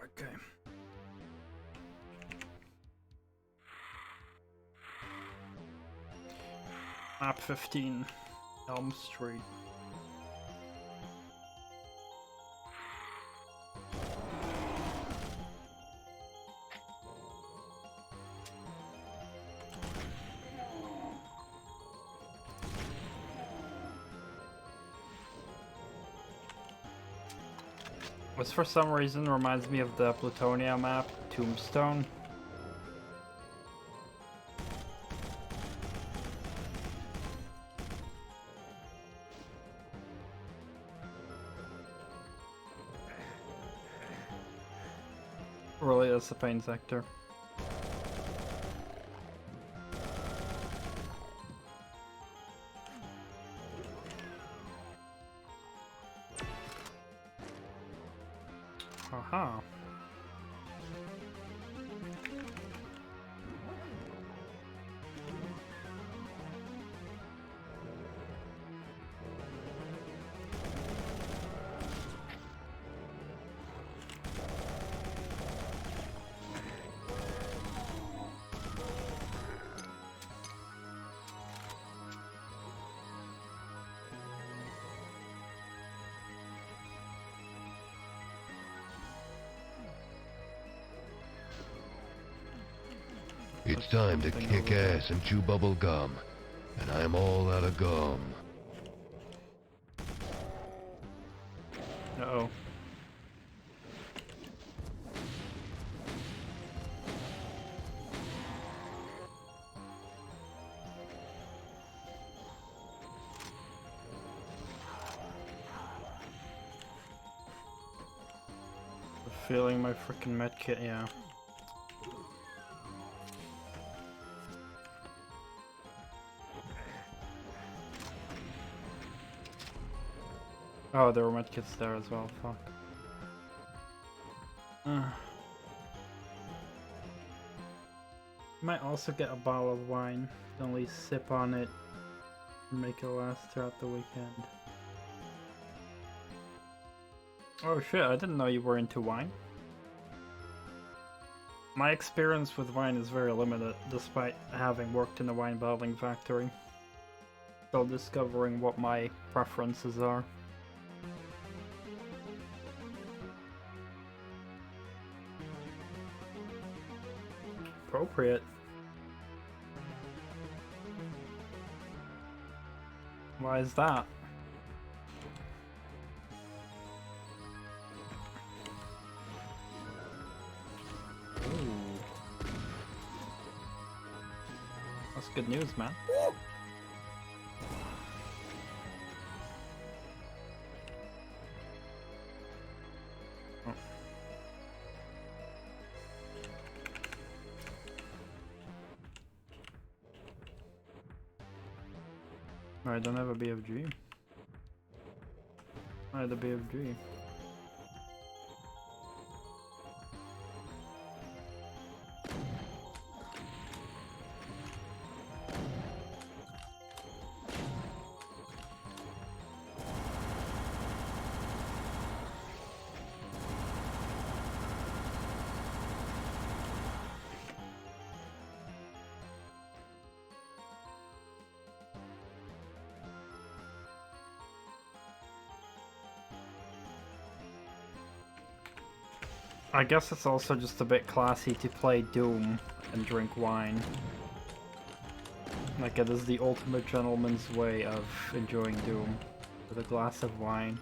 Okay. Map 15, Elm Street. This for some reason reminds me of the Plutonia map, Tombstone. Really is the pain sector. Aha. It's time to kick ass and chew bubble gum, and I'm all out of gum. Uh-oh. Feeling my freaking medkit, yeah. Oh, there were medkits there as well, fuck. Might also get a bottle of wine, only sip on it and make it last throughout the weekend. Oh shit, I didn't know you were into wine. My experience with wine is very limited, despite having worked in a wine bottling factory. Still discovering what my preferences are. Appropriate. Why is that? Ooh. That's good news, man. I don't have a BFG. I had a BFG. I guess it's also just a bit classy to play Doom and drink wine. Like it is the ultimate gentleman's way of enjoying Doom. With a glass of wine.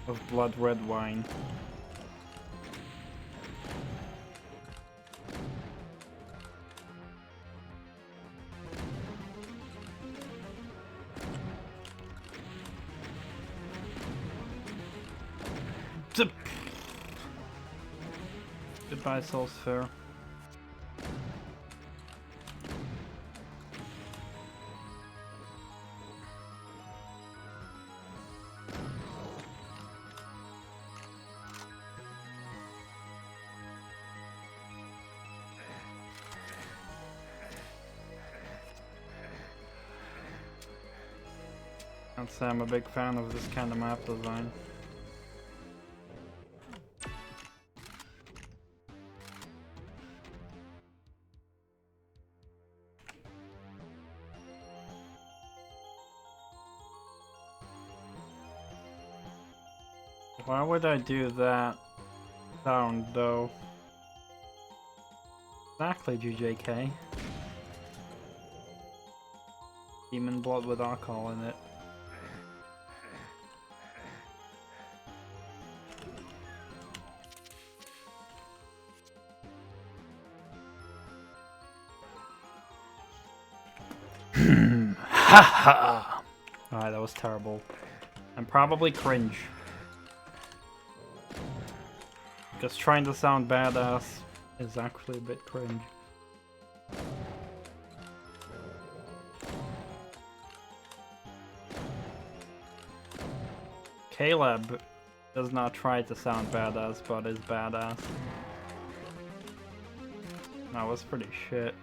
Of blood red wine. Zip. Goodbye, Soul's Fair. I'd say I'm a big fan of this kind of map design. Why would I do that sound though? Exactly, GJK. Demon blood with alcohol in it. Haha! Alright, that was terrible. And probably cringe. Because trying to sound badass is actually a bit cringe. Caleb does not try to sound badass, but is badass. That was pretty shit.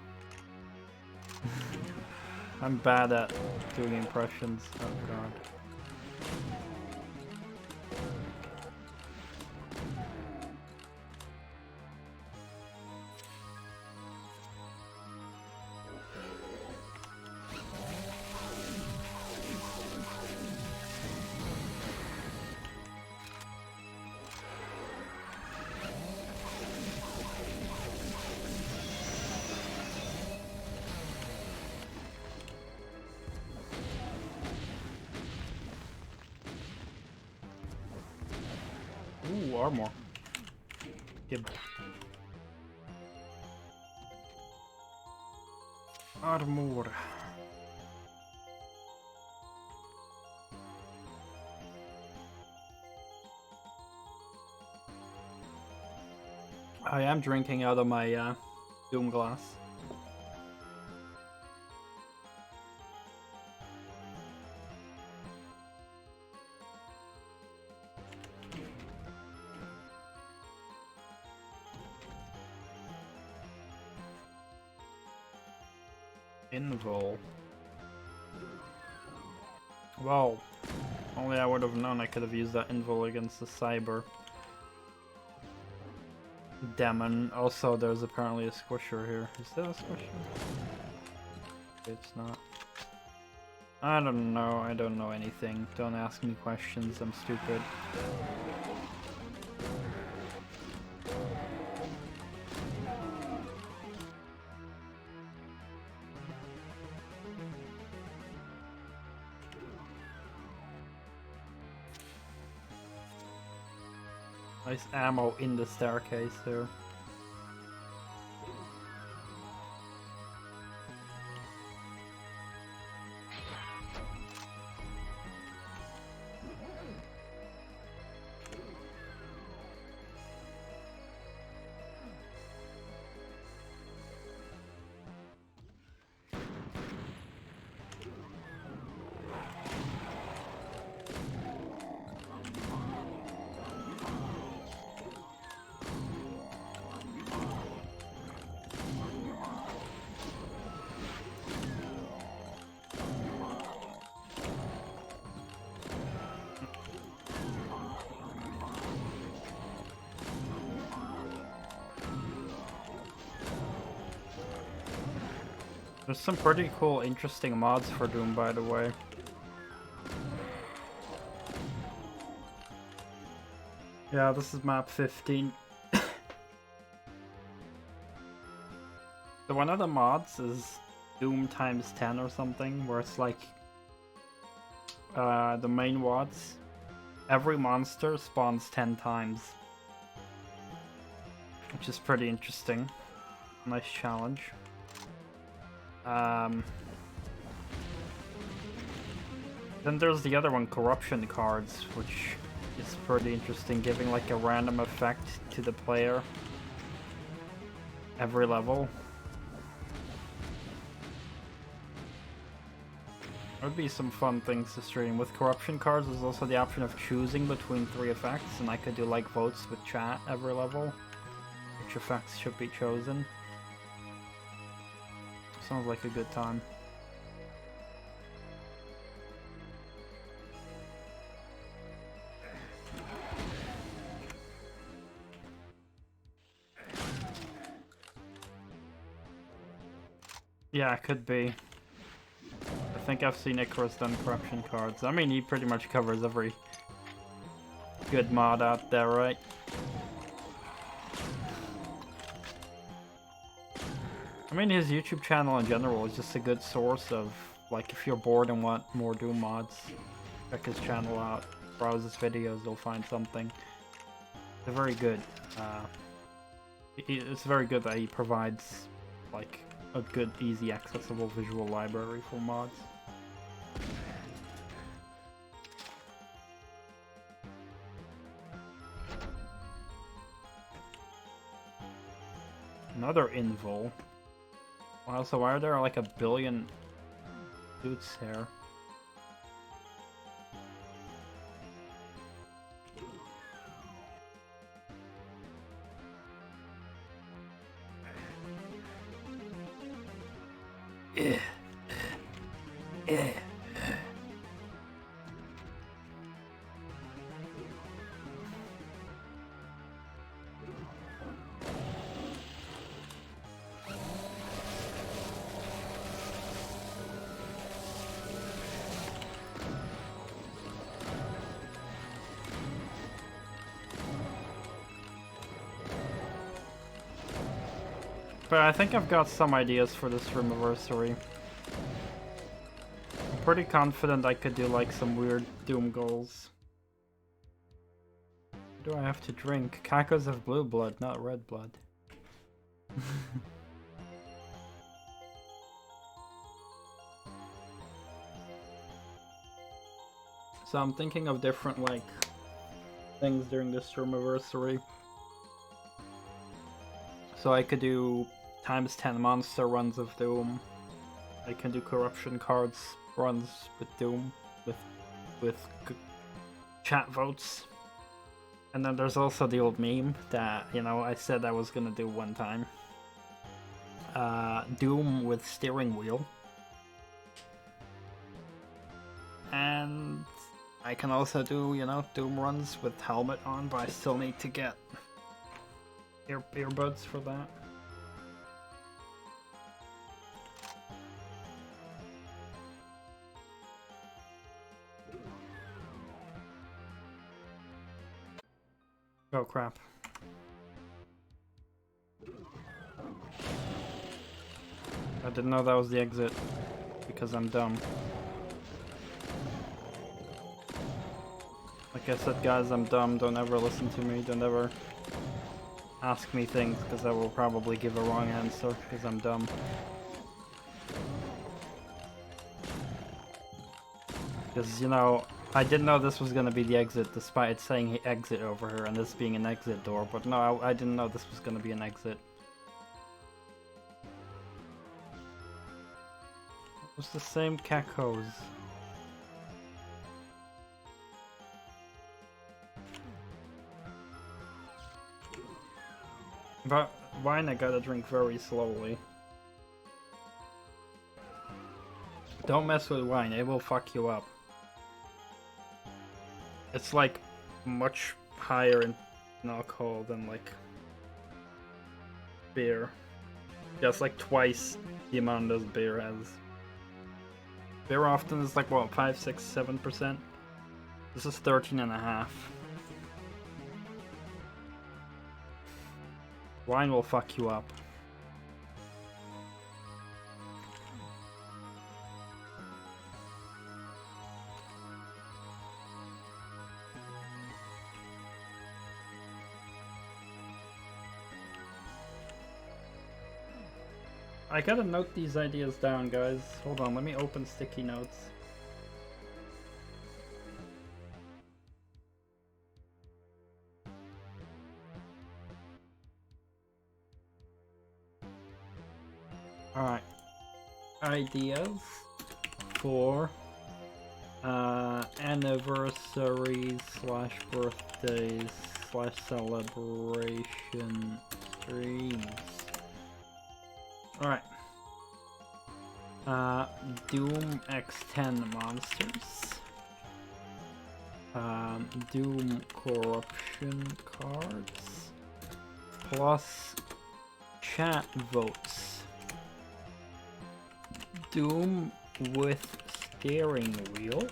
I'm bad at doing impressions. Oh god. Ooh, armor. Gib. Armor. I am drinking out of my Doom glass. Invul. Well, only I would have known I could have used that Invul against the Cyber Demon. Also, there's apparently a squisher here. Is that a squisher? It's not. I don't know. I don't know anything. Don't ask me questions. I'm stupid. Nice ammo in the staircase here. There's some pretty cool, interesting mods for Doom, by the way. Yeah, this is map 15. So one of the mods is Doom times 10 or something, where it's like the main mods. Every monster spawns 10 times. Which is pretty interesting. Nice challenge. Then there's the other one, corruption cards, which is pretty interesting, giving like a random effect to the player every level. There would be some fun things to stream. With corruption cards, there's also the option of choosing between 3 effects, and I could do like votes with chat every level, which effects should be chosen. Sounds like a good time. Yeah, it could be. I think I've seen Icarus done corruption cards. I mean, he pretty much covers every good mod out there, right? I mean, his YouTube channel in general is just a good source of, like, if you're bored and want more Doom mods, check his channel out, browse his videos, you'll find something. They're very good. It's very good that he provides, like, a good, easy, accessible visual library for mods. Another invul. Wow, so why are there like a billion suits here? But I think I've got some ideas for this room-anniversary. I'm pretty confident I could do like some weird Doom goals. What do I have to drink? Cacos have blue blood, not red blood. So I'm thinking of different like things during this room-anniversary. So I could do times 10 monster runs of Doom. I can do corruption cards runs with Doom with chat votes. And then there's also the old meme that, you know, I said I was gonna do one time. Doom with steering wheel. And I can also do, you know, Doom runs with helmet on, but I still need to get earbuds for that. Oh crap. I didn't know that was the exit because I'm dumb. Like I said, guys, I'm dumb. Don't ever listen to me. Don't ever ask me things because I will probably give a wrong answer because I'm dumb. Because, you know, I didn't know this was going to be the exit despite it saying exit over here and this being an exit door, but no, I didn't know this was going to be an exit. It was the same cacos. But wine I gotta drink very slowly. Don't mess with wine, it will fuck you up. It's like much higher in alcohol than like beer. Just like twice the amount as beer has. Beer often is like what, 5, 6, 7%? This is 13.5. Wine will fuck you up. I gotta note these ideas down, guys. Hold on, let me open sticky notes. Alright. Ideas for anniversaries / birthdays / celebration streams. Alright. Doom X10 monsters. Doom corruption cards. Plus chat votes. Doom with steering wheel.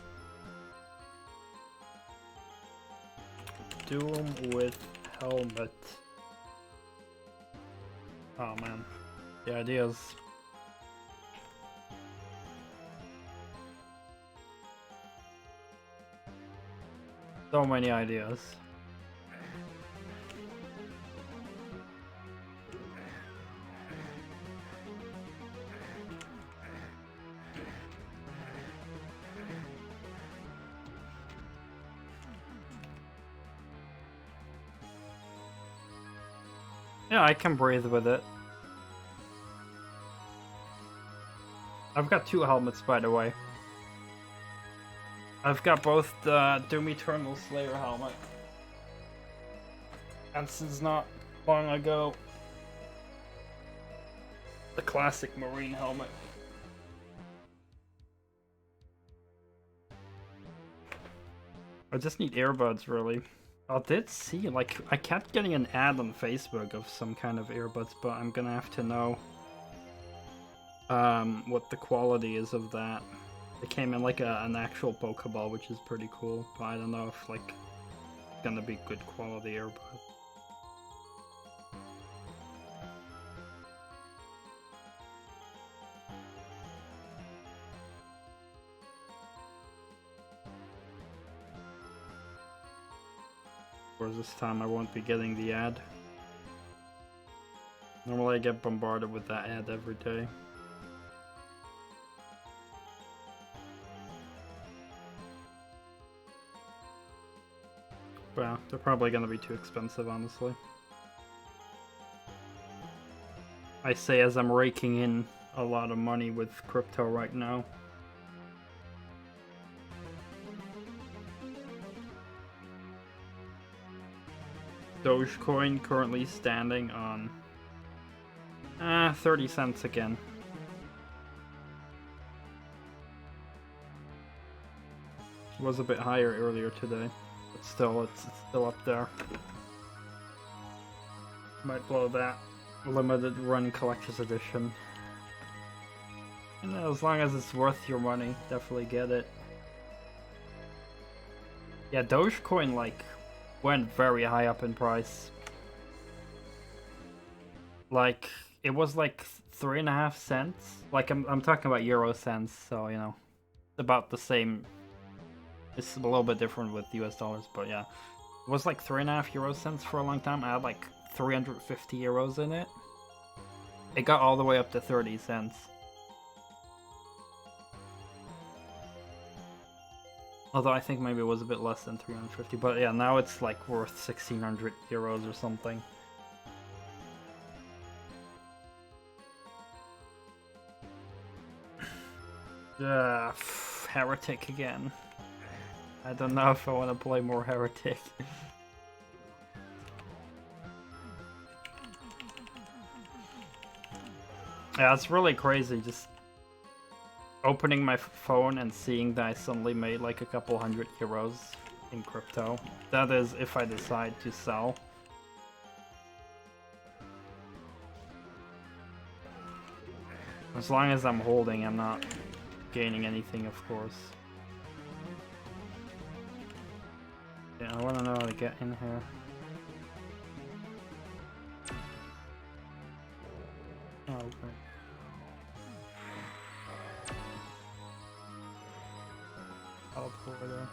Doom with helmet. Oh man, the ideas. So many ideas. Yeah, I can breathe with it. I've got 2 helmets, by the way. I've got both the Doom Eternal Slayer helmet, and since not long ago, the classic Marine helmet. I just need earbuds, really. I did see, like, I kept getting an ad on Facebook of some kind of earbuds, but I'm gonna have to know what the quality is of that. It came in like an actual Pokeball, which is pretty cool, but I don't know if, like, it's gonna be good quality earbuds. Whereas this time I won't be getting the ad. Normally I get bombarded with that ad every day. Well, they're probably gonna be too expensive, honestly. I say as I'm raking in a lot of money with crypto right now. Dogecoin currently standing on 30 cents again. It was a bit higher earlier today, but still, it's still up there. Might blow that limited run collector's edition. You know, as long as it's worth your money, definitely get it. Yeah, Dogecoin, like, went very high up in price. Like, it was like 3.5 cents. Like, I'm talking about euro cents, so, you know, about the same. It's a little bit different with US dollars, but yeah. It was like 3.5 euro cents for a long time. I had like 350 euros in it. It got all the way up to 30 cents. Although I think maybe it was a bit less than 350, but yeah, now it's like worth 1600 euros or something. Heretic again. I don't know if I want to play more Heretic. Yeah, it's really crazy just opening my phone and seeing that I suddenly made like a couple hundred euros in crypto. That is if I decide to sell. As long as I'm holding, I'm not gaining anything, of course. Yeah, I want to know how to get in here. Oh, okay. Teleporter.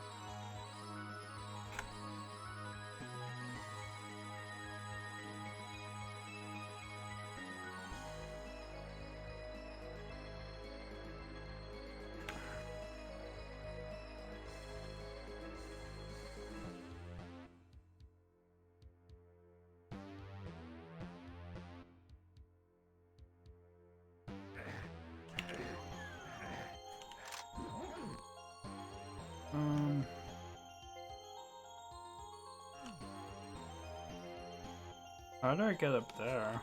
How do I get up there?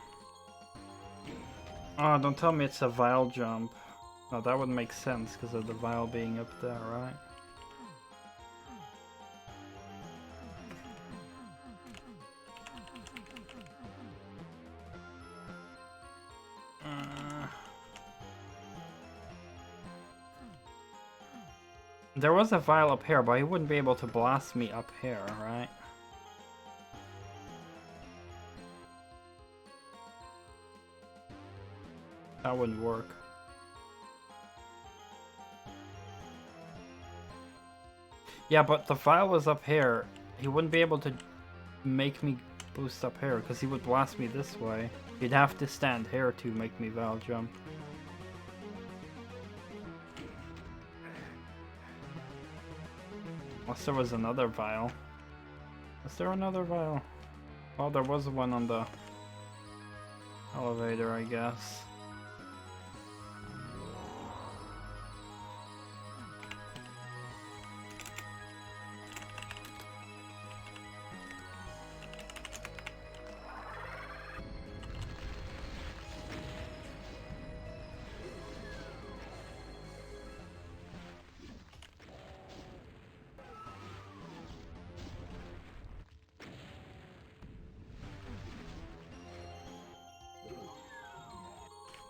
Oh, don't tell me it's a vial jump. No, that would make sense because of the vial being up there, right? There was a vial up here, but he wouldn't be able to blast me up here, right? that wouldn't work. Yeah, but the file was up here. He wouldn't be able to make me boost up here because he would blast me this way. He'd have to stand here to make me val jump. Unless there was another vial. Was there another vial? Oh, there was one on the elevator, I guess.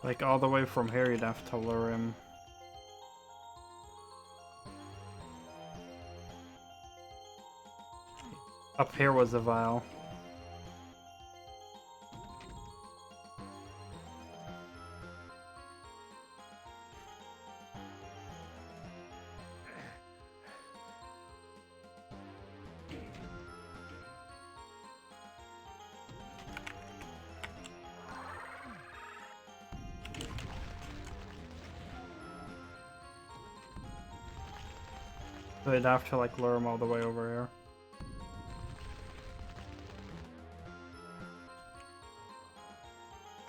Like all the way from here, you'd have to lure him. Up here was a vial. So you'd have to like lure him all the way over here.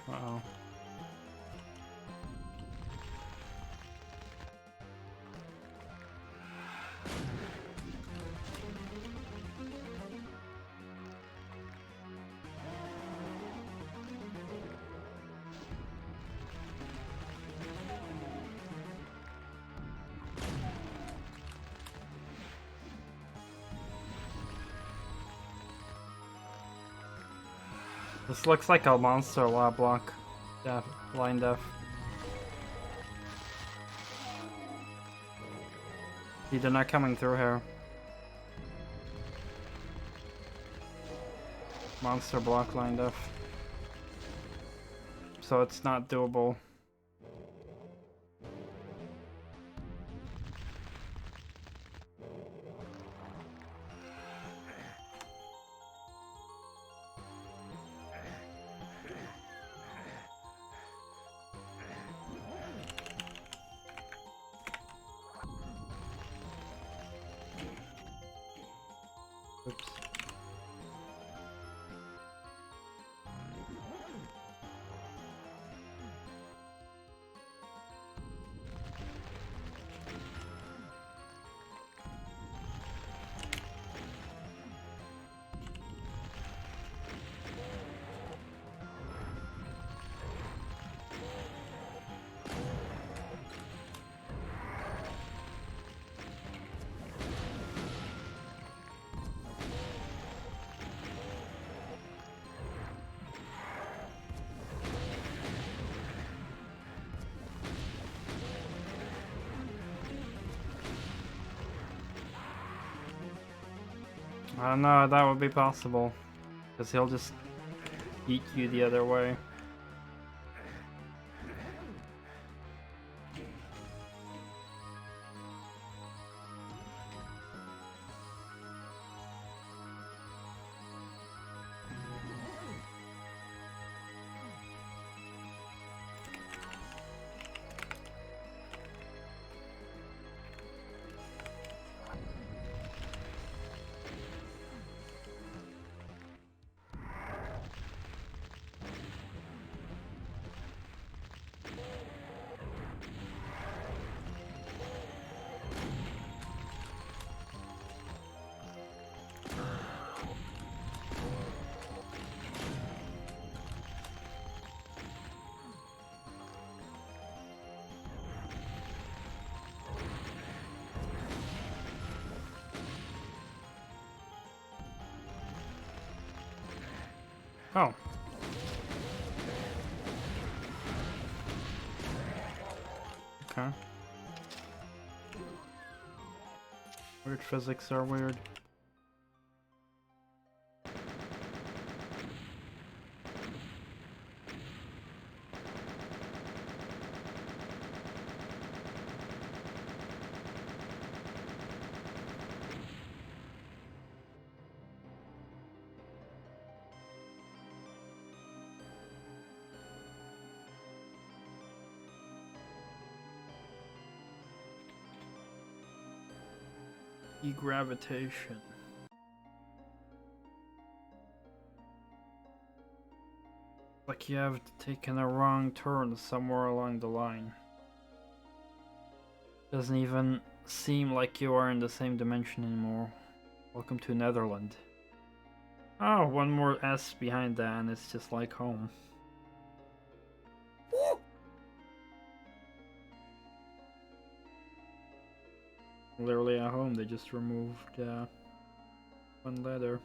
Uh-oh. This looks like a monster lab block. Def, line def. They're not coming through here. Monster block line def. So it's not doable. Oops. I don't know, that would be possible. Because he'll just eat you the other way. Oh. Okay. Weird physics are weird. Degravitation. Like you have taken a wrong turn somewhere along the line. Doesn't even seem like you are in the same dimension anymore. Welcome to Netherlands. Oh, one more S behind that and it's just like home. Literally at home, they just removed one letter.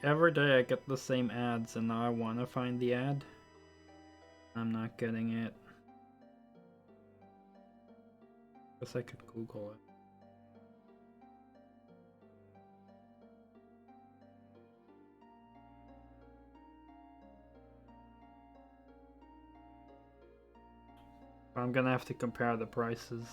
Every day I get the same ads and now I want to find the ad. I'm not getting it. Guess I could Google it. I'm gonna have to compare the prices.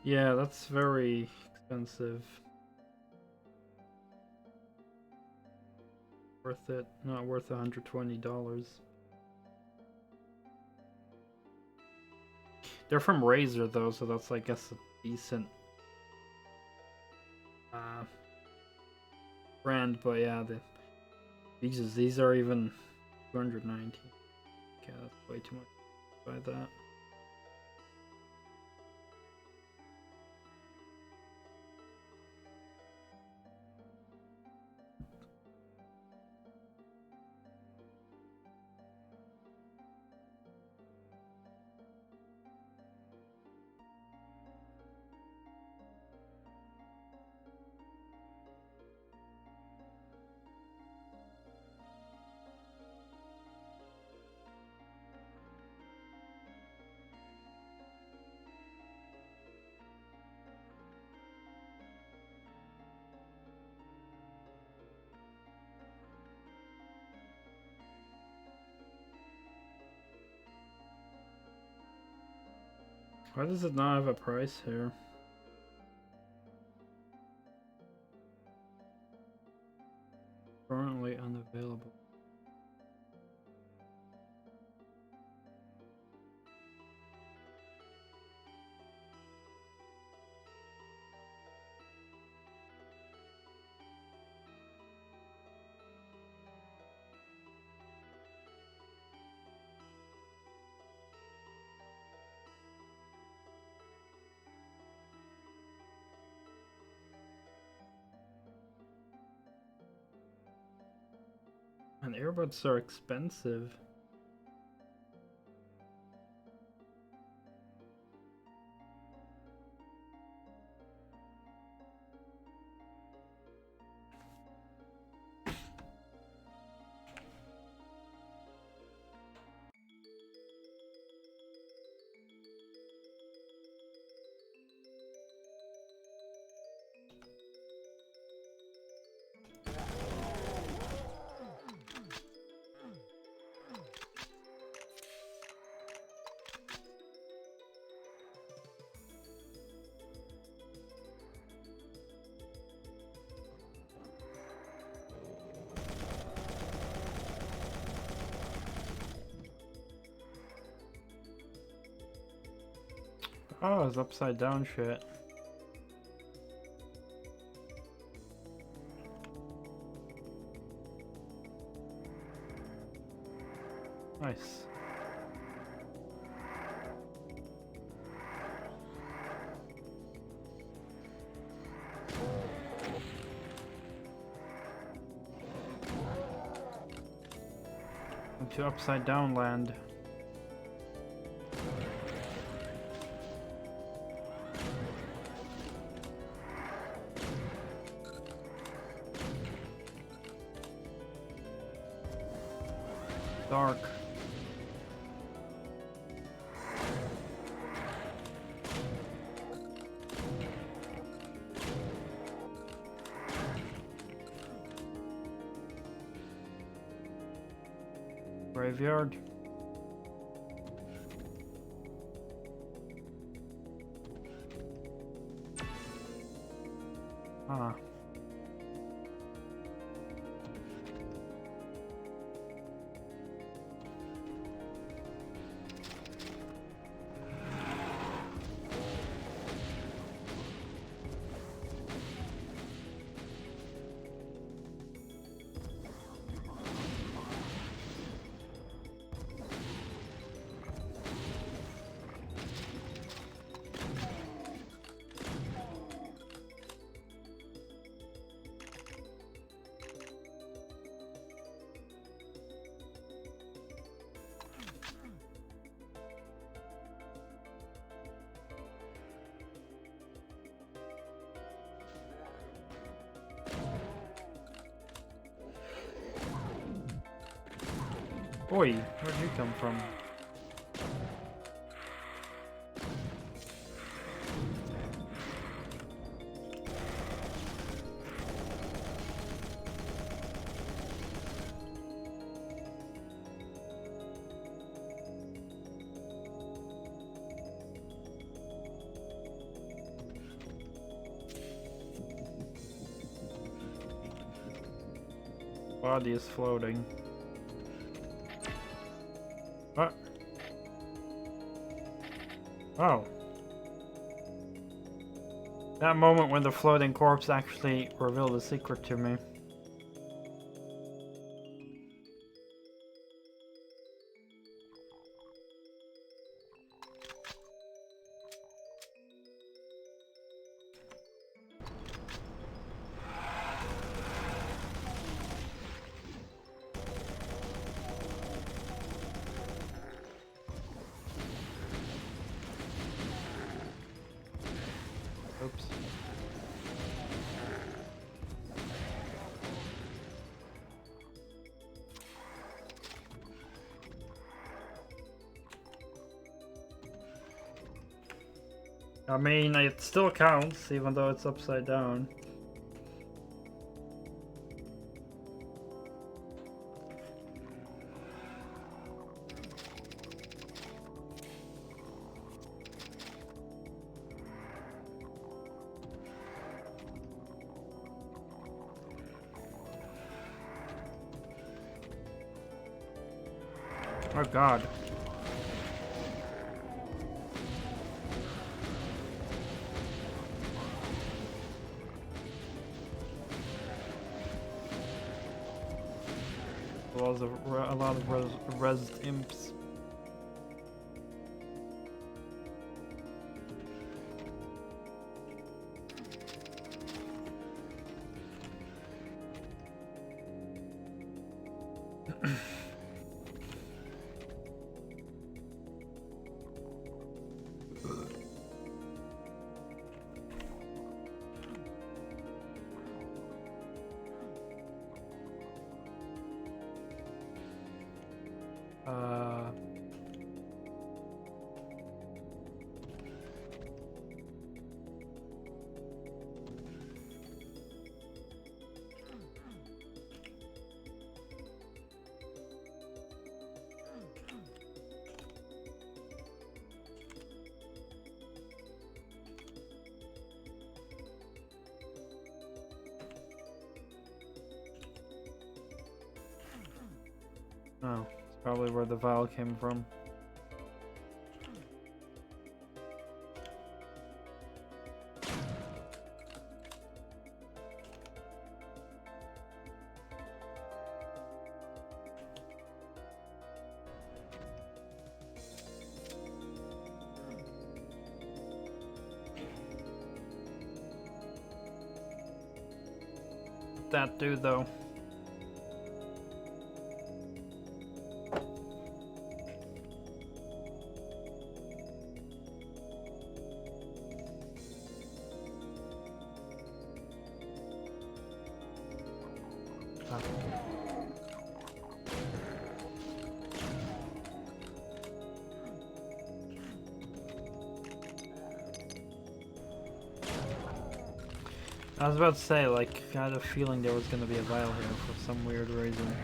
Yeah, that's very expensive. Worth it. Not worth $120. They're from Razer though, so that's I guess a decent brand. But yeah, these are even 290. Okay, that's way too much to buy that. Why does it not have a price here? Currently unavailable. And earbuds are expensive. Oh, it's upside down shit. Nice. Into upside down land. Dark. Graveyard. Huh. Boy, where'd you come from? Body is floating. What? Oh. That moment when the floating corpse actually revealed a secret to me. Oops. I mean, it still counts, even though it's upside down. Oh god. A lot of rezzed imps. Oh, it's probably where the vial came from. What'd that do though? I was about to say, like, I had a feeling there was gonna be a vial here for some weird reason.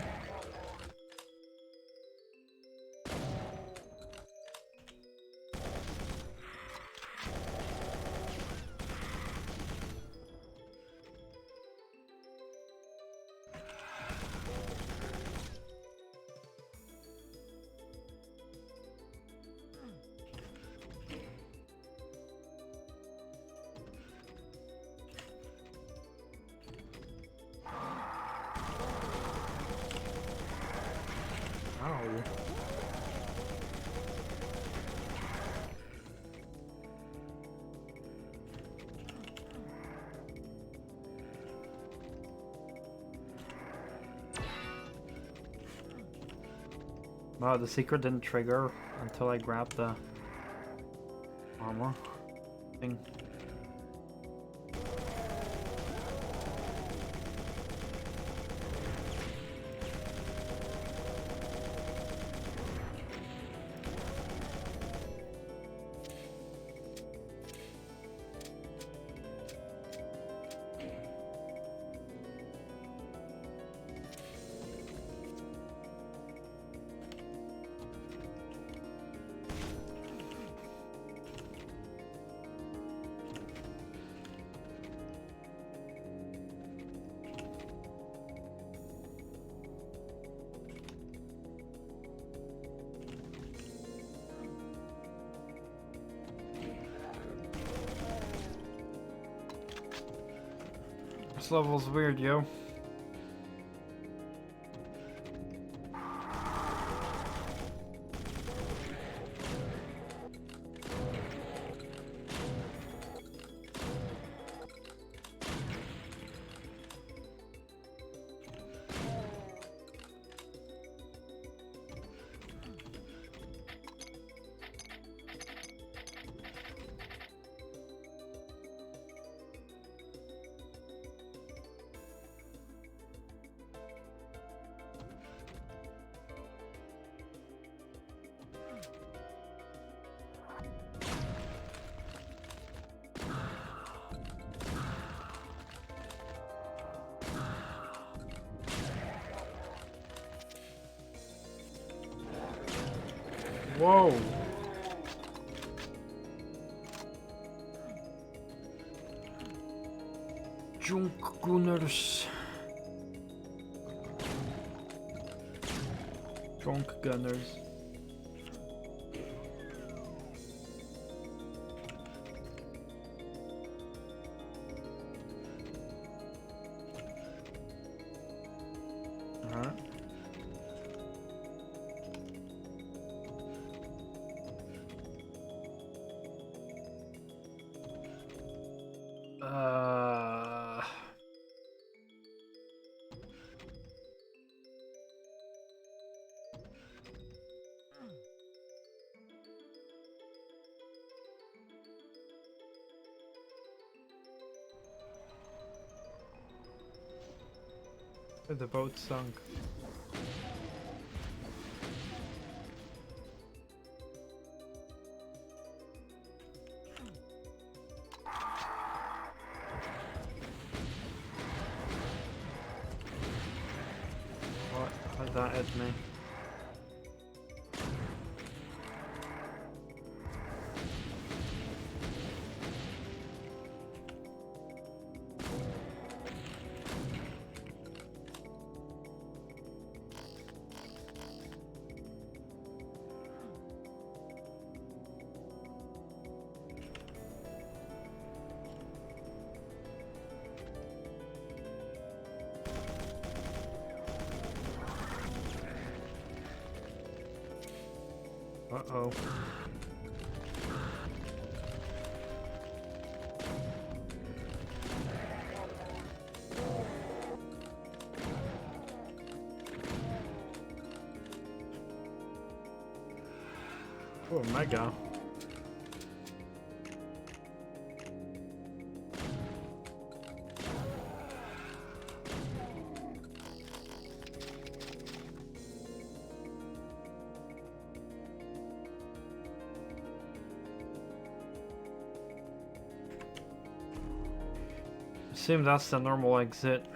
Wow, the secret didn't trigger until I grabbed the armor thing. This level's weird, yo. Whoa! Junk gunners. Drunk gunners. Alright. The boat sunk. What? How'd that hit me? Uh-oh. Oh, mega. Assume that's the normal exit.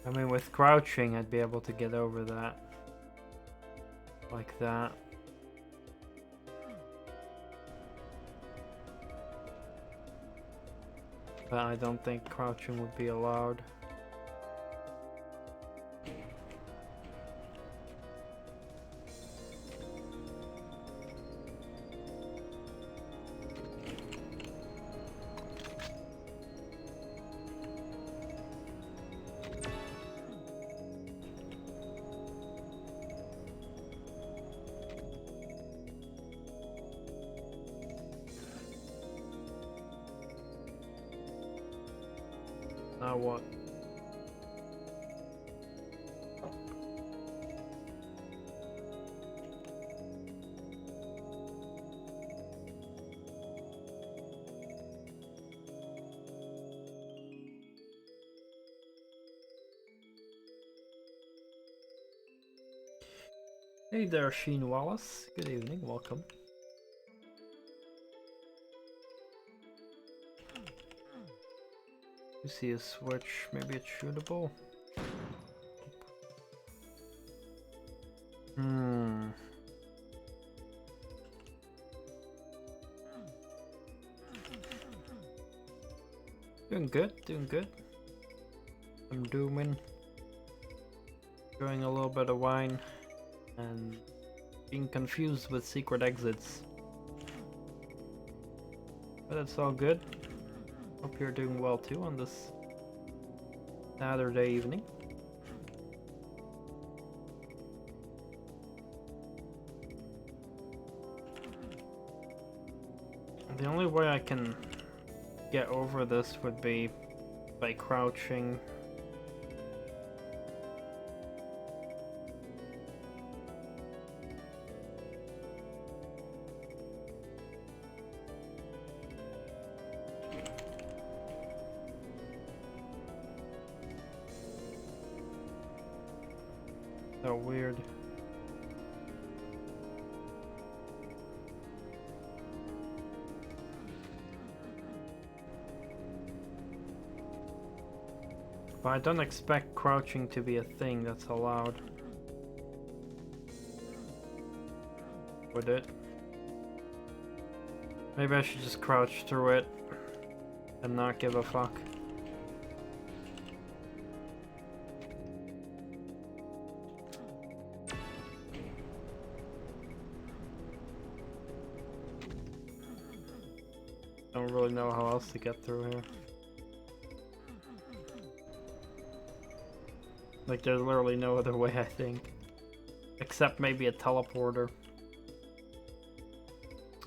I mean, with crouching, I'd be able to get over that. Like that. But I don't think crouching would be allowed. Now what? Hey there, Sheen Wallace. Good evening, welcome. You see a switch, maybe it's shootable? Doing good, doing good. I'm dooming. Enjoying a little bit of wine and being confused with secret exits. But it's all good. Hope you're doing well too on this Saturday evening. The only way I can get over this would be by crouching. So weird. But I don't expect crouching to be a thing that's allowed. Would it? Maybe I should just crouch through it and not give a fuck. Don't really know how else to get through here. Like, there's literally no other way, I think. Except maybe a teleporter.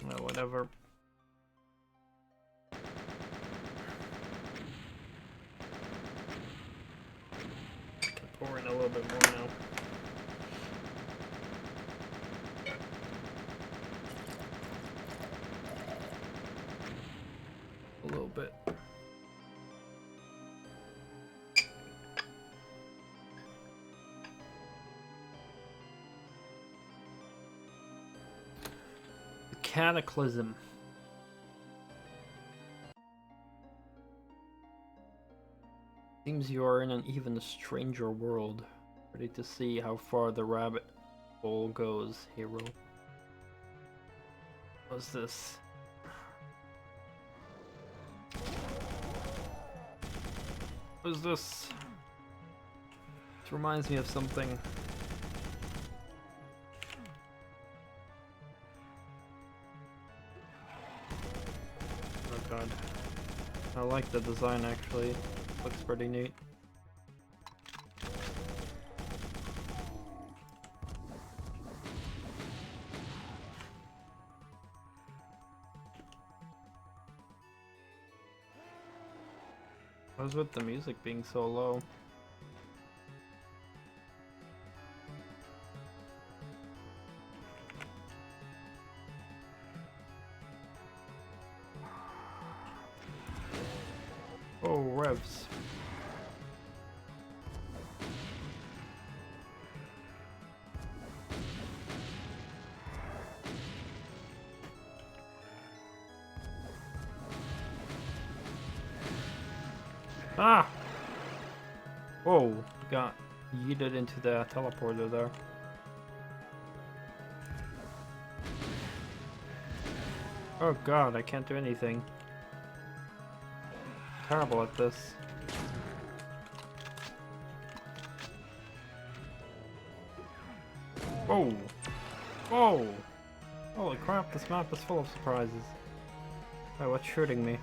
Oh, whatever. I can pour in a little bit more now. A little bit. Cataclysm. Seems you are in an even stranger world. Ready to see how far the rabbit hole goes, hero. What's this? What is this? This reminds me of something. Oh god. I like the design actually. Looks pretty neat. What was with the music being so low? revs. Ah! Whoa, got yeeted into the teleporter there. Oh god, I can't do anything. Terrible at this. Whoa! Whoa! Holy crap, this map is full of surprises. Wait, what's shooting me?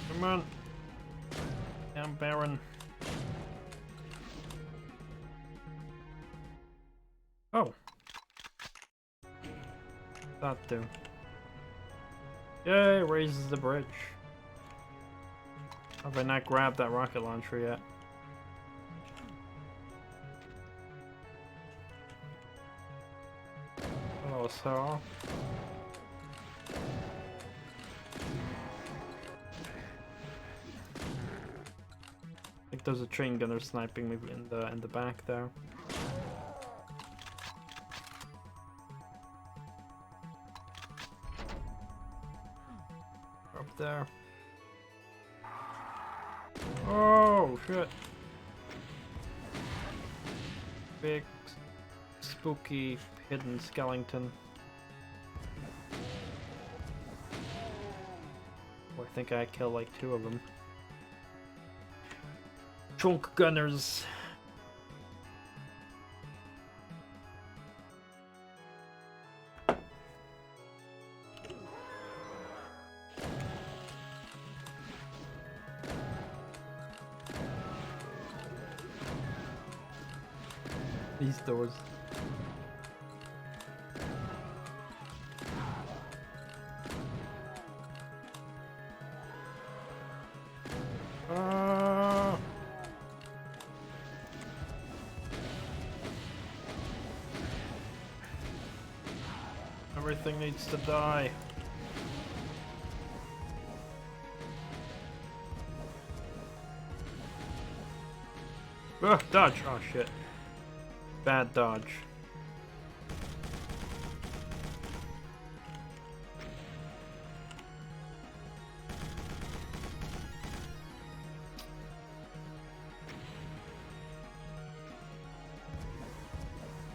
Come on. Damn Baron. Oh. That do. Yay, raises the bridge. Have I not grabbed that rocket launcher yet? Hello, sir. I think there's a train gunner sniping me in the back there. Up there. Oh shit! Big, spooky, hidden skeleton. Oh, I think I killed like 2 of them. Chunk gunners. These doors. Everything needs to die. Ugh, dodge! Oh shit. Bad dodge.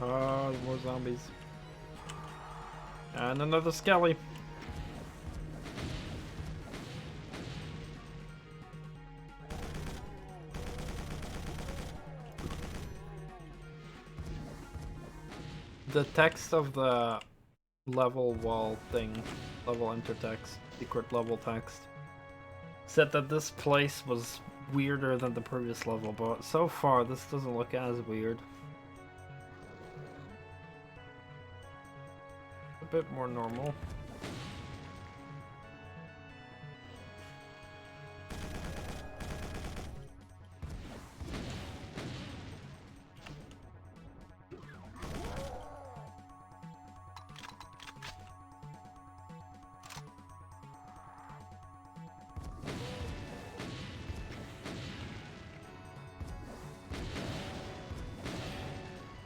Oh, more zombies. And another skelly. The text of the level wall thing, level enter text, secret level text, said that this place was weirder than the previous level, but so far this doesn't look as weird. A bit more normal.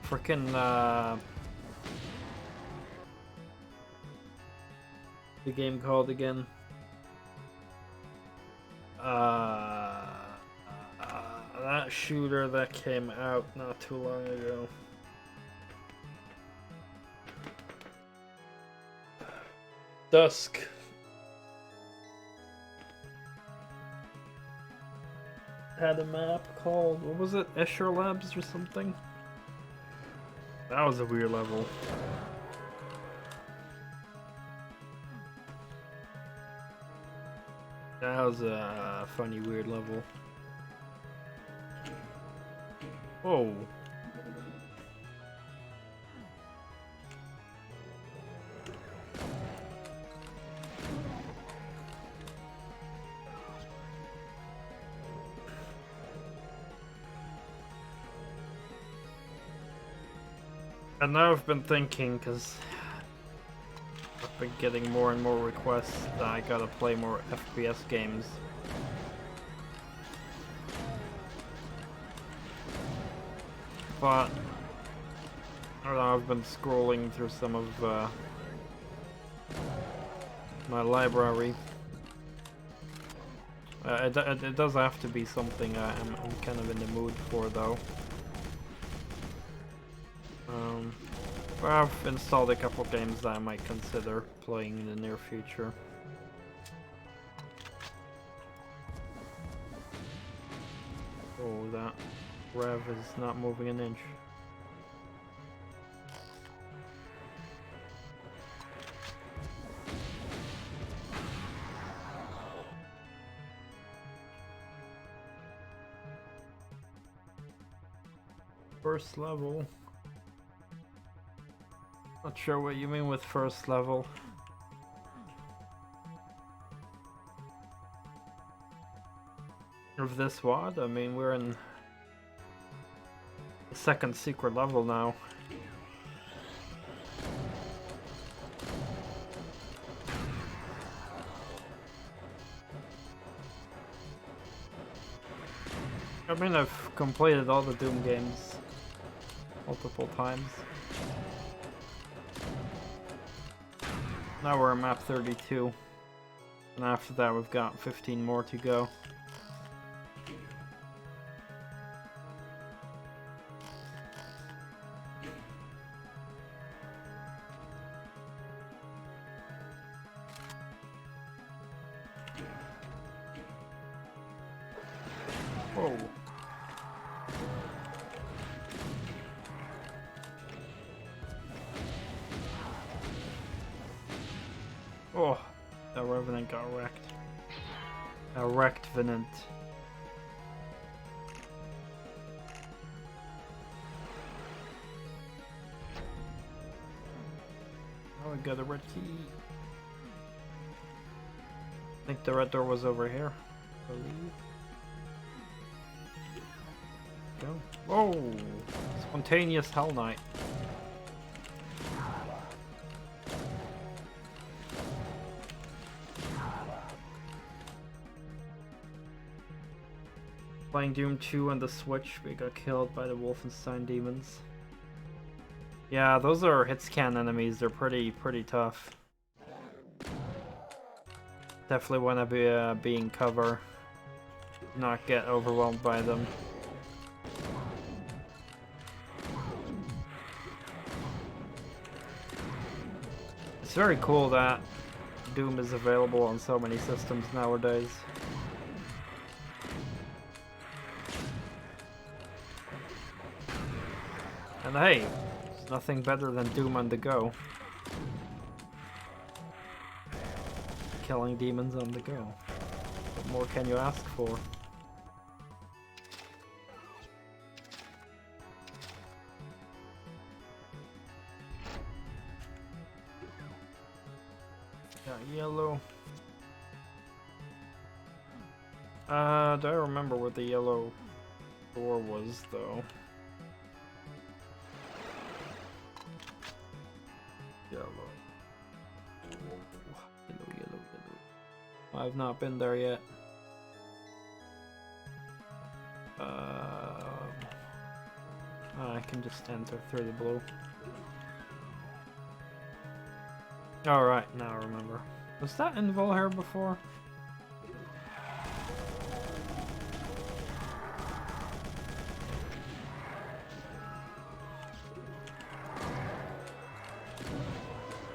Frickin' the game called again. That shooter that came out not too long ago. Dusk. Had a map called, what was it? Escher Labs or something? That was a weird level. That was a funny, weird level. Whoa. And now I've been thinking, because I've been getting more and more requests that I gotta play more FPS games. But I don't know, I've been scrolling through some of my library. It does have to be something I'm kind of in the mood for, though. But I've installed a couple games that I might consider playing in the near future. Oh, that rev is not moving an inch. First level. Not sure what you mean with first level. Of this what? I mean, we're in the second secret level now. I mean, I've completed all the Doom games multiple times. Now we're at map 32, and after that we've got 15 more to go. Whoa. Oh, that Revenant got wrecked. A wrecked Venant. Oh, we got a red key. I think the red door was over here, I believe. Go. Whoa! Spontaneous Hell Knight. Playing Doom 2 on the Switch, we got killed by the Wolfenstein demons. Yeah, those are hitscan enemies, they're pretty tough. Definitely want to be in cover, not get overwhelmed by them. It's very cool that Doom is available on so many systems nowadays. And hey, there's nothing better than Doom on the go. Killing demons on the go. What more can you ask for? Got yellow. Do I remember where the yellow door was, though? Yellow. Yellow. I've not been there yet. I can just enter through the blue. Alright, now I remember. Was that in Volhair before?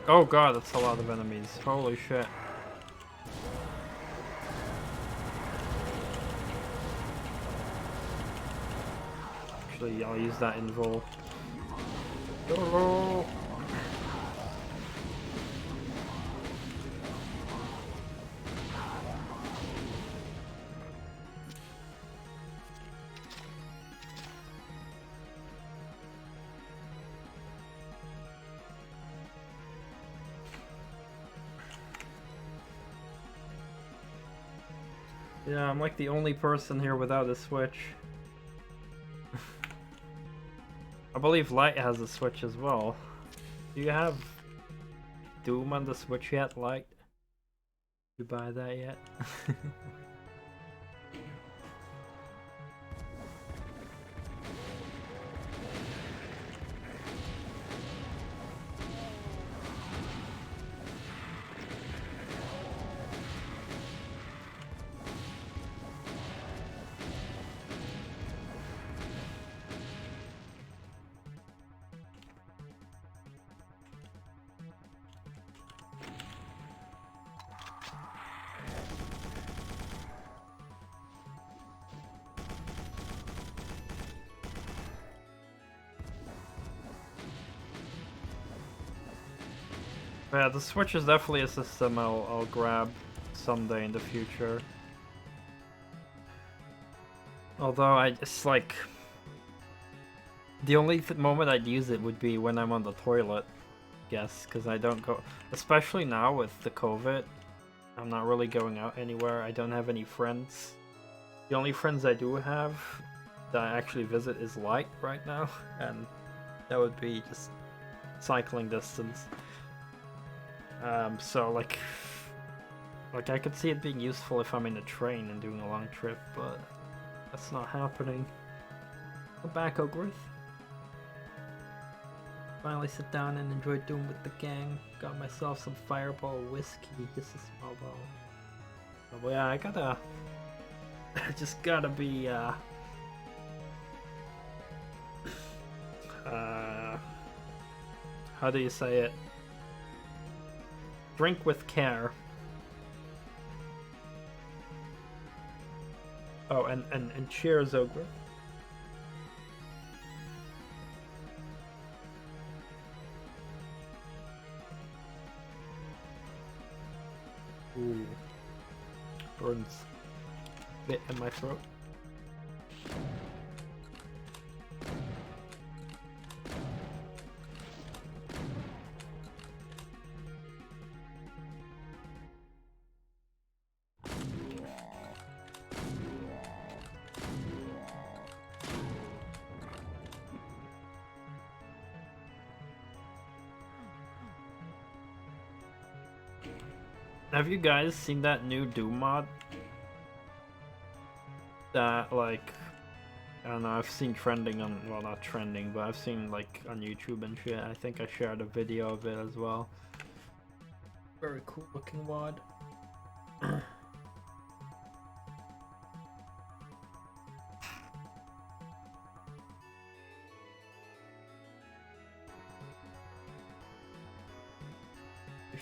Oh god, that's a lot of enemies. Holy shit. Actually, I'll use that in Vol. Go! Yeah, I'm like the only person here without a Switch. I believe Light has a Switch as well. Do you have Doom on the Switch yet, Light? Did you buy that yet? Yeah, the Switch is definitely a system I'll grab someday in the future. Although it's like the only moment I'd use it would be when I'm on the toilet, I guess, because I don't go, especially now with the COVID. I'm not really going out anywhere. I don't have any friends. The only friends I do have that I actually visit is Light right now, and that would be just cycling distance. So like I could see it being useful if I'm in a train and doing a long trip, but that's not happening. Come back, Ogorth. Finally sit down and enjoy Doom with the gang. Got myself some Fireball whiskey, just a small bottle. But yeah, I gotta... I just gotta be, how do you say it? Drink with care. Oh, and cheers, Ogre. Ooh. Burns a bit in my throat. Have you guys seen that new Doom mod? That, like, I don't know, I've seen trending on, well, not trending, but I've seen, like, on YouTube and shit. I think I shared a video of it as well. Very cool looking mod. To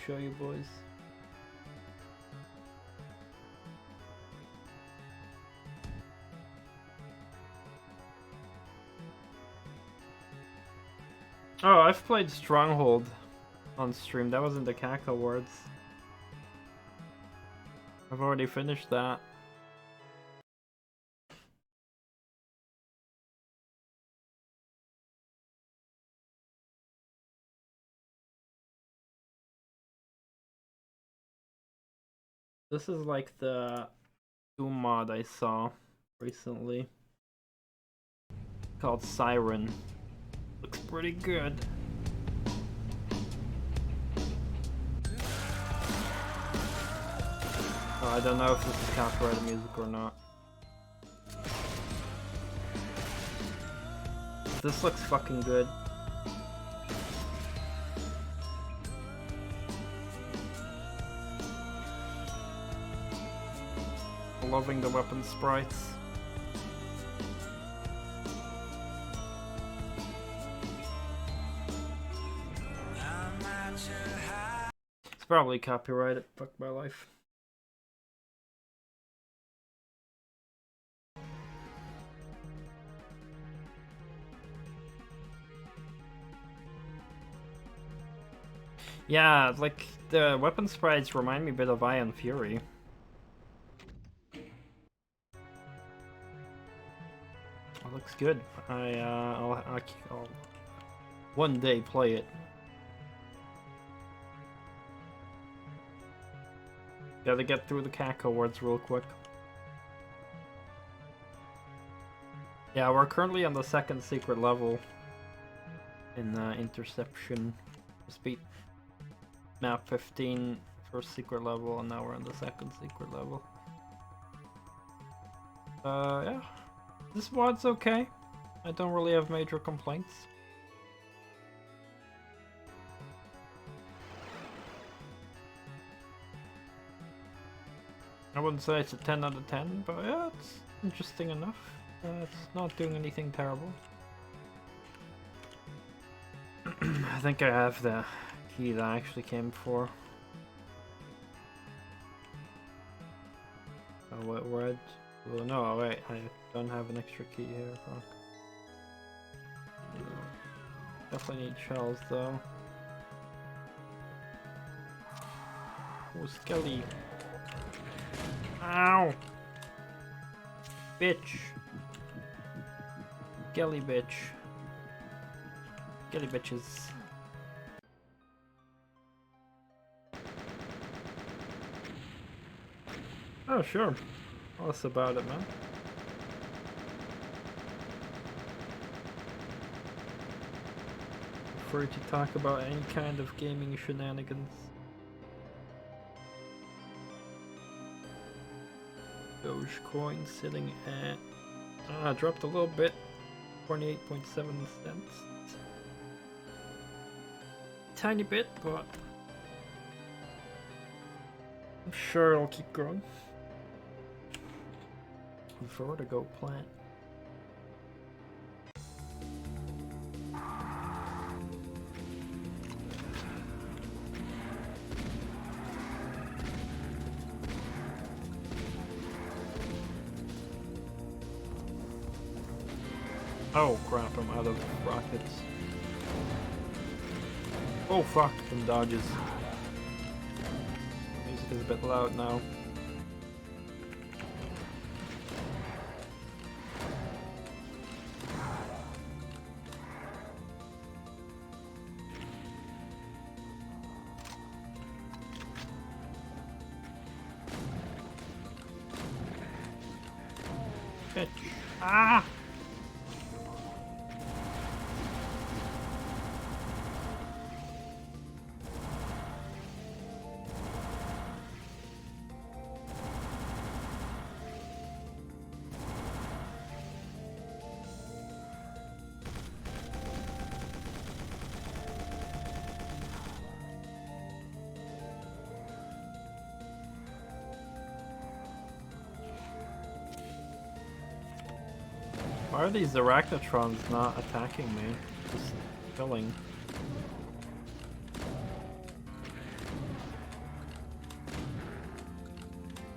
show you boys. Oh, I've played Stronghold on stream. That was in the Cacowards. I've already finished that. This is like the Doom mod I saw recently. Called Siren. Looks pretty good. Oh, I don't know if this is copyrighted music or not. This looks fucking good. Loving the weapon sprites. It's probably copyrighted. Fuck my life. Yeah, like the weapon sprites remind me a bit of Iron Fury. It looks good. I'll one day play it. Gotta get through the Cacowards real quick. Yeah, we're currently on the second secret level in Interception. Just beat map 15, first secret level, and now we're on the second secret level. Yeah. This mod's okay. I don't really have major complaints. I wouldn't say it's a 10 out of 10, but yeah, it's interesting enough. It's not doing anything terrible. I think I have the key that I actually came for. Oh, what red? Oh, no, wait, I don't have an extra key here. Fuck. Definitely need shells though. Oh, Skelly. Ow! Bitch. Skelly bitch. Skelly bitches. Oh, sure. Tell us about it, man. Free to talk about any kind of gaming shenanigans. Dogecoin sitting at dropped a little bit, 28.7 cents. Tiny bit, but I'm sure it'll keep growing. Before to go plant. Oh crap, I'm out of rockets. Oh fuck, some dodges. Music is a bit loud now. Bitch. Ah! Why are these arachnotrons not attacking me? Just killing.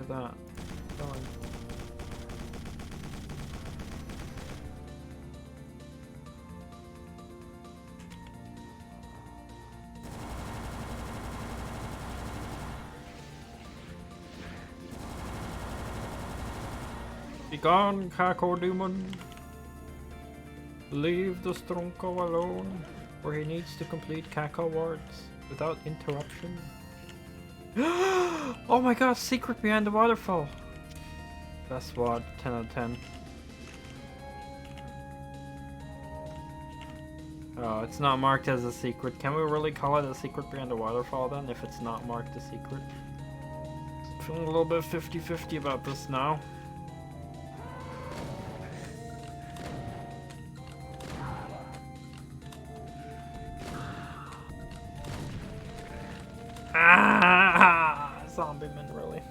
Look at that. Killing. Be gone, Caco Demon. Leave the STRONKI alone, where he needs to complete Cacowards without interruption. Oh my god, secret behind the waterfall! Best WAD, 10 out of 10. Oh, it's not marked as a secret. Can we really call it a secret behind the waterfall then, if it's not marked a secret? Feeling a little bit 50-50 about this now. Zombieman, really.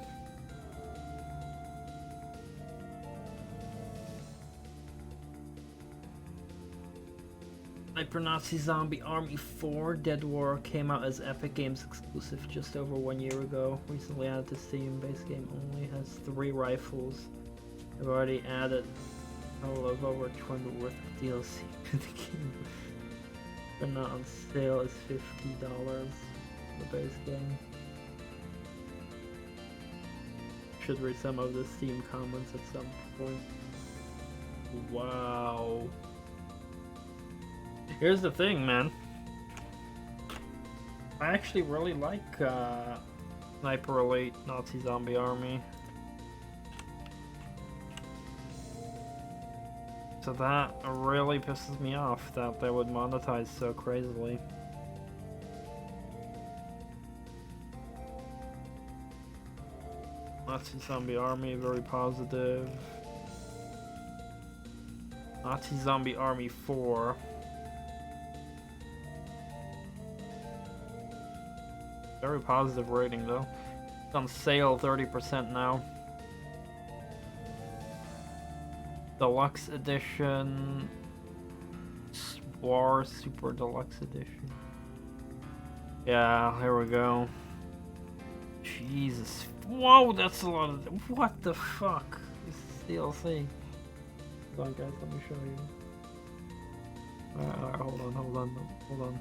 Sniper Nazi Zombie Army 4 Dead War came out as Epic Games exclusive just over 1 year ago. Recently added to Steam. Base game only has 3 rifles. I've already added a total of over $20 worth of DLC to the game. But not on sale is $50 the base game. Should read some of the Steam comments at some point. Wow. Here's the thing, man. I actually really like Sniper Elite Nazi Zombie Army. So that really pisses me off that they would monetize so crazily. Nazi Zombie Army, very positive. Nazi Zombie Army 4. Very positive rating though. It's on sale 30% now. Deluxe Edition. War Super Deluxe Edition. Yeah, here we go. Jesus. Whoa, that's a lot of... What the fuck? This is DLC. Hold on, guys, let me show you. Alright, hold on.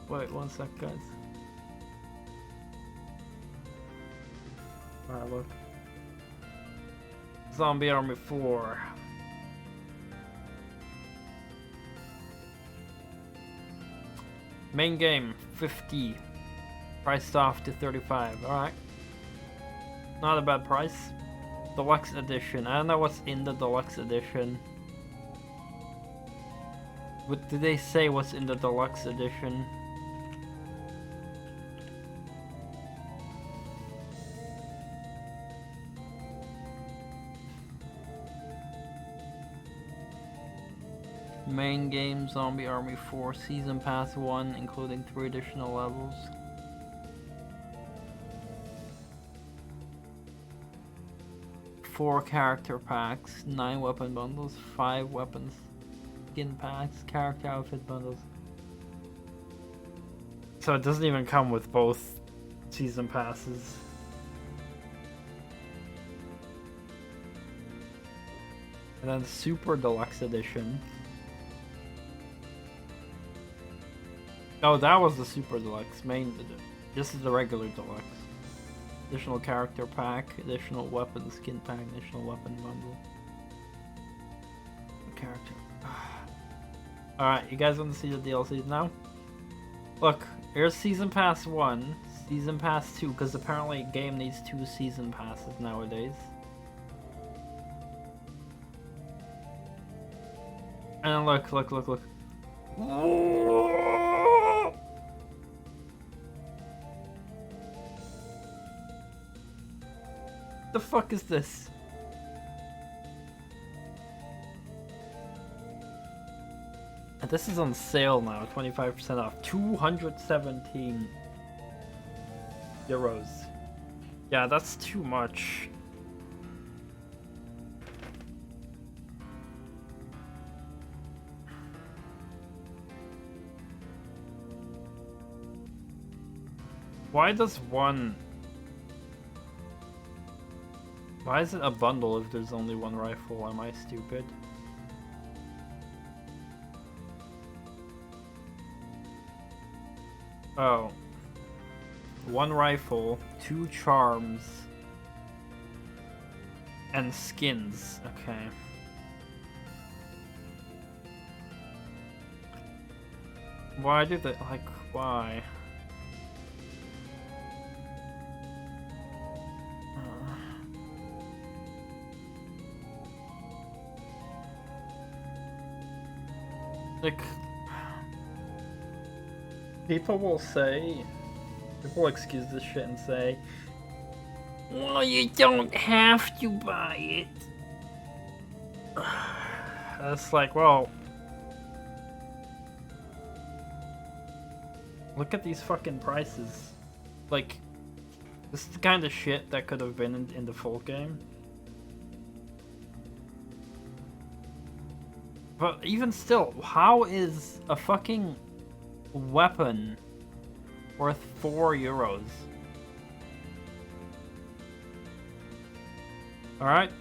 Wait, one sec, guys. Alright, look. Zombie Army 4. Main game, 50. Priced off to 35. Alright. Not a bad price. Deluxe Edition. I don't know what's in the Deluxe Edition. What did they say what's in the Deluxe Edition? Main game, Zombie Army 4, Season Pass 1, including 3 additional levels. Four character packs, 9 weapon bundles, 5 weapons, skin packs, character outfit bundles. So it doesn't even come with both season passes. And then Super Deluxe Edition. Oh, that was the Super Deluxe. This is the regular Deluxe. Additional character pack, additional weapon skin pack, additional weapon bundle. Character. Alright, you guys want to see the DLCs now? Look, here's Season Pass 1, Season Pass 2, because apparently a game needs 2 Season Passes nowadays. And look. The fuck is this? And this is on sale now, 25% off, 217 euros. Yeah, that's too much. Why does one... Why is it a bundle if there's only one rifle? Am I stupid? Oh. One rifle, 2 charms, and skins. Okay. Why did they... like, why? Like, people will excuse this shit and say, well, you don't have to buy it. It's like, well, look at these fucking prices. Like, this is the kind of shit that could have been in the full game. But even still, how is a fucking weapon worth 4 euros? Alright,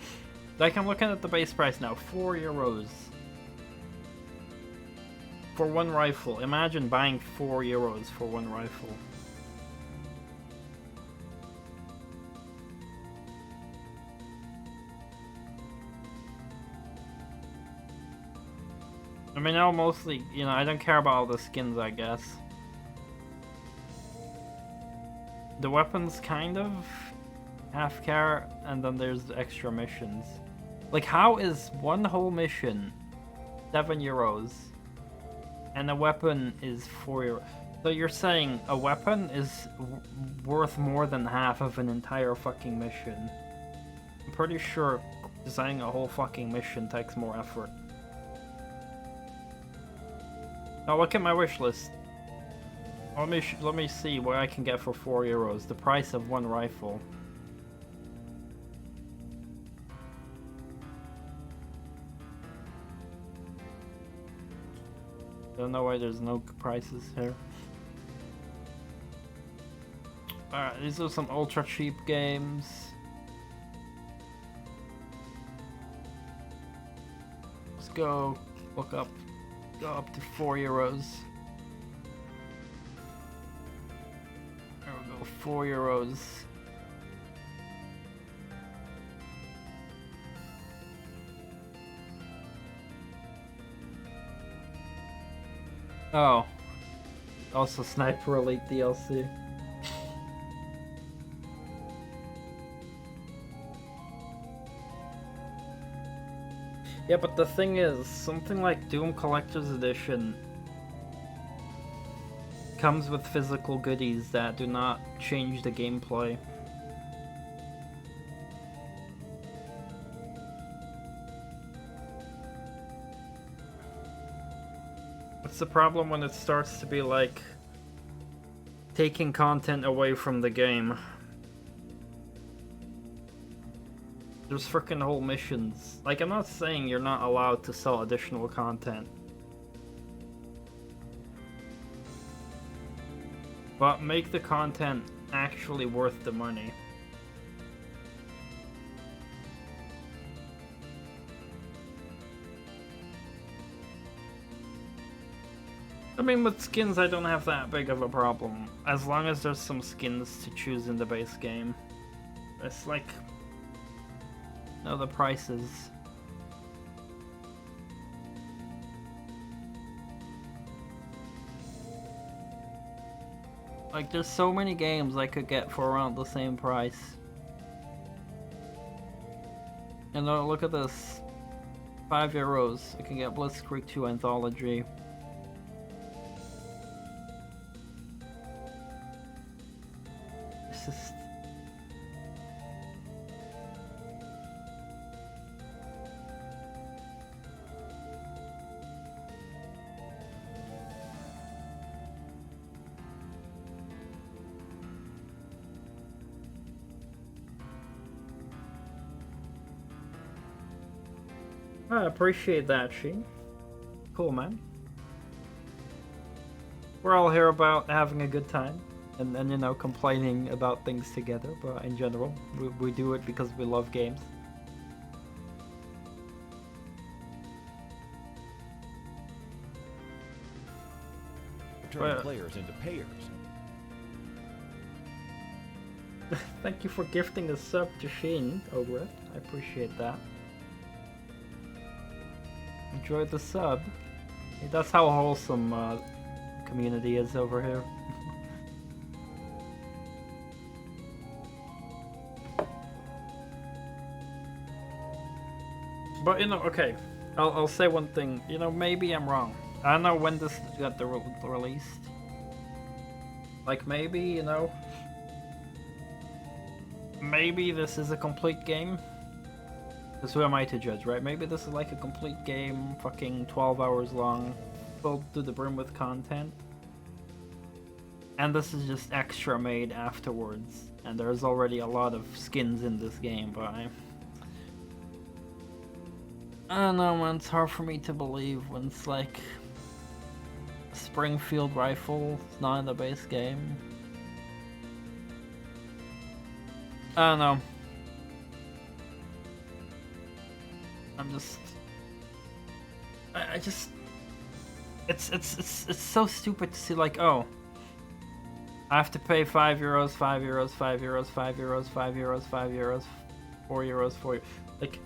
like I'm looking at the base price now, 4 euros. For one rifle. Imagine buying 4 euros for one rifle. I mean, I'll mostly, you know, I don't care about all the skins, I guess. The weapons, kind of. half car, and then there's the extra missions. Like, how is one whole mission €7 and a weapon is €4? So you're saying a weapon is worth more than half of an entire fucking mission? I'm pretty sure designing a whole fucking mission takes more effort. Now look at my wish list. Let me see what I can get for €4. The price of one rifle. Don't know why there's no prices here. Alright, these are some ultra cheap games. Let's go look up. Go up to €4. There we go, €4. Oh. Also Sniper Elite DLC. Yeah, but the thing is, something like Doom Collector's Edition comes with physical goodies that do not change the gameplay. It's the problem when it starts to be like taking content away from the game. There's freaking whole missions. Like, I'm not saying you're not allowed to sell additional content. But make the content actually worth the money. I mean, with skins I don't have that big of a problem. As long as there's some skins to choose in the base game. It's like... no, the prices. Like, there's so many games I could get for around the same price. And look at this. €5. I can get Blitzkrieg 2 Anthology. It's just... I appreciate that, Sheen. Cool, man. We're all here about having a good time and you know, complaining about things together, but in general, we do it because we love games. Turn players into payers. Thank you for gifting a sub to Sheen, Ogret. I appreciate that. Enjoy the sub. That's how wholesome community is over here. But you know, okay, I'll say one thing. You know, maybe I'm wrong. I don't know when this got released. Like, maybe, you know, maybe this is a complete game. Because who am I to judge, right? Maybe this is like a complete game, fucking 12 hours long, filled to the brim with content. And this is just extra made afterwards. And there's already a lot of skins in this game, but I don't know, man, it's hard for me to believe when it's like Springfield rifle is not in the base game. I don't know. I'm just... I just... It's so stupid to see, like, oh, I have to pay €5, €5, €5, €5, €5, €5, €5, €4, €4. Like,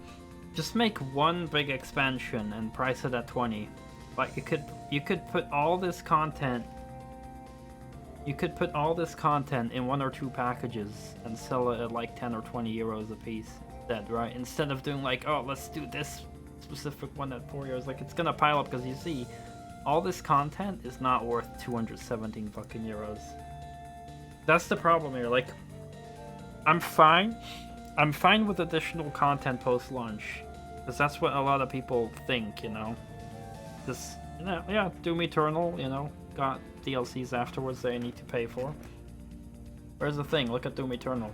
just make one big expansion and price it at 20. Like, you could put all this content You could put all this content in 1 or 2 packages and sell it at like 10 or 20 euros a piece instead, right? Instead of doing like, oh, let's do this specific one at 4 euros. Like, it's gonna pile up because you see, all this content is not worth 217 fucking euros. That's the problem here. Like, I'm fine with additional content post-launch, because that's what a lot of people think, you know. This, you know, yeah, Doom Eternal, you know, got DLCs afterwards that I need to pay for. Where's the thing? Look at Doom Eternal,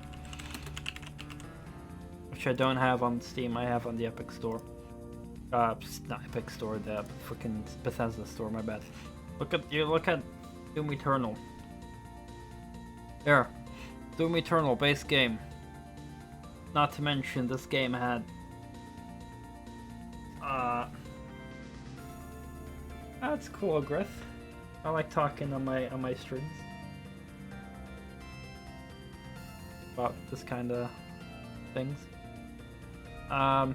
which I don't have on Steam. I have on the Epic Store. Not Epic Store, the freaking Bethesda store. My bad. Look at Doom Eternal. There, Doom Eternal base game. Not to mention this game had that's cool, Griff. I like talking on my streams about this kind of things. Yeah,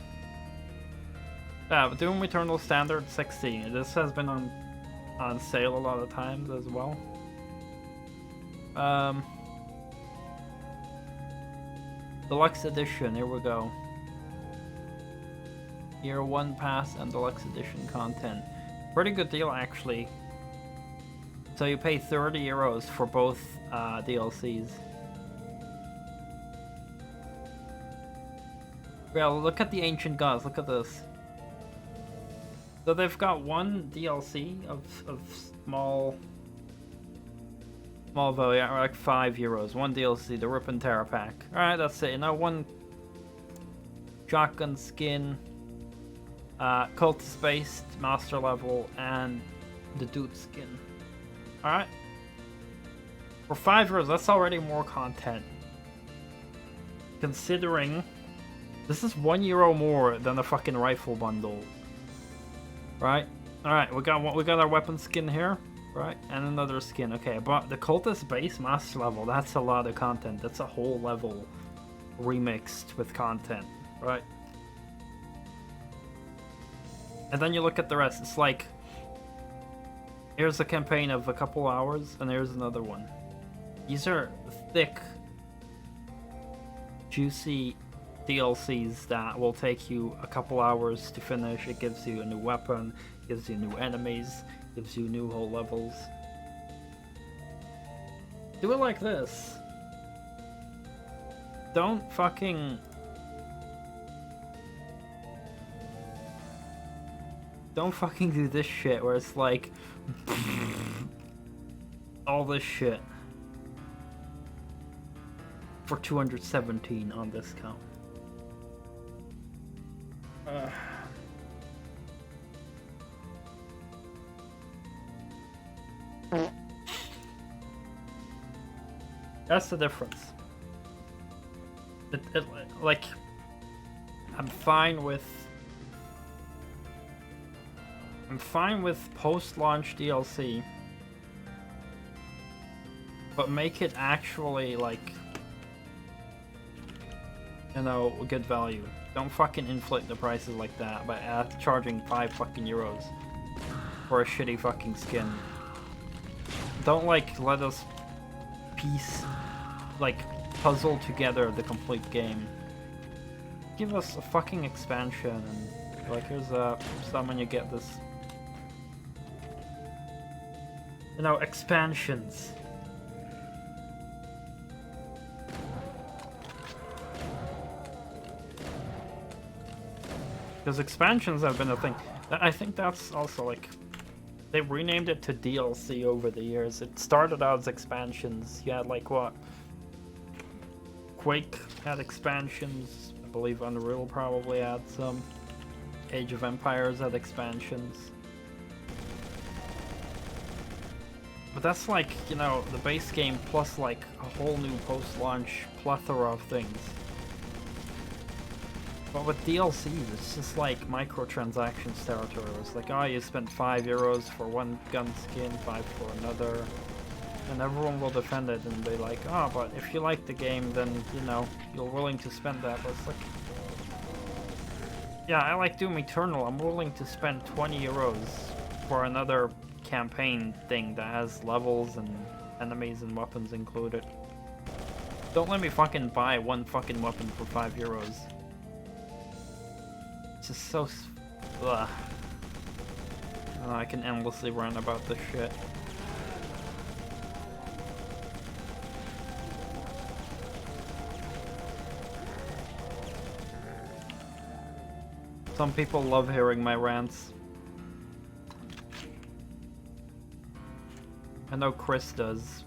but Doom Eternal Standard 60. This has been on sale a lot of times as well. Deluxe Edition, here we go. Year 1 pass and Deluxe Edition content. Pretty good deal, actually. So you pay 30 euros for both DLCs. Yeah, look at the Ancient Gods, look at this. So they've got one DLC of small value, like 5 euros. One DLC, the Rip and Tear pack. Alright, that's it. Now one shotgun skin, cultist based, master level, and the dude skin. Alright. For 5 euros, that's already more content. Considering this is €1 more than the fucking rifle bundle. Right? Alright, we got our weapon skin here. Right, and another skin. Okay, but the cultist base master level, that's a lot of content. That's a whole level remixed with content, right? And then you look at the rest. It's like, here's a campaign of a couple hours, and here's another one. These are thick, juicy DLCs that will take you a couple hours to finish. It gives you a new weapon, gives you new enemies, gives you new whole levels. Do it like this. Don't fucking do this shit where it's like all this shit for 217 on discount. That's the difference. Like, I'm fine with post-launch DLC, but make it actually, like, you know, good value. Don't fucking inflate the prices like that by charging 5 fucking euros for a shitty fucking skin. Don't, like, let us puzzle together the complete game. Give us a fucking expansion, and like, here's some when you get this, you know, expansions. Because expansions have been a thing. I think that's also, like, they've renamed it to DLC over the years. It started out as expansions. You had, like, what? Quake had expansions. I believe Unreal probably had some. Age of Empires had expansions. But that's like, you know, the base game plus, like, a whole new post-launch plethora of things. But with DLCs, it's just like microtransactions territory. It's like, oh, you spent 5 euros for one gun skin, 5 for another, and everyone will defend it and be like, oh, but if you like the game, then, you know, you're willing to spend that. But it's like, yeah, I like Doom Eternal. I'm willing to spend 20 euros for another campaign thing that has levels and enemies and weapons included. Don't let me fucking buy one fucking weapon for €5. It's just so... ugh. I can endlessly rant about this shit. Some people love hearing my rants. I know Chris does.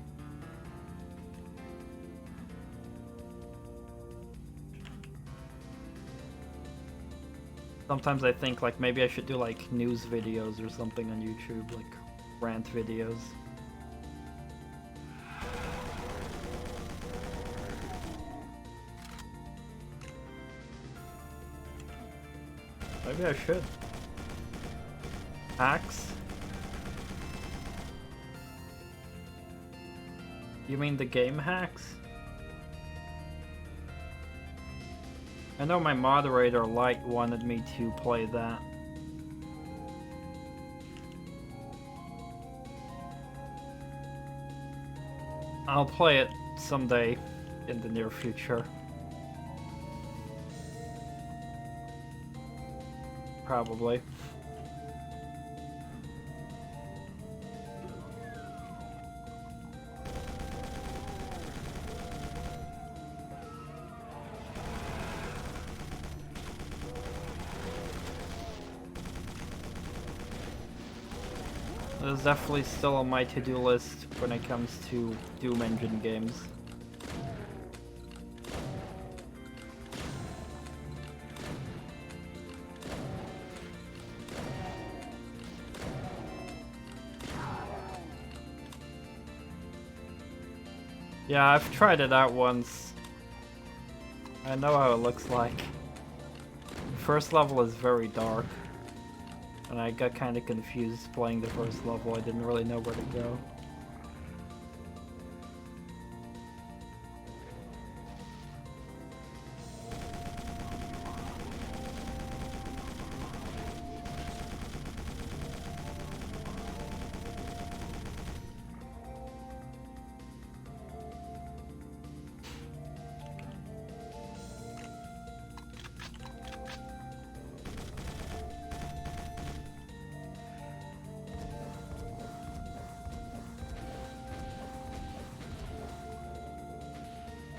Sometimes I think like maybe I should do like news videos or something on YouTube, like rant videos. Maybe I should. Hacks? You mean the game hacks? I know my moderator Light wanted me to play that. I'll play it someday in the near future. Probably. There's definitely still on my to-do list when it comes to Doom Engine games. Yeah, I've tried it out once. I know how it looks like. The first level is very dark. And I got kind of confused playing the first level. I didn't really know where to go.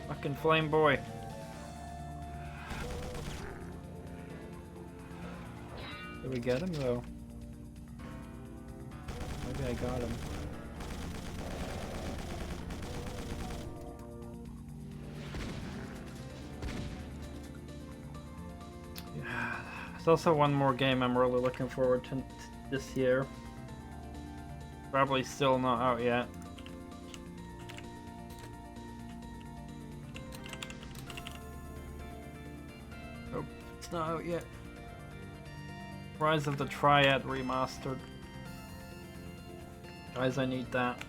Fucking Flame Boy. Did we get him though? Maybe I got him. Yeah. There's also one more game I'm really looking forward to this year. Probably still not out yet. It's not out yet. Rise of the Triad Remastered. Guys, I need that.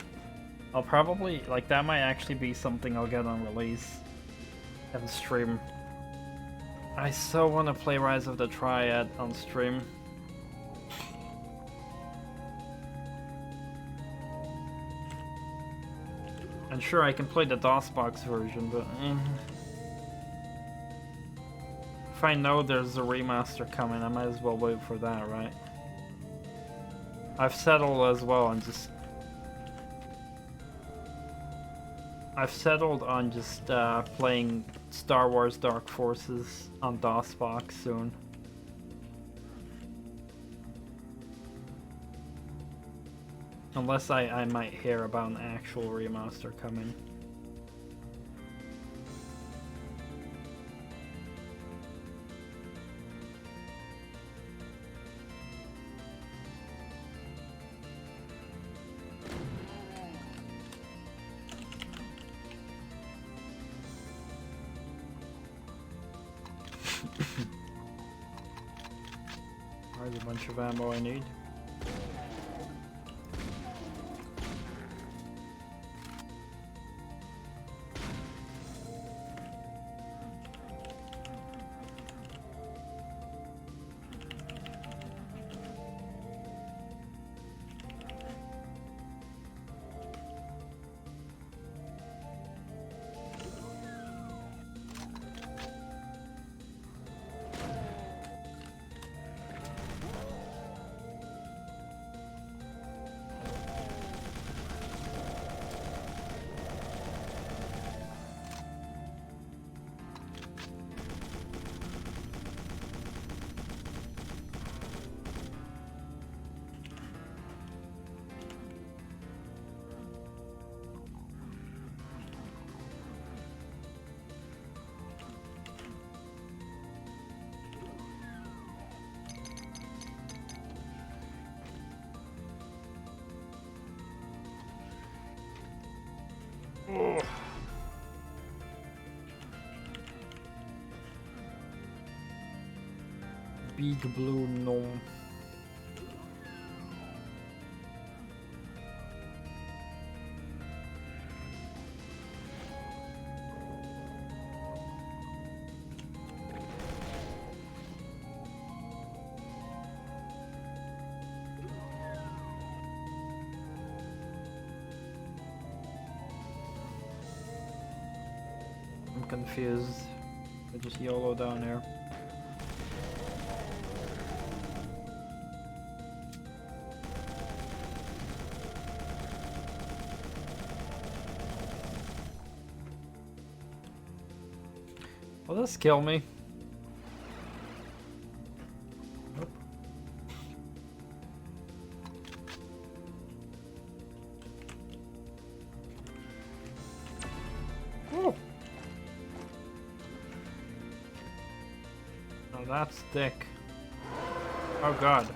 I'll probably, like, that might actually be something I'll get on release and stream. I so want to play Rise of the Triad on stream. And sure, I can play the DOSBox version, but if I know there's a remaster coming, I might as well wait for that, right? I've settled as well on just... I've settled on just playing Star Wars Dark Forces on DOSBox soon. Unless I might hear about an actual remaster coming. There's a bunch of ammo I need. big blue gnome. I'm confused. I just YOLO down here. Will this kill me? Nope. Oh. Now that's thick. Oh god.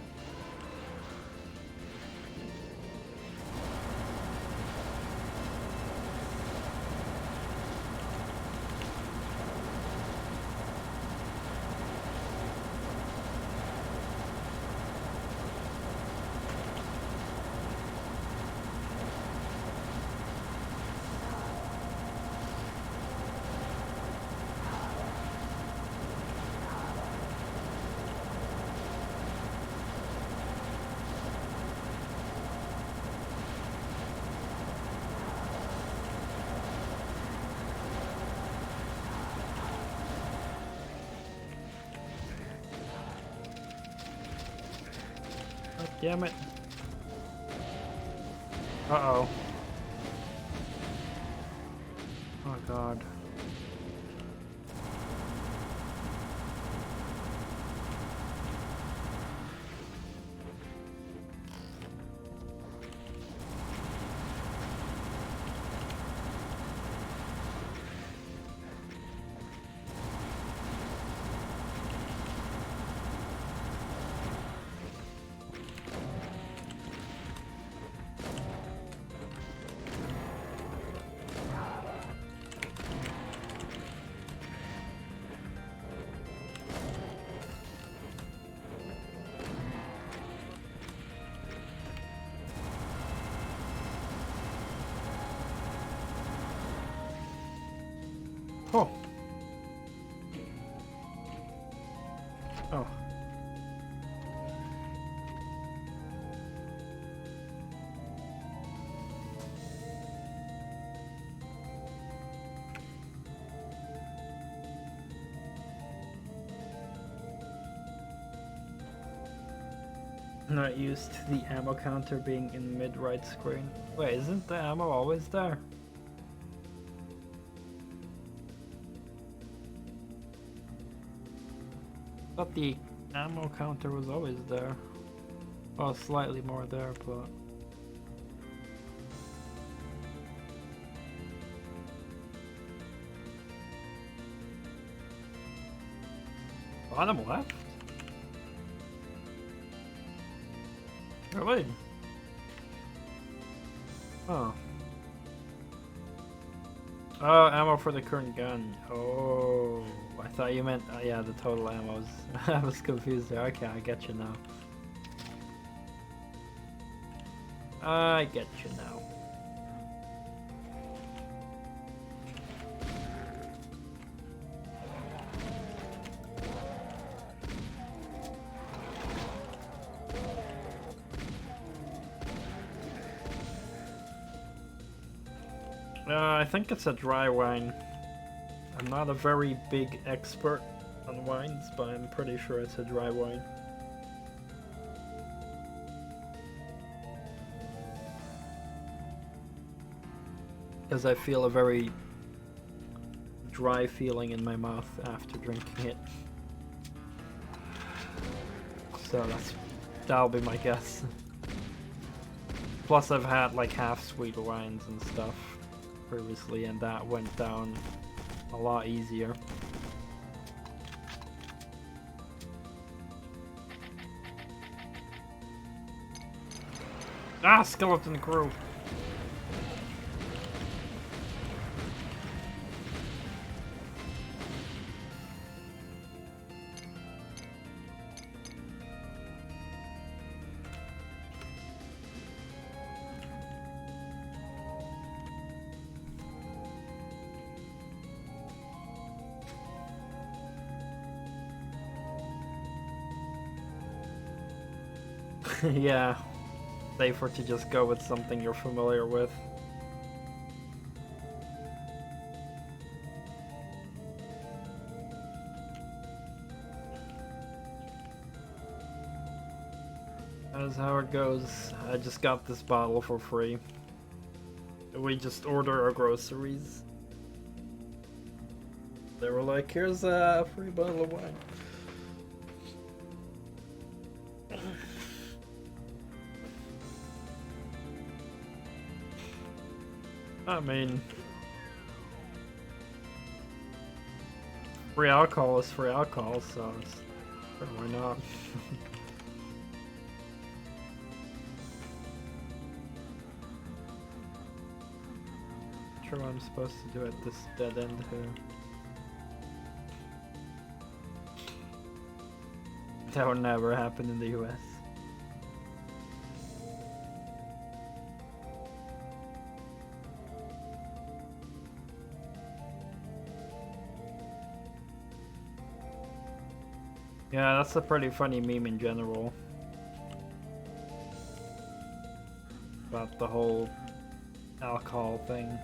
Damn it. Uh-oh. Oh god. Oh. Oh. Not used to the ammo counter being in mid-right screen. Wait, isn't the ammo always there? Thought the ammo counter was always there. Well, slightly more there, but... Bottom left? Really? Oh. Oh, ammo for the current gun. Oh, I thought you meant, yeah, the total ammos. I was confused there. Okay, I get you now. I get you now. I think it's a dry wine. I'm not a very big expert on wines, but I'm pretty sure it's a dry wine. Because I feel a very dry feeling in my mouth after drinking it. So that'll be my guess. Plus I've had like half sweet wines and stuff previously, and that went down a lot easier. Ah, skeleton crew! Yeah, safer to just go with something you're familiar with. That's how it goes. I just got this bottle for free. We just order our groceries. They were like, here's a free bottle of wine. I mean, free alcohol is free alcohol, so sure, why not? Not sure what I'm supposed to do at this dead end here. That would never happen in the US. Yeah, that's a pretty funny meme in general. About the whole alcohol thing.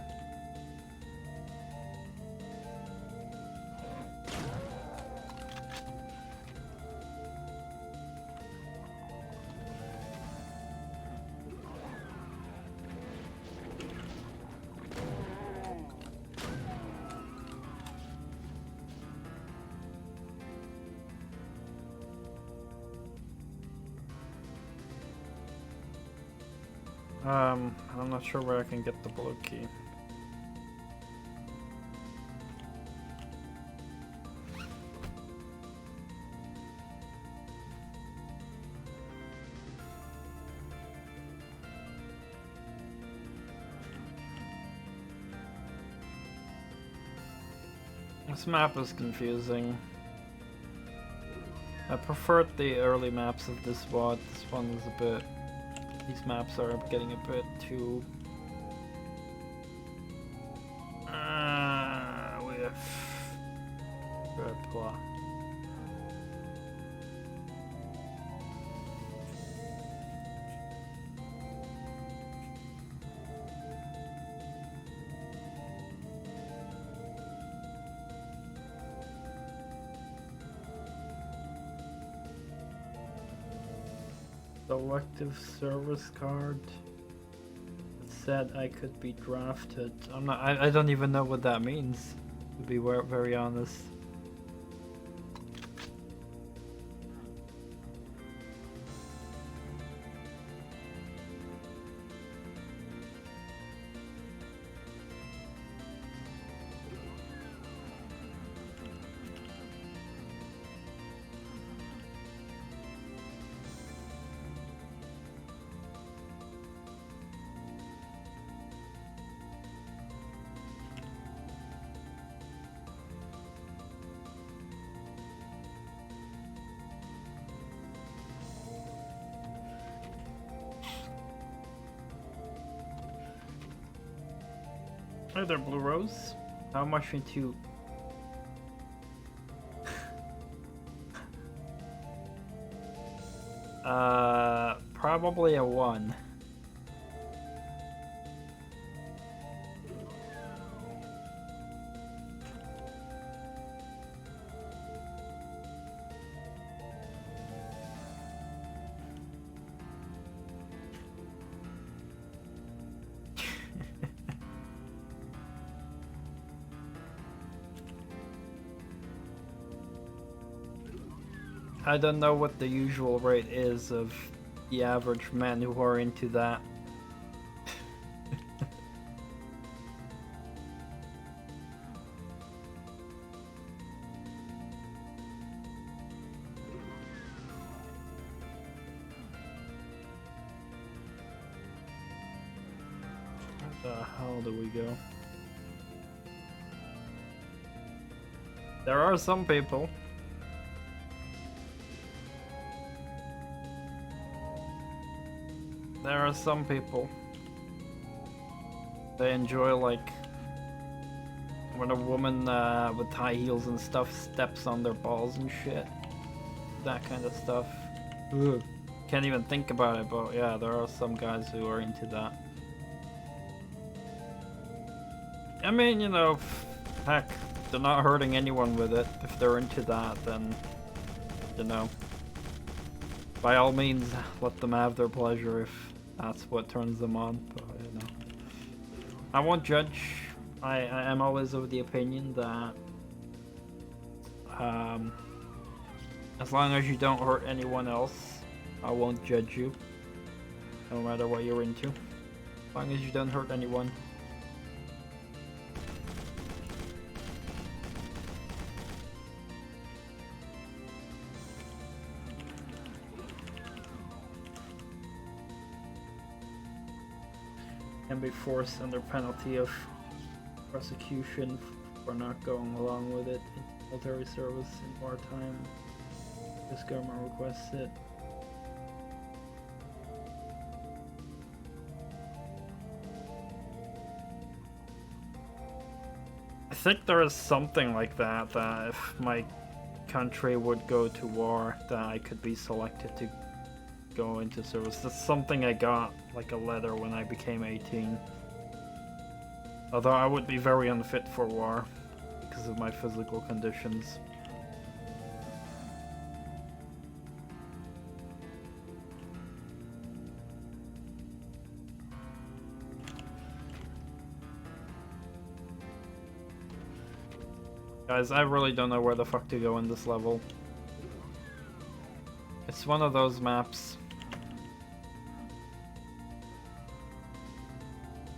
I'm not sure where I can get the blue key. This map is confusing. I preferred the early maps of this VOD. This one is a bit... These maps are getting a bit too... we have... Good plot. Selective service card. It said I could be drafted. I don't even know what that means, to be very honest. Hi there, Blue Rose. How much into... probably a 1. I don't know what the usual rate is of the average men who are into that. Where the hell do we go? There are some people. There are some people. They enjoy, like, when a woman with high heels and stuff steps on their balls and shit. That kind of stuff. Ugh. can't even think about it, but yeah, there are some guys who are into that. I mean, you know, heck, they're not hurting anyone with it. If they're into that, then, you know, by all means, let them have their pleasure if that's what turns them on. But, you know, I won't judge. I am always of the opinion that as long as you don't hurt anyone else, I won't judge you, no matter what you're into. As long as you don't hurt anyone. Can be forced under penalty of prosecution for not going along with it in military service in wartime. This government requests it. I think there is something like that, that if my country would go to war, that I could be selected to go into service. That's something I got, like a letter, when I became 18. Although I would be very unfit for war because of my physical conditions. Guys, I really don't know where the fuck to go in this level. It's one of those maps.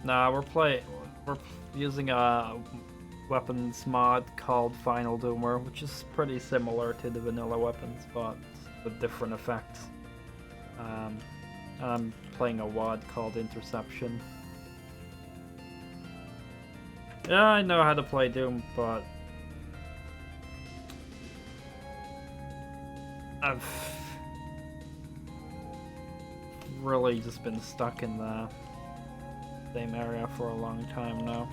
Nah, we're using a weapons mod called Final Doomer, which is pretty similar to the vanilla weapons, but with different effects. I'm playing a WAD called Interception. Yeah, I know how to play Doom, but I've really just been stuck in the same area for a long time now.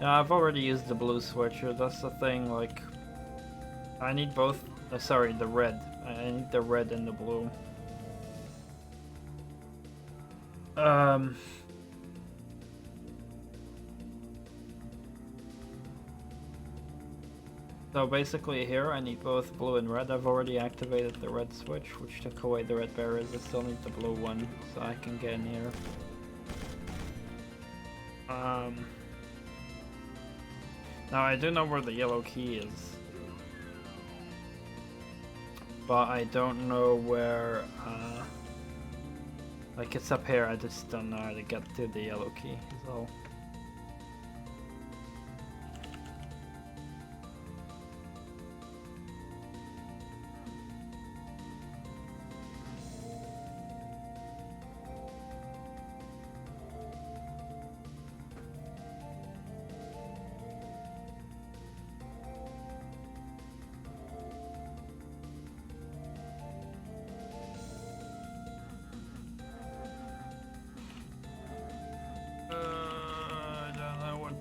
Yeah, I've already used the blue switcher. That's the thing, like, I need both. Sorry, the red. I need the red and the blue. So basically here I need both blue and red. I've already activated the red switch, which took away the red barriers. I still need the blue one so I can get in here. Now I do know where the yellow key is, but I don't know where, like, it's up here. I just don't know how to get to the yellow key, so.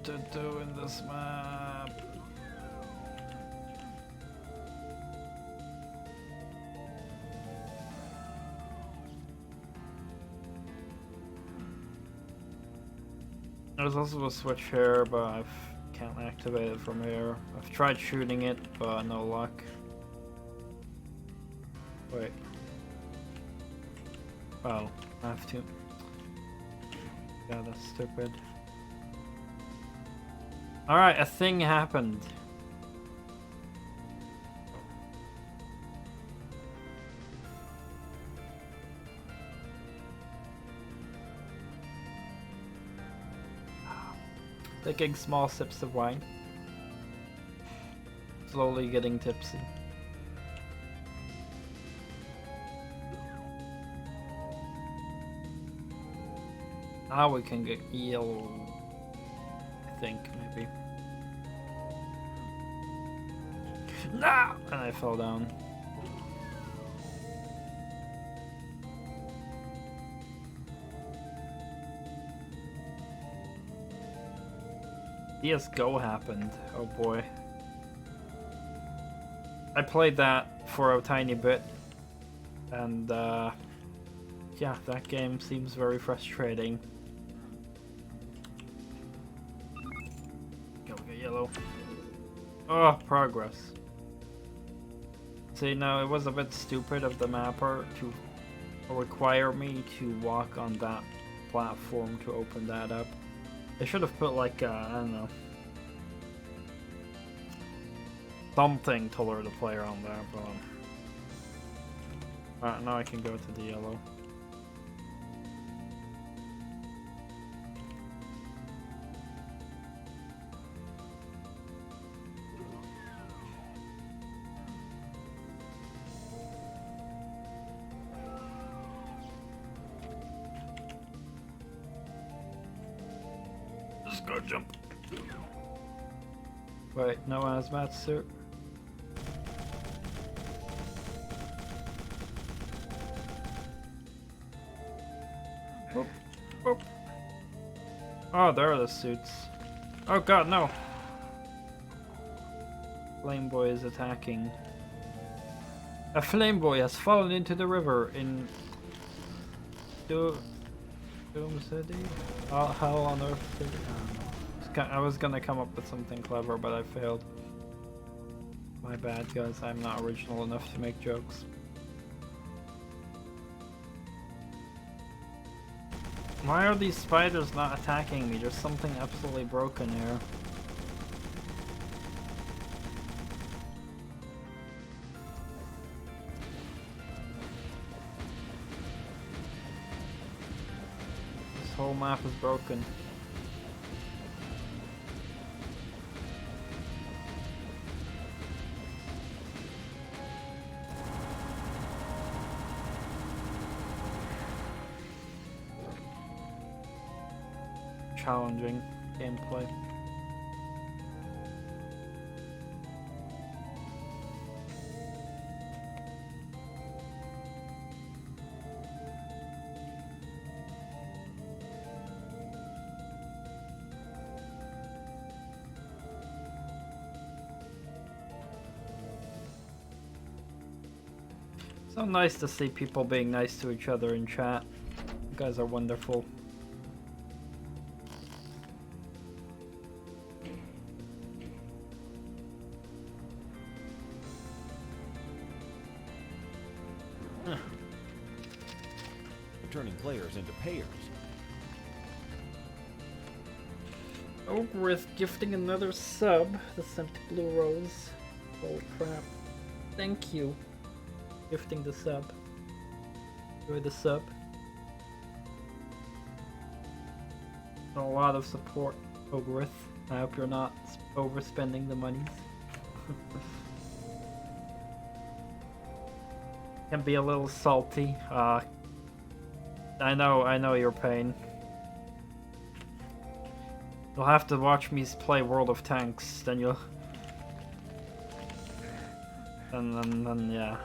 To do in this map. There's also a switch here, but I can't activate it from here. I've tried shooting it, but no luck. Wait. Oh, I have to. Yeah, that's stupid. Alright, a thing happened. Taking small sips of wine. Slowly getting tipsy. Now we can get yellow. I think, maybe. No! And I fell down. CSGO happened. Oh boy. I played that for a tiny bit, and yeah, that game seems very frustrating. Go get yellow. Oh, progress. See, no, it was a bit stupid of the mapper to require me to walk on that platform to open that up. They should have put like, I don't know, something to lure the player on there, but now I can go to the yellow. Just go jump. Wait, no hazmat suit. Whoop, whoop. Oh, there are the suits. Oh god, no! Flame Boy is attacking. A Flame Boy has fallen into the river in Doom City? How on earth did it? I was gonna come up with something clever, but I failed. My bad, guys. I'm not original enough to make jokes. Why are these spiders not attacking me? There's something absolutely broken here. This whole map is broken. Challenging gameplay. So nice to see people being nice to each other in chat. You guys are wonderful. Turning players into payers. Ogre gifting another sub. The sent Blue Rose. Oh crap. Thank you. Gifting the sub. Enjoy the sub. A lot of support, Ogre. I hope you're not overspending the monies. Can be a little salty. I know your pain. You'll have to watch me play World of Tanks, then you'll... And then yeah.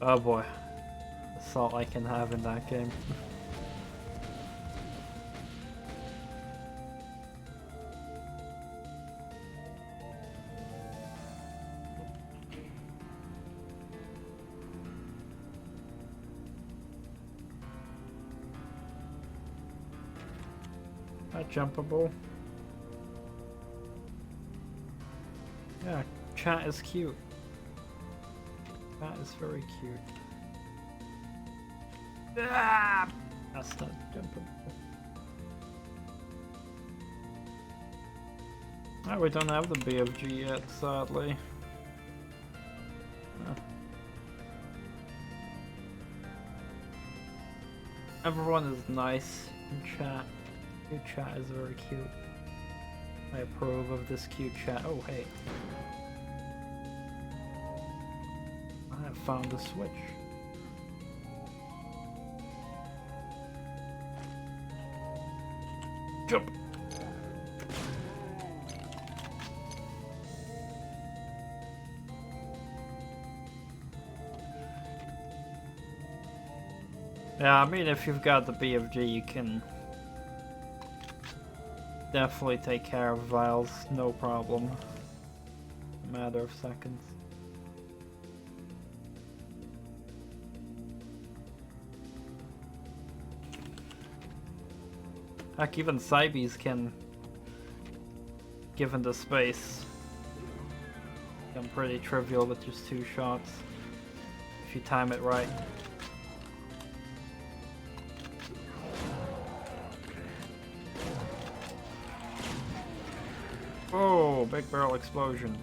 Oh boy. That's all I can have in that game. Jumpable. Yeah, chat is cute. Chat is very cute. Ah! That's not jumpable. Oh, we don't have the BFG yet, sadly. Oh. Everyone is nice in chat. Your chat is very cute. I approve of this cute chat. Oh, hey. I have found the switch. Jump! Yeah, I mean, if you've got the BFG, you can definitely take care of vials, no problem. A matter of seconds. Heck, even Cybes can, given the space, become pretty trivial with just 2 shots, if you time it right. Oh, big barrel explosion.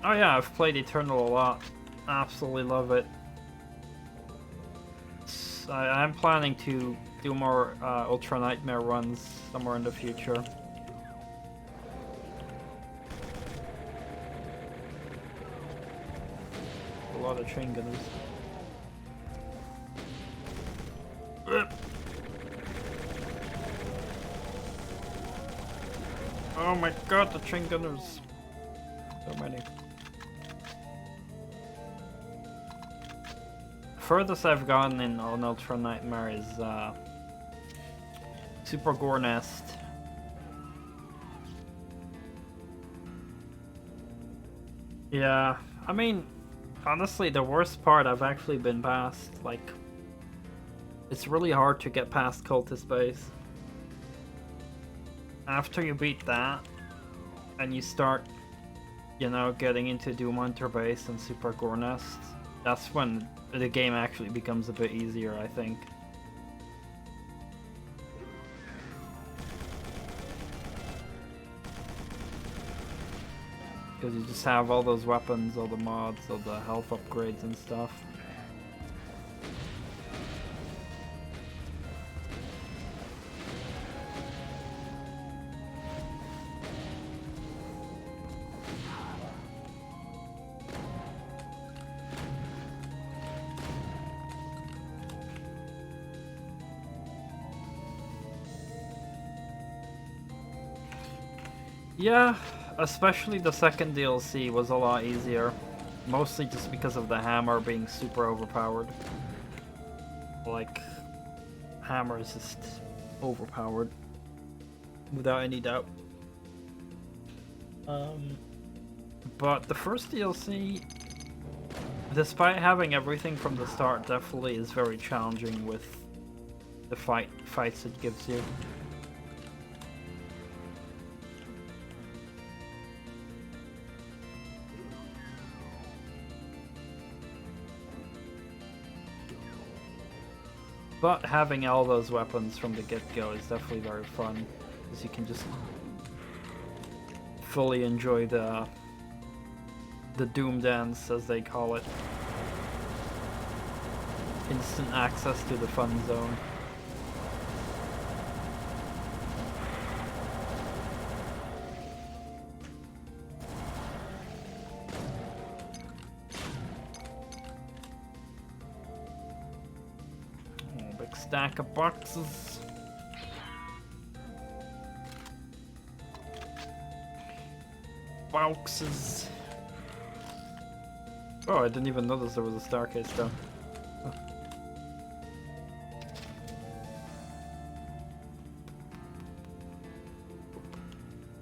Oh yeah, I've played Eternal a lot. Absolutely love it. I'm planning to do more Ultra Nightmare runs somewhere in the future. A lot of chain gunners. Oh my god, the chain gunners. So many. Furthest I've gotten in on Ultra Nightmare is Super Gore Nest. Yeah, I mean, honestly, the worst part I've actually been past. Like, it's really hard to get past Cultist Base. After you beat that, and you start, you know, getting into Doom Hunter Base and Super Gore Nest, that's when the game actually becomes a bit easier, I think. Because you just have all those weapons, all the mods, all the health upgrades and stuff. Yeah, especially the second DLC was a lot easier. Mostly just because of the hammer being super overpowered. Like, hammer is just overpowered. Without any doubt. But the first DLC, despite having everything from the start, definitely is very challenging with the fights it gives you. But having all those weapons from the get-go is definitely very fun, because you can just fully enjoy the Doom Dance, as they call it. Instant access to the fun zone. Stack of boxes. Boxes. Oh, I didn't even notice there was a staircase down. Huh.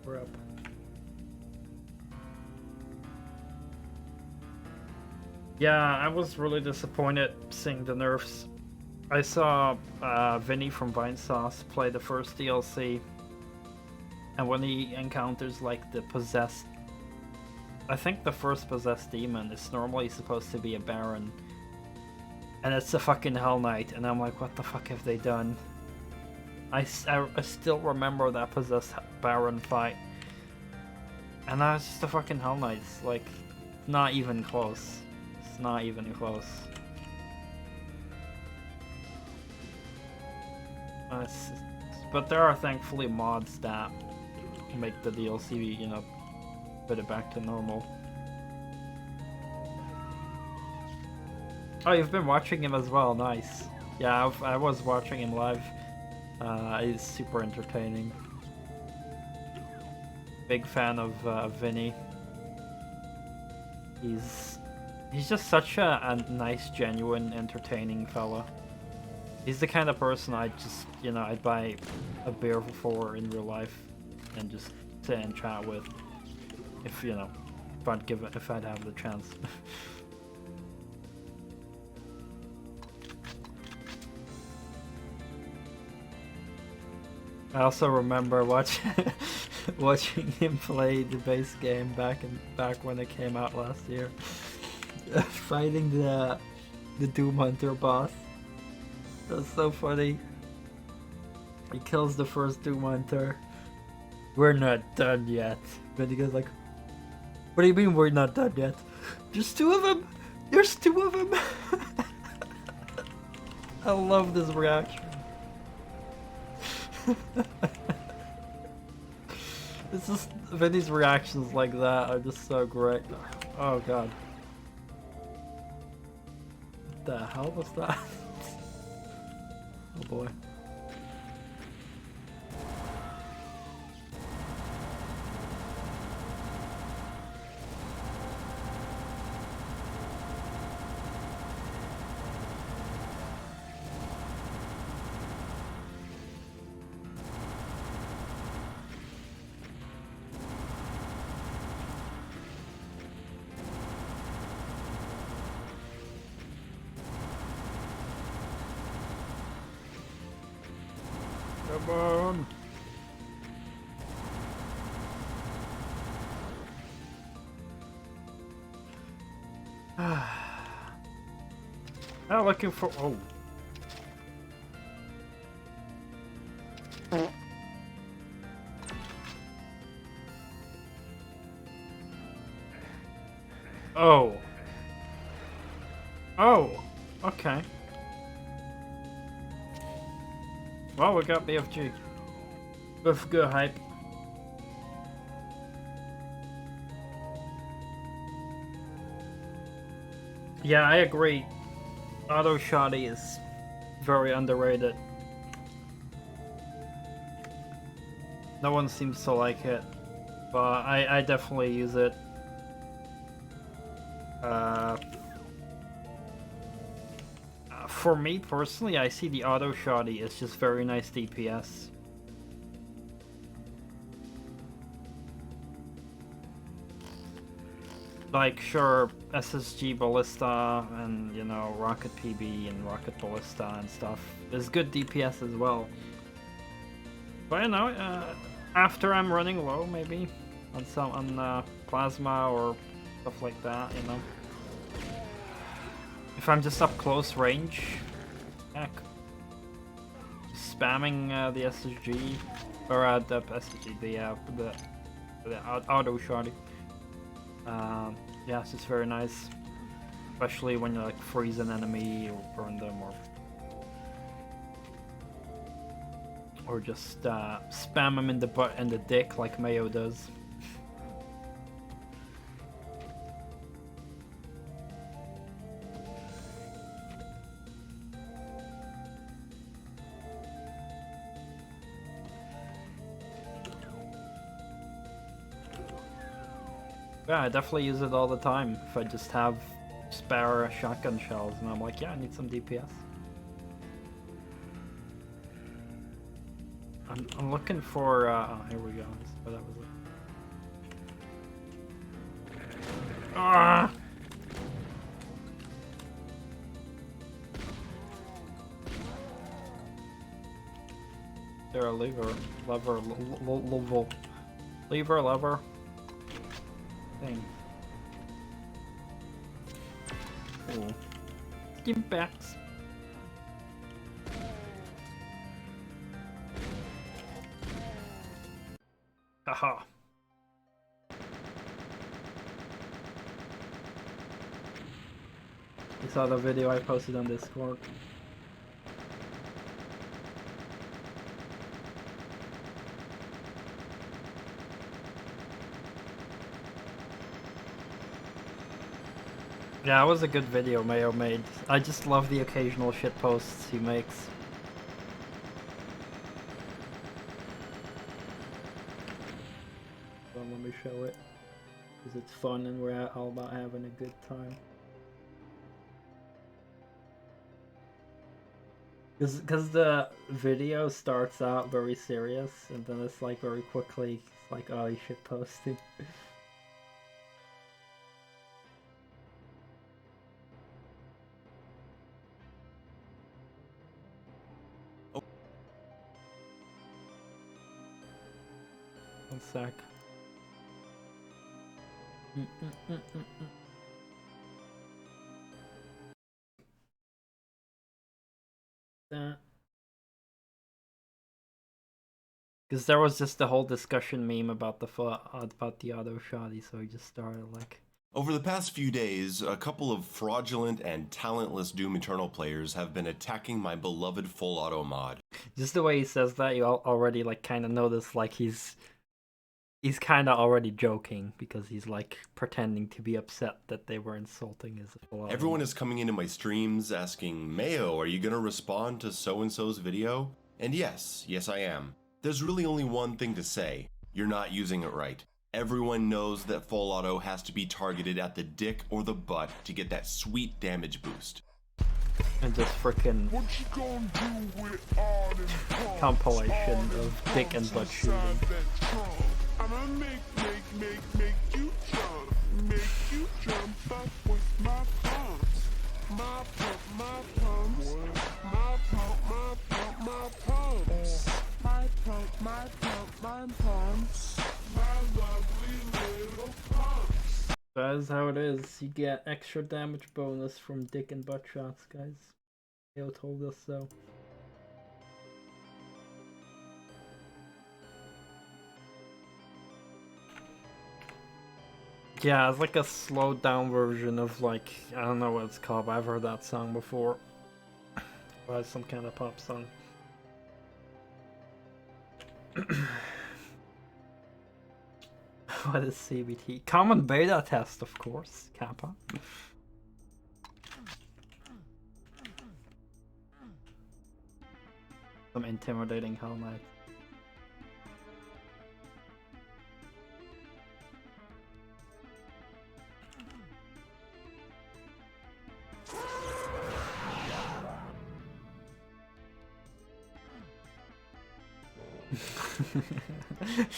We're up. Yeah, I was really disappointed seeing the nerfs. I saw Vinny from Vinesauce play the first DLC, and when he encounters like the possessed, I think the first possessed demon is normally supposed to be a Baron, and it's a fucking Hell Knight, and I'm like, what the fuck have they done? I still remember that possessed Baron fight, and now it's just a fucking Hell Knight. It's like, not even close. It's not even close. But there are thankfully mods that make the DLC, you know, put it back to normal. Oh, you've been watching him as well, nice. Yeah, I was watching him live. He's super entertaining. Big fan of Vinny. He's just such a nice, genuine, entertaining fella. He's the kind of person I just, you know, I'd buy a beer for in real life and just sit and chat with. If, you know, if I'd have the chance. I also remember watching him play the base game back when it came out last year. Fighting the Doom Hunter boss. That's so funny. He kills the first Doom Hunter. We're not done yet. Then he goes like, what do you mean we're not done yet? There's 2 of them! There's 2 of them! I love this reaction. It's just, Vinny's reactions like that are just so great. Oh god. What the hell was that? Oh boy. Come on. I'm looking for. Oh. Oh. Oh. Okay. Well, we got BFG. With good hype. Yeah, I agree. Auto Shoddy is very underrated. No one seems to like it, but I definitely use it. For me personally, I see the Auto Shoddy as just very nice DPS. Like, sure, SSG Ballista and, you know, Rocket PB and Rocket Ballista and stuff is good DPS as well. But, you know, after I'm running low, maybe, on Plasma or stuff like that, you know. If I'm just up close range, heck. Spamming the SSG, or the SSG, the Auto Shoddy. Yeah, it's just very nice, especially when you like freeze an enemy or burn them, or just spam them in the butt and the dick like Mayo does. Yeah, I definitely use it all the time if I just have spare shotgun shells and I'm like, yeah, I need some DPS. I'm looking for, oh, here we go. Oh, that was it. Ah! There a lever, lever thing. Oh. Gimpbacks. Haha. You saw the video I posted on Discord. Yeah, it was a good video Mayo made. I just love the occasional shit posts he makes. Well, let me show it. Because it's fun and we're all about having a good time. Because the video starts out very serious, and then it's like very quickly, it's like, oh, you should post it. Oh. One sec. Because there was just the whole discussion meme about the auto shoddy, so he just started like. Over the past few days, a couple of fraudulent and talentless Doom Eternal players have been attacking my beloved full auto mod. Just the way he says that, you already like kind of notice like he's kind of already joking, because he's like pretending to be upset that they were insulting his full auto. Everyone is coming into my streams asking, Mayo, are you gonna respond to so-and-so's video? And yes, I am. There's really only one thing to say. You're not using it right. Everyone knows that full auto has to be targeted at the dick or the butt to get that sweet damage boost. And just freaking compilation of dick and butt shooting. I'ma make you jump up with my pumps. My pumps. My pumps. My lovely little pumps. That is how it is. You get extra damage bonus from dick and butt shots, guys. Leo told us so. Yeah, it's like a slowed down version of like, I don't know what it's called, but I've heard that song before. By some kind of pop song. What is CBT? Common beta test, of course, Kappa. Some intimidating helmet.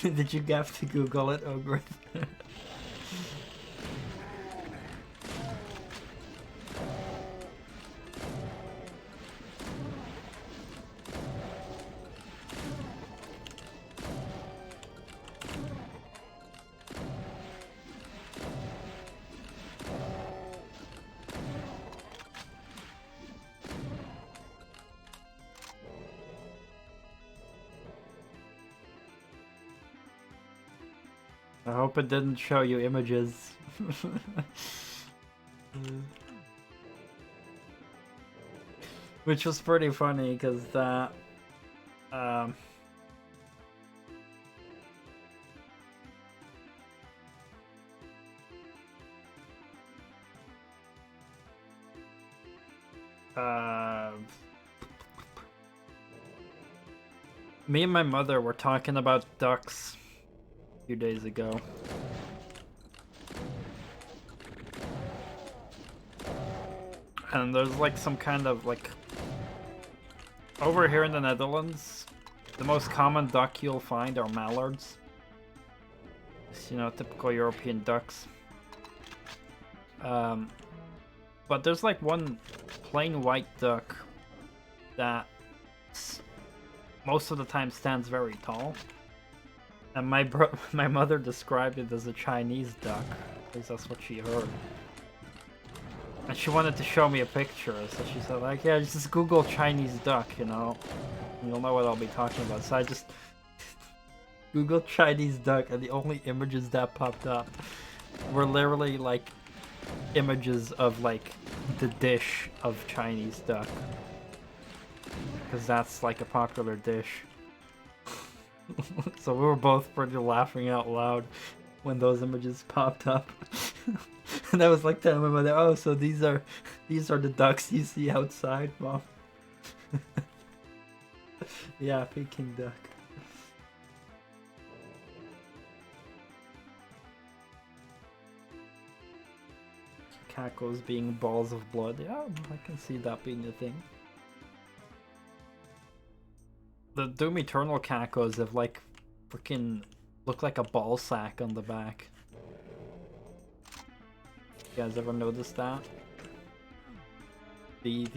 Did you have to Google it, Ogre? I hope it didn't show you images. Which was pretty funny, because that... me and my mother were talking about ducks a few days ago. And there's like some kind of like... over here in the Netherlands, the most common duck you'll find are mallards. Just, you know, typical European ducks. But there's like one plain white duck that most of the time stands very tall. And my mother described it as a Chinese duck, because that's what she heard. And she wanted to show me a picture, so she said like, yeah, just Google Chinese duck, you know, and you'll know what I'll be talking about. So I just Googled Chinese duck, and the only images that popped up were literally like images of like the dish of Chinese duck, because that's like a popular dish. So we were both pretty laughing out loud when those images popped up. And I was like telling my mother, oh, so these are the ducks you see outside, Mom. Yeah, Peking duck. Cackles being balls of blood. Yeah, I can see that being a thing. The Doom Eternal cacos have like freaking look like a ball sack on the back. You guys ever noticed that? The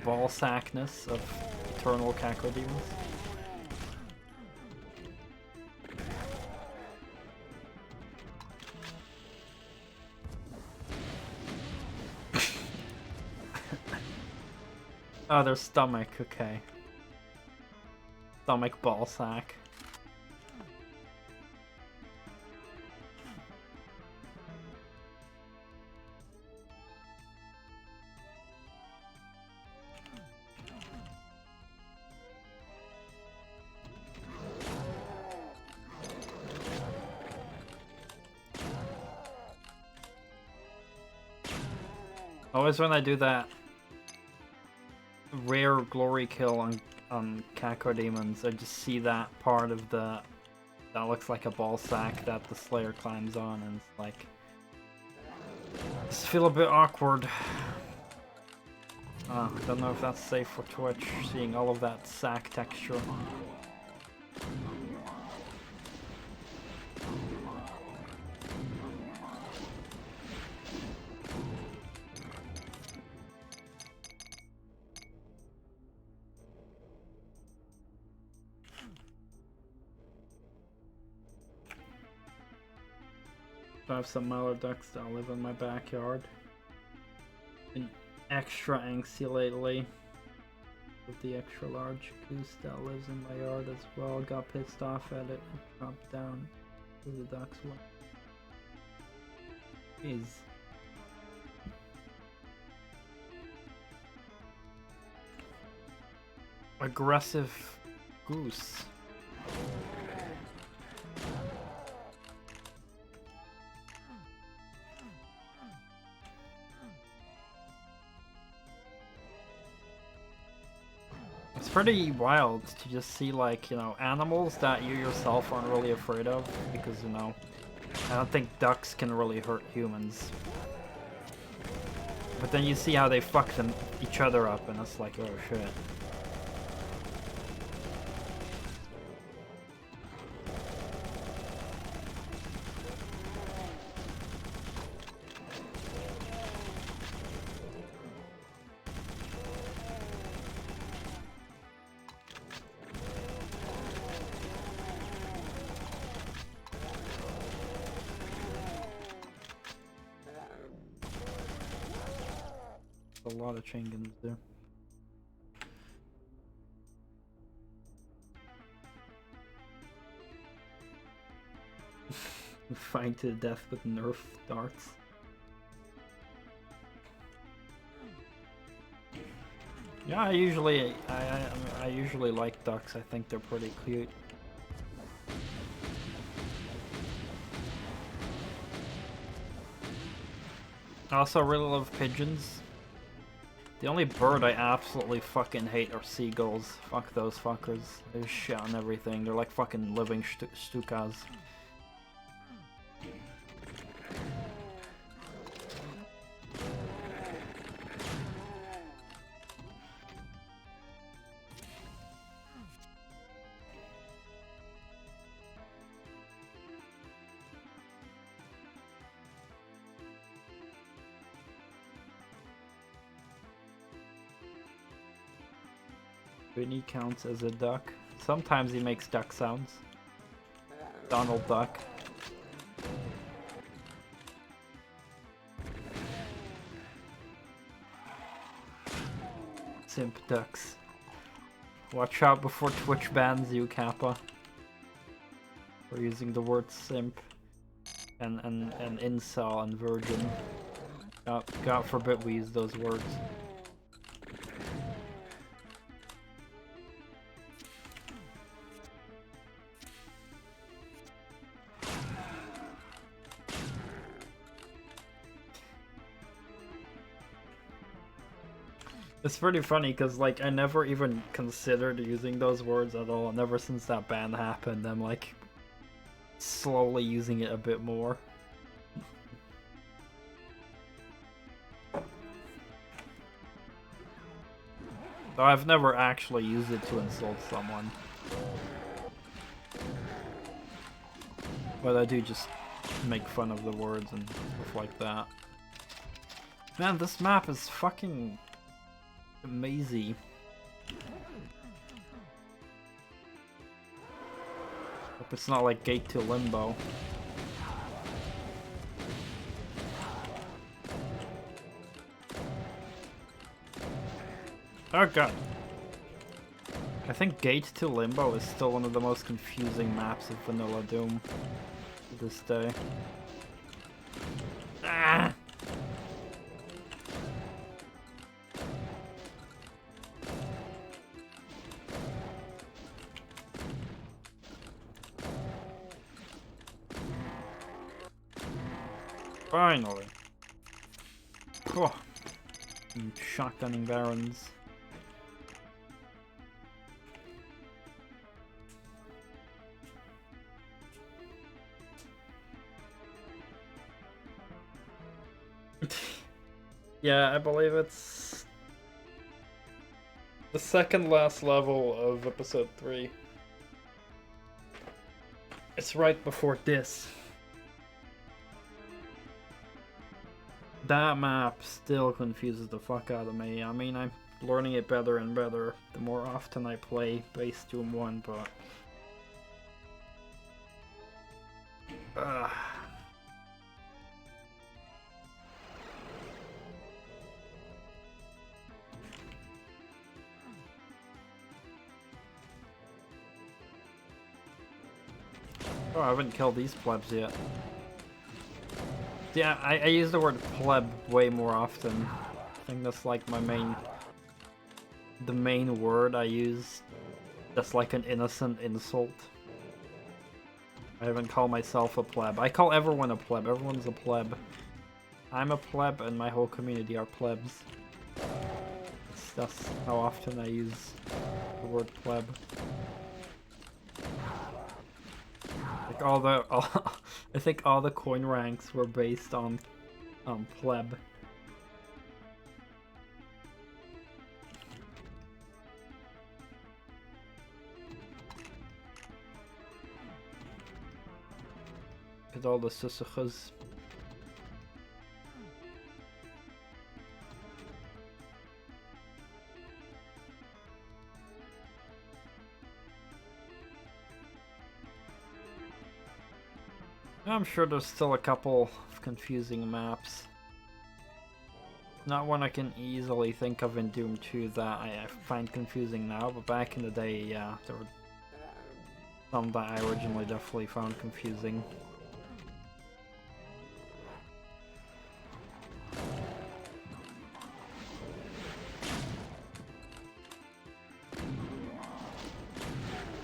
ball sackness of Eternal Caco Demons? Oh, their stomach, okay. Stomach ball sack. Always when I do that rare glory kill on Caco Demons, I just see that part of that looks like a ball sack that the Slayer climbs on, and it's like, I just feel a bit awkward. I don't know if that's safe for Twitch, seeing all of that sack texture. I have some mallard ducks that live in my backyard. Been extra angsty lately with the extra large goose that lives in my yard as well. Got pissed off at it and dropped down to the ducks one. Jeez. Aggressive goose. It's pretty wild to just see, like, you know, animals that you yourself aren't really afraid of, because, you know, I don't think ducks can really hurt humans. But then you see how they fuck each other up, and it's like, oh shit. A lot of chain guns there. Fight to the death with Nerf darts. Yeah, I usually like ducks. I think they're pretty cute. I also really love pigeons. The only bird I absolutely fucking hate are seagulls. Fuck those fuckers. They just shit on everything. They're like fucking living stukas. Vinny counts as a duck. Sometimes he makes duck sounds. Donald Duck. Simp ducks. Watch out before Twitch bans you, Kappa. For using the word simp and incel and virgin. God forbid we use those words. It's pretty funny because, like, I never even considered using those words at all, and ever since that ban happened, I'm, like, slowly using it a bit more. So I've never actually used it to insult someone. but I do just make fun of the words and stuff like that. Man, this map is fucking amazing. Hope it's not like Gate to Limbo. Oh god. I think Gate to Limbo is still one of the most confusing maps of Vanilla Doom to this day. Ah! Finally. Oh. Shotgunning Barons. Yeah, I believe it's the second last level of episode 3. It's right before this. That map still confuses the fuck out of me. I mean, I'm learning it better and better the more often I play base Doom 1, but... Oh, I haven't killed these plebs yet. Yeah, I use the word pleb way more often. I think that's like the main word I use. That's like an innocent insult. I haven't called myself a pleb. I call everyone a pleb. Everyone's a pleb. I'm a pleb and my whole community are plebs. That's how often I use the word pleb. Like I think all the coin ranks were based on pleb. Look at all the susuchas. I'm sure there's still a couple of confusing maps. Not one I can easily think of in Doom 2 that I find confusing now, but back in the day, yeah, there were some that I originally definitely found confusing.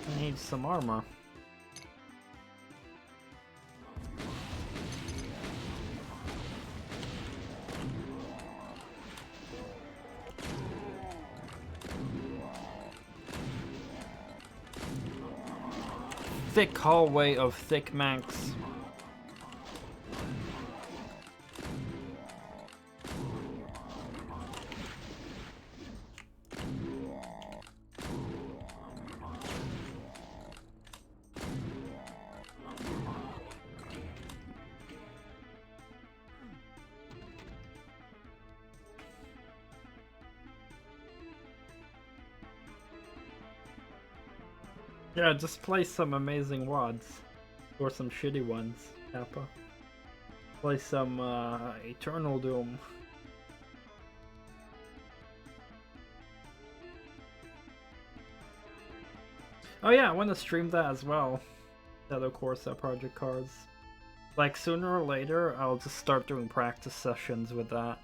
I need some armor. Thick hallway of thick manx. Yeah, just play some amazing WADs. Or some shitty ones, Kappa. Play some Eternal Doom. Oh yeah, I want to stream that as well. Shadow Corsa Project Cars. Like, sooner or later, I'll just start doing practice sessions with that.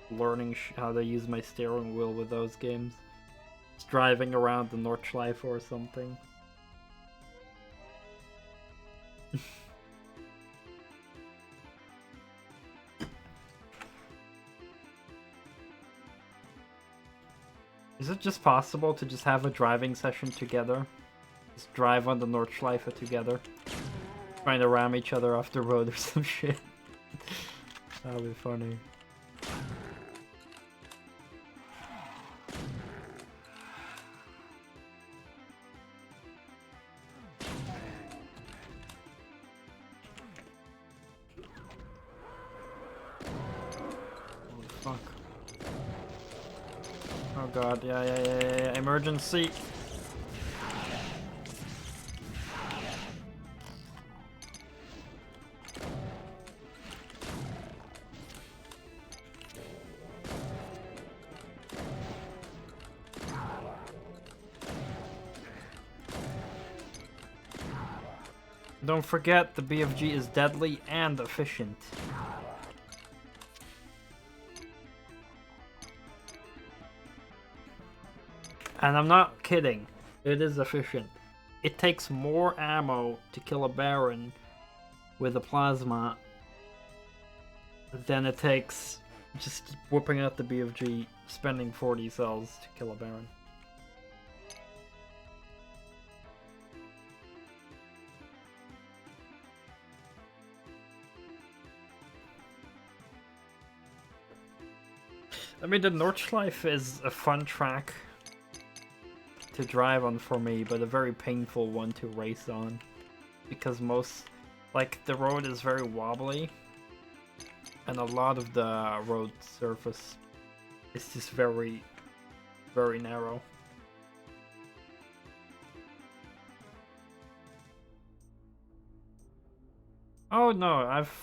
Learning how to use my steering wheel with those games. Just driving around the Nordschleife or something. Is it just possible to just have a driving session together? Just drive on the Nordschleife together? Trying to ram each other off the road or some shit. That'll be funny. Fuck. Oh god, yeah. Emergency! Don't forget, the BFG is deadly and efficient. And I'm not kidding, it is efficient. It takes more ammo to kill a Baron with a plasma than it takes just whipping out the BFG, spending 40 cells to kill a Baron. I mean, the Nordschleife is a fun track to drive on for me, but a very painful one to race on. Because the road is very wobbly, and a lot of the road surface is just very, very narrow. Oh no, I've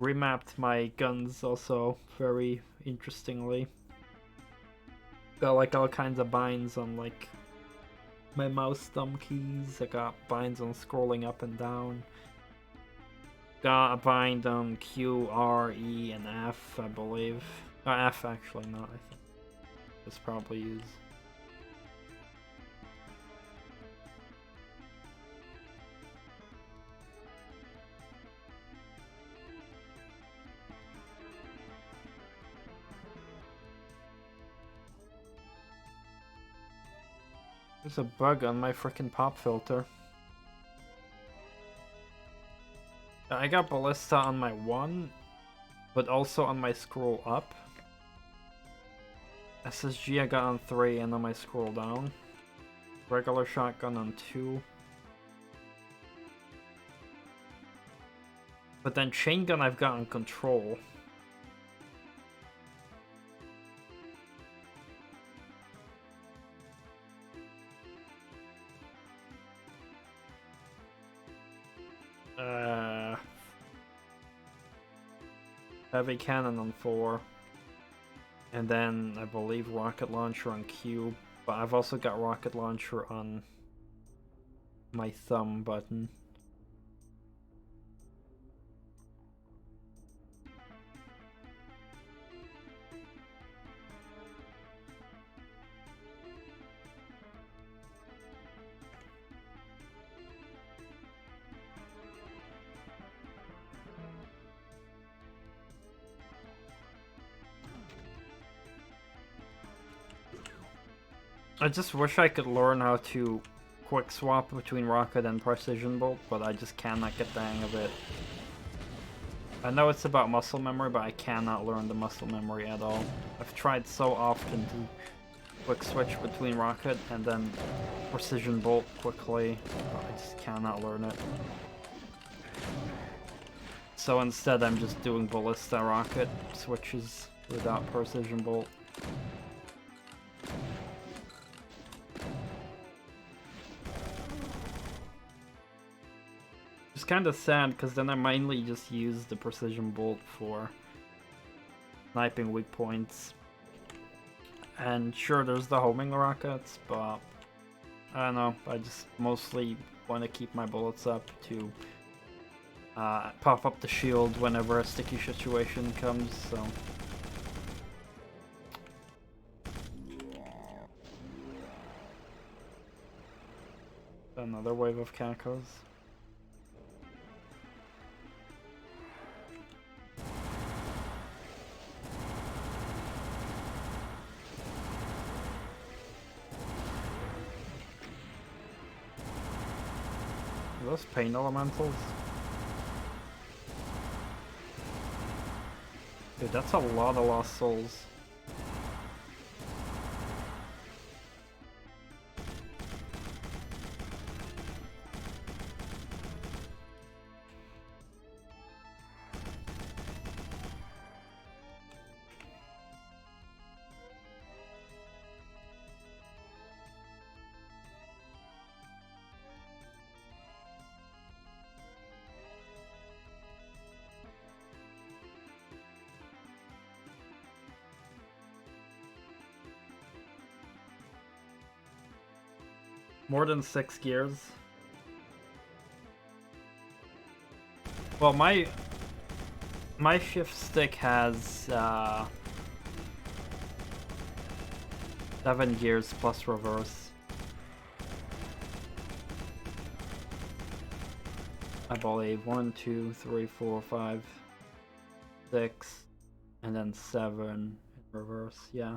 remapped my guns also very interestingly. Got like all kinds of binds on like my mouse thumb keys. I got binds on scrolling up and down. Got a bind on Q, R, E, and F, I believe. F actually not, I think. It's probably is. There's a bug on my frickin' pop filter. I got Ballista on my 1, but also on my scroll up. SSG I got on 3 and on my scroll down. Regular shotgun on 2. But then chain gun I've got on control. Heavy cannon on 4. And then I believe rocket launcher on Q. But I've also got rocket launcher on my thumb button. I just wish I could learn how to quick swap between rocket and precision bolt, but I just cannot get the hang of it. I know it's about muscle memory, but I cannot learn the muscle memory at all. I've tried so often to quick switch between rocket and then precision bolt quickly, but I just cannot learn it. So instead I'm just doing ballista rocket switches without precision bolt. It's kind of sad because then I mainly just use the precision bolt for sniping weak points. And sure, there's the homing rockets, but I don't know, I just mostly want to keep my bullets up to pop up the shield whenever a sticky situation comes, so. Another wave of cacos. Are those pain elementals? Dude, that's a lot of lost souls. More than 6 gears. Well, my shift stick has 7 gears plus reverse. I believe 1, 2, 3, 4, 5, 6, and then 7 in reverse. Yeah.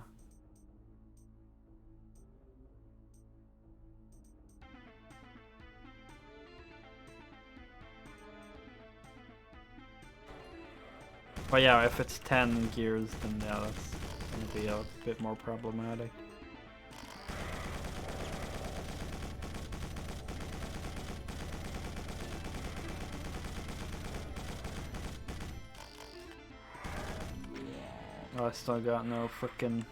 But yeah, if it's 10 gears, then yeah, that's gonna be a bit more problematic. Oh, I still got no frickin'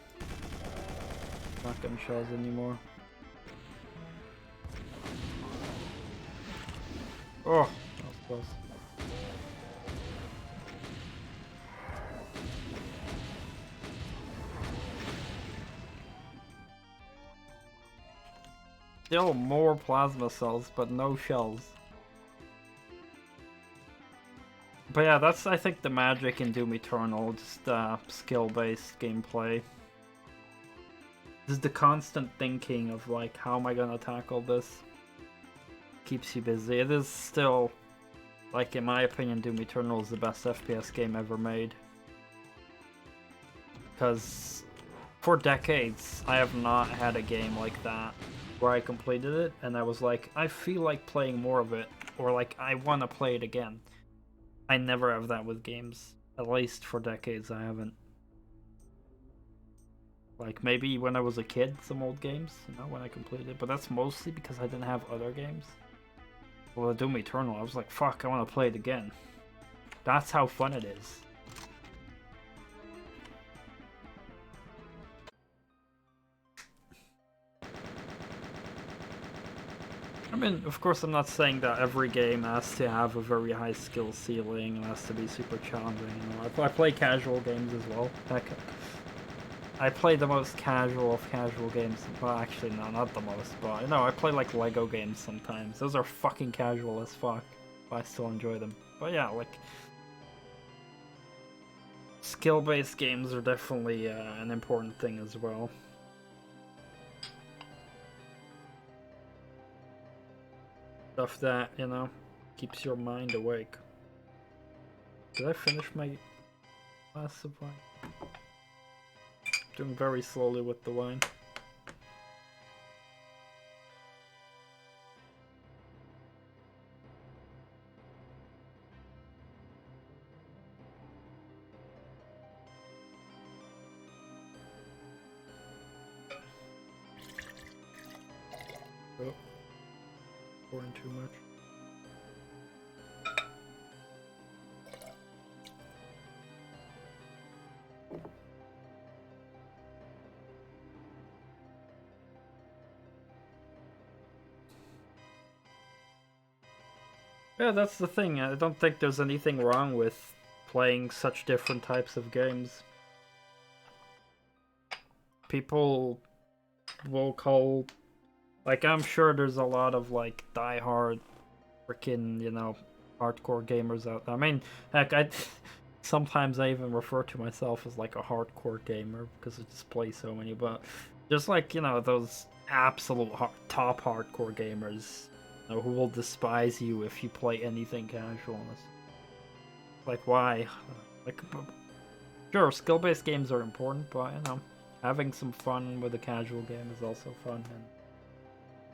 shotgun shells anymore. Oh, that was close. Still more plasma cells, but no shells. But yeah, that's, I think, the magic in Doom Eternal, just skill-based gameplay. Just the constant thinking of, like, how am I gonna tackle this? Keeps you busy. It is still, like, in my opinion, Doom Eternal is the best FPS game ever made. Because for decades, I have not had a game like that where I completed it and I was like, I feel like playing more of it, or like, I want to play it again. I never have that with games. At least for decades, I haven't. Like, maybe when I was a kid, some old games, you know, when I completed it, but that's mostly because I didn't have other games. Well, Doom Eternal, I was like, fuck, I want to play it again. That's how fun it is. I mean, of course, I'm not saying that every game has to have a very high skill ceiling and has to be super challenging. You know, I play casual games as well. Heck, I play the most casual of casual games. Well, actually, no, not the most, but you know, I play like Lego games sometimes. Those are fucking casual as fuck, but I still enjoy them. But yeah, like, skill-based games are definitely an important thing as well. Stuff that, you know, keeps your mind awake. Did I finish my glass of wine? Doing very slowly with the wine. Oh, pouring too much. Yeah, that's the thing. I don't think there's anything wrong with playing such different types of games. People will call... Like, I'm sure there's a lot of, like, die-hard freaking, you know, hardcore gamers out there. I mean, heck, sometimes I even refer to myself as, like, a hardcore gamer because I just play so many, but just, like, you know, those absolute top hardcore gamers, you know, who will despise you if you play anything casual. Like, why? Like, sure, skill-based games are important, but, you know, having some fun with a casual game is also fun, and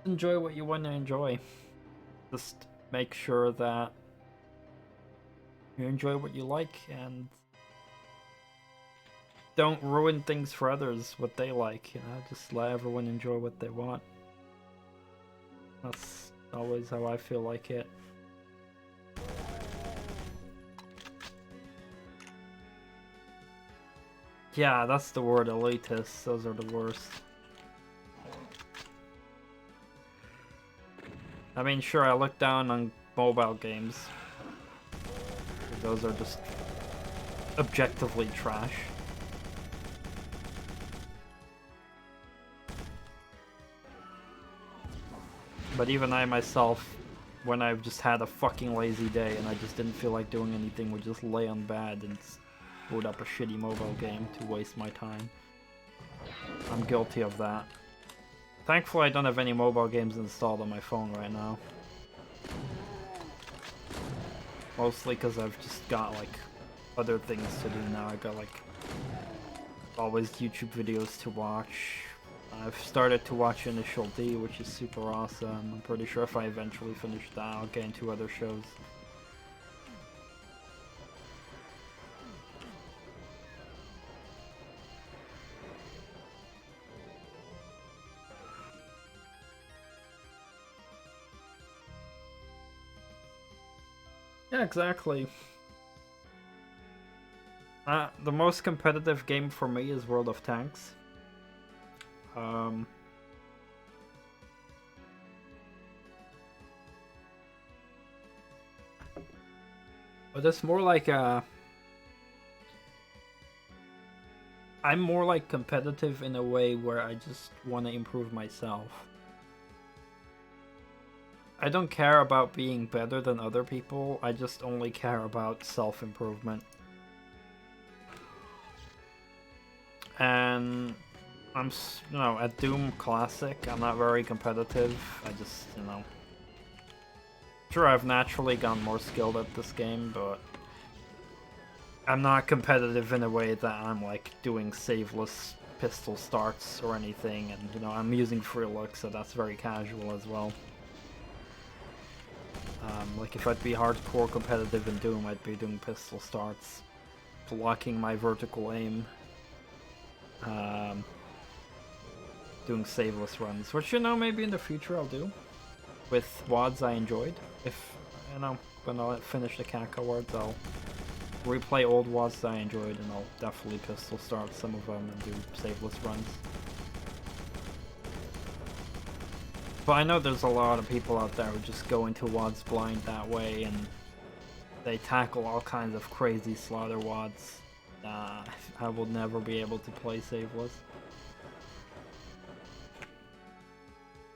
enjoy what you want to enjoy. Just make sure that you enjoy what you like, and don't ruin things for others, what they like, you know, just let everyone enjoy what they want. That's always how I feel like it. Yeah, that's the word, elitists. Those are the worst. I mean, sure, I look down on mobile games. Those are just objectively trash. But even I myself, when I've just had a fucking lazy day and I just didn't feel like doing anything, would just lay on bed and boot up a shitty mobile game to waste my time. I'm guilty of that. Thankfully I don't have any mobile games installed on my phone right now. Mostly because I've just got like other things to do now. I got like always YouTube videos to watch. I've started to watch Initial D, which is super awesome. I'm pretty sure if I eventually finish that, I'll get into other shows. Yeah, exactly. The most competitive game for me is World of Tanks. But it's more like I'm more like competitive in a way where I just want to improve myself. I don't care about being better than other people, I just only care about self-improvement. And I'm, you know, at Doom Classic, I'm not very competitive. I just, you know... Sure, I've naturally gotten more skilled at this game, but... I'm not competitive in a way that I'm, like, doing saveless pistol starts or anything, and, you know, I'm using free look, so that's very casual as well. Like, if I'd be hardcore competitive in Doom, I'd be doing pistol starts, blocking my vertical aim, doing saveless runs, which, you know, maybe in the future I'll do with WADs I enjoyed. If, you know, when I finish the Cacowards, I'll replay old WADs that I enjoyed, and I'll definitely pistol start some of them and do saveless runs. But I know there's a lot of people out there who just go into WADs blind that way, and they tackle all kinds of crazy slaughter WADs. I will never be able to play saveless.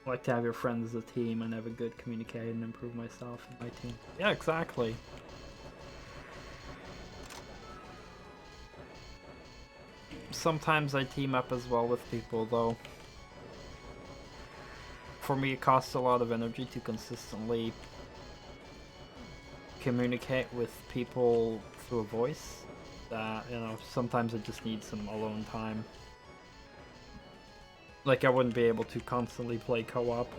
I like to have your friends as a team and have a good communicate and improve myself and my team. Yeah, exactly. Sometimes I team up as well with people, though. For me, it costs a lot of energy to consistently communicate with people through a voice. That, you know, sometimes I just need some alone time. Like, I wouldn't be able to constantly play co-op.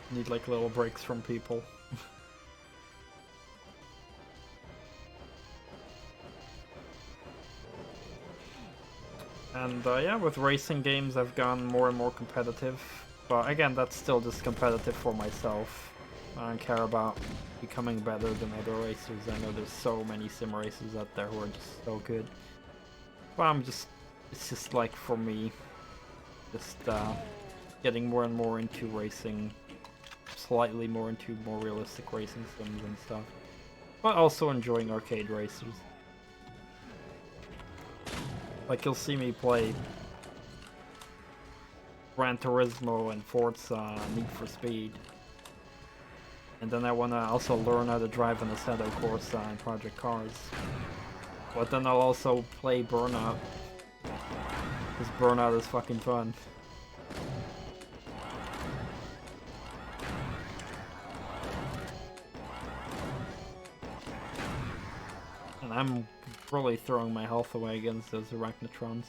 Need, like, little breaks from people. And yeah, with racing games I've gone more and more competitive, but again, that's still just competitive for myself. I don't care about becoming better than other racers. I know there's so many sim racers out there who are just so good. But it's just like, for me, just getting more and more into racing, slightly more into more realistic racing sims and stuff. But also enjoying arcade racers. Like, you'll see me play Gran Turismo and Forza, Need for Speed. And then I wanna also learn how to drive an Assetto Corsa and Project Cars. But then I'll also play Burnout. Because Burnout is fucking fun. And I'm really throwing my health away against those Arachnotrons.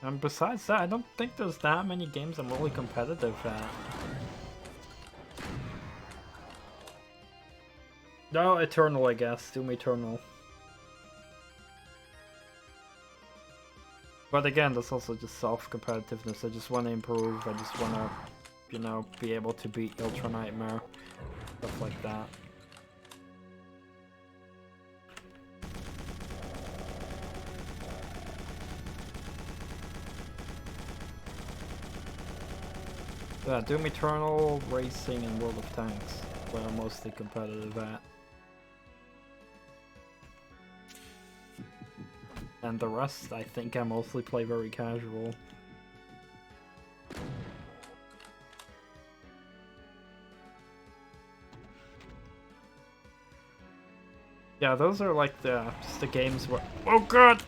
And besides that, I don't think there's that many games I'm really competitive at. No, Eternal, I guess. Doom Eternal. But again, that's also just self-competitiveness. I just want to improve. I just want to, you know, be able to beat Ultra Nightmare. Stuff like that. Yeah, Doom Eternal, Racing, and World of Tanks, where I'm mostly competitive at. And the rest, I think I mostly play very casual. Yeah, those are like just the games where... Oh god!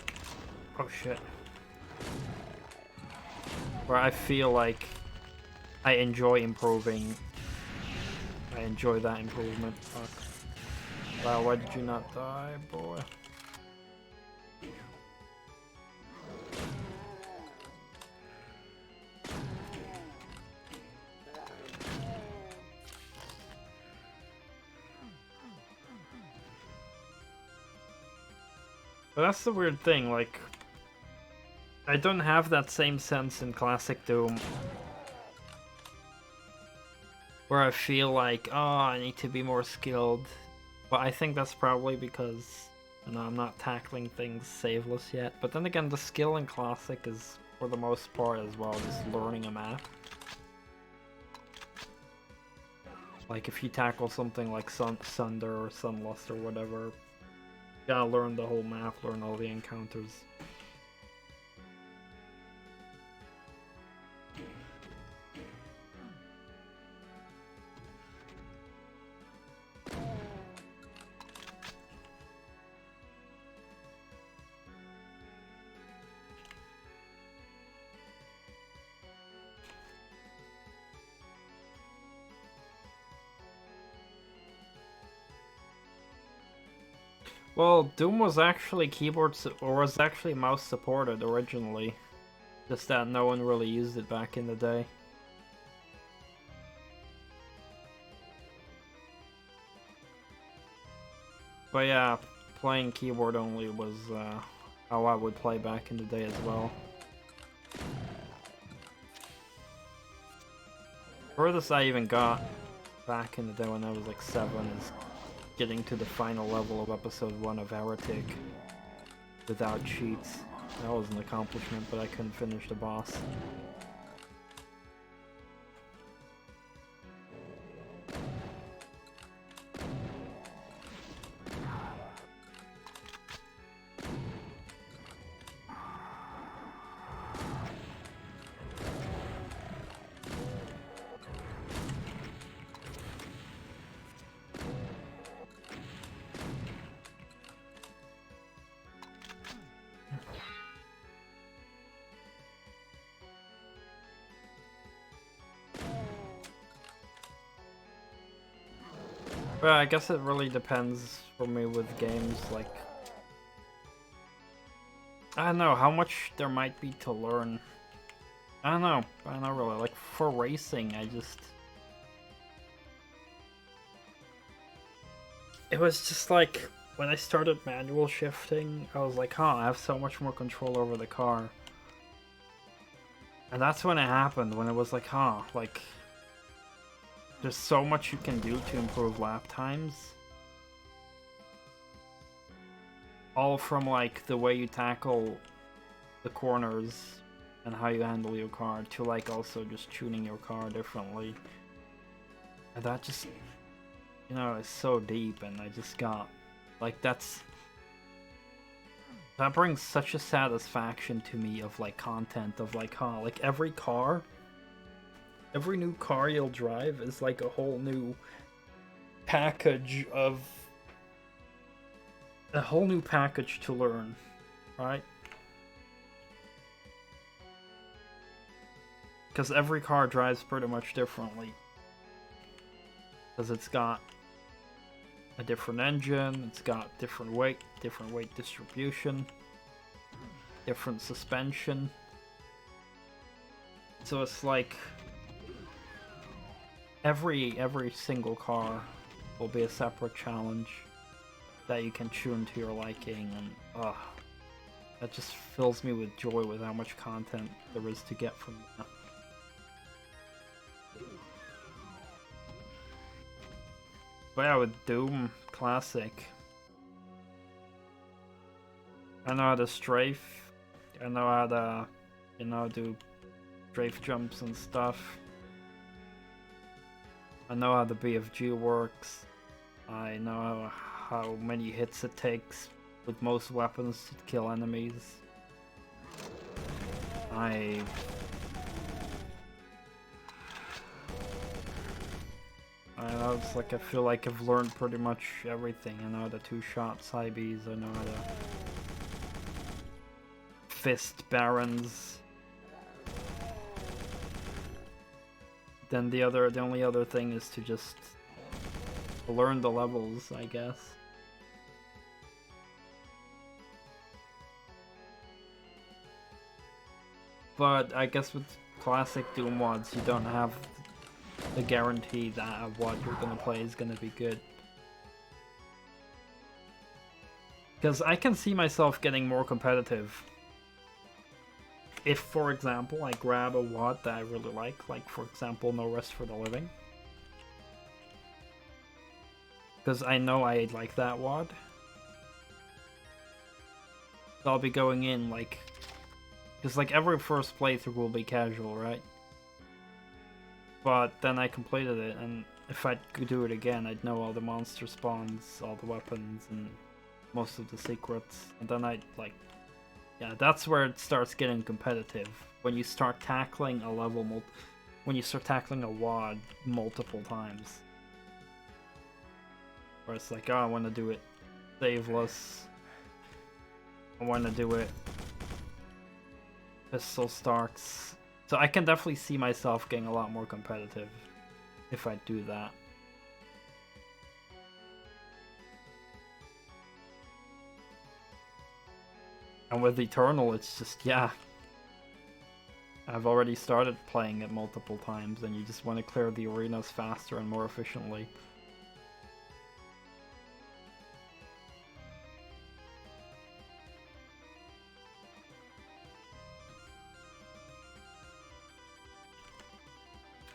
Oh shit. Where I feel like I enjoy improving. I enjoy that improvement. Fuck. Wow, why did you not die, boy? But that's the weird thing, like, I don't have that same sense in classic Doom. Where I feel like, oh, I need to be more skilled. But I think that's probably because, you know, I'm not tackling things saveless yet. But then again, the skill in classic is, for the most part as well, just learning a map. Like, if you tackle something like Sunder or Sunlust or whatever, you gotta learn the whole map, learn all the encounters. Well, Doom was actually was actually mouse supported originally. Just that no one really used it back in the day. But yeah, playing keyboard only was how I would play back in the day as well. Furthest I even got back in the day when I was like 7 is getting to the final level of episode 1 of Heretic without cheats. That was an accomplishment, but I couldn't finish the boss. But I guess it really depends for me with games, like... I don't know how much there might be to learn. I don't know really. Like, for racing, I just... It was just like, when I started manual shifting, I was like, huh, I have so much more control over the car. And that's when it happened, when it was like, huh, like... There's so much you can do to improve lap times. All from like the way you tackle the corners and how you handle your car to like also just tuning your car differently. And that just, you know, is so deep, and I just got like that brings such a satisfaction to me of like content of like, huh, like every new car you'll drive is like a whole new package to learn, right? Because every car drives pretty much differently. Because it's got a different engine, it's got different weight distribution, different suspension. So it's like every single car will be a separate challenge that you can tune to your liking, and that just fills me with joy with how much content there is to get from that. But yeah, with Doom Classic, I know how to strafe, I know how to, you know, do strafe jumps and stuff. I know how the BFG works. I know how many hits it takes with most weapons to kill enemies. I I know, it's like I feel like I've learned pretty much everything. I know the two-shot side Bs, I know the fist barons. Then the only other thing is to just learn the levels, I guess. But I guess with classic Doom mods, you don't have the guarantee that what you're gonna play is gonna be good. Because I can see myself getting more competitive if, for example, I grab a WAD that I really like for example, No Rest for the Living. Because I know I like that WAD. So I'll be going in like... Because like every first playthrough will be casual, right? But then I completed it, and if I could do it again, I'd know all the monster spawns, all the weapons, and most of the secrets. And then I'd like... Yeah, that's where it starts getting competitive. When you start tackling a level, when you start tackling a WAD multiple times. Where it's like, oh, I want to do it saveless. I want to do it pistol starts. So I can definitely see myself getting a lot more competitive if I do that. And with Eternal, it's just, yeah. I've already started playing it multiple times, and you just want to clear the arenas faster and more efficiently.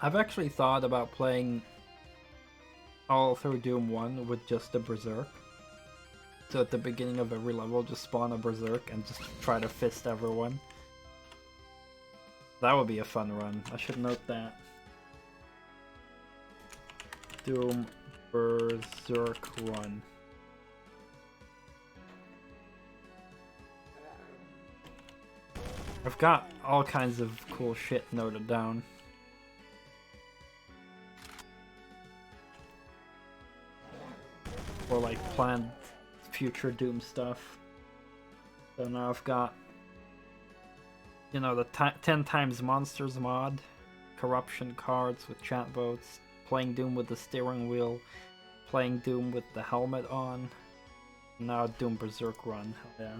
I've actually thought about playing all through Doom 1 with just a Berserk. So at the beginning of every level, just spawn a Berserk and just try to fist everyone. That would be a fun run. I should note that. Doom Berserk run. I've got all kinds of cool shit noted down. Or like planned future Doom stuff. So now I've got, you know, the 10 times monsters mod, corruption cards with chat boats, playing Doom with the steering wheel, playing Doom with the helmet on, now Doom Berserk run. Hell yeah.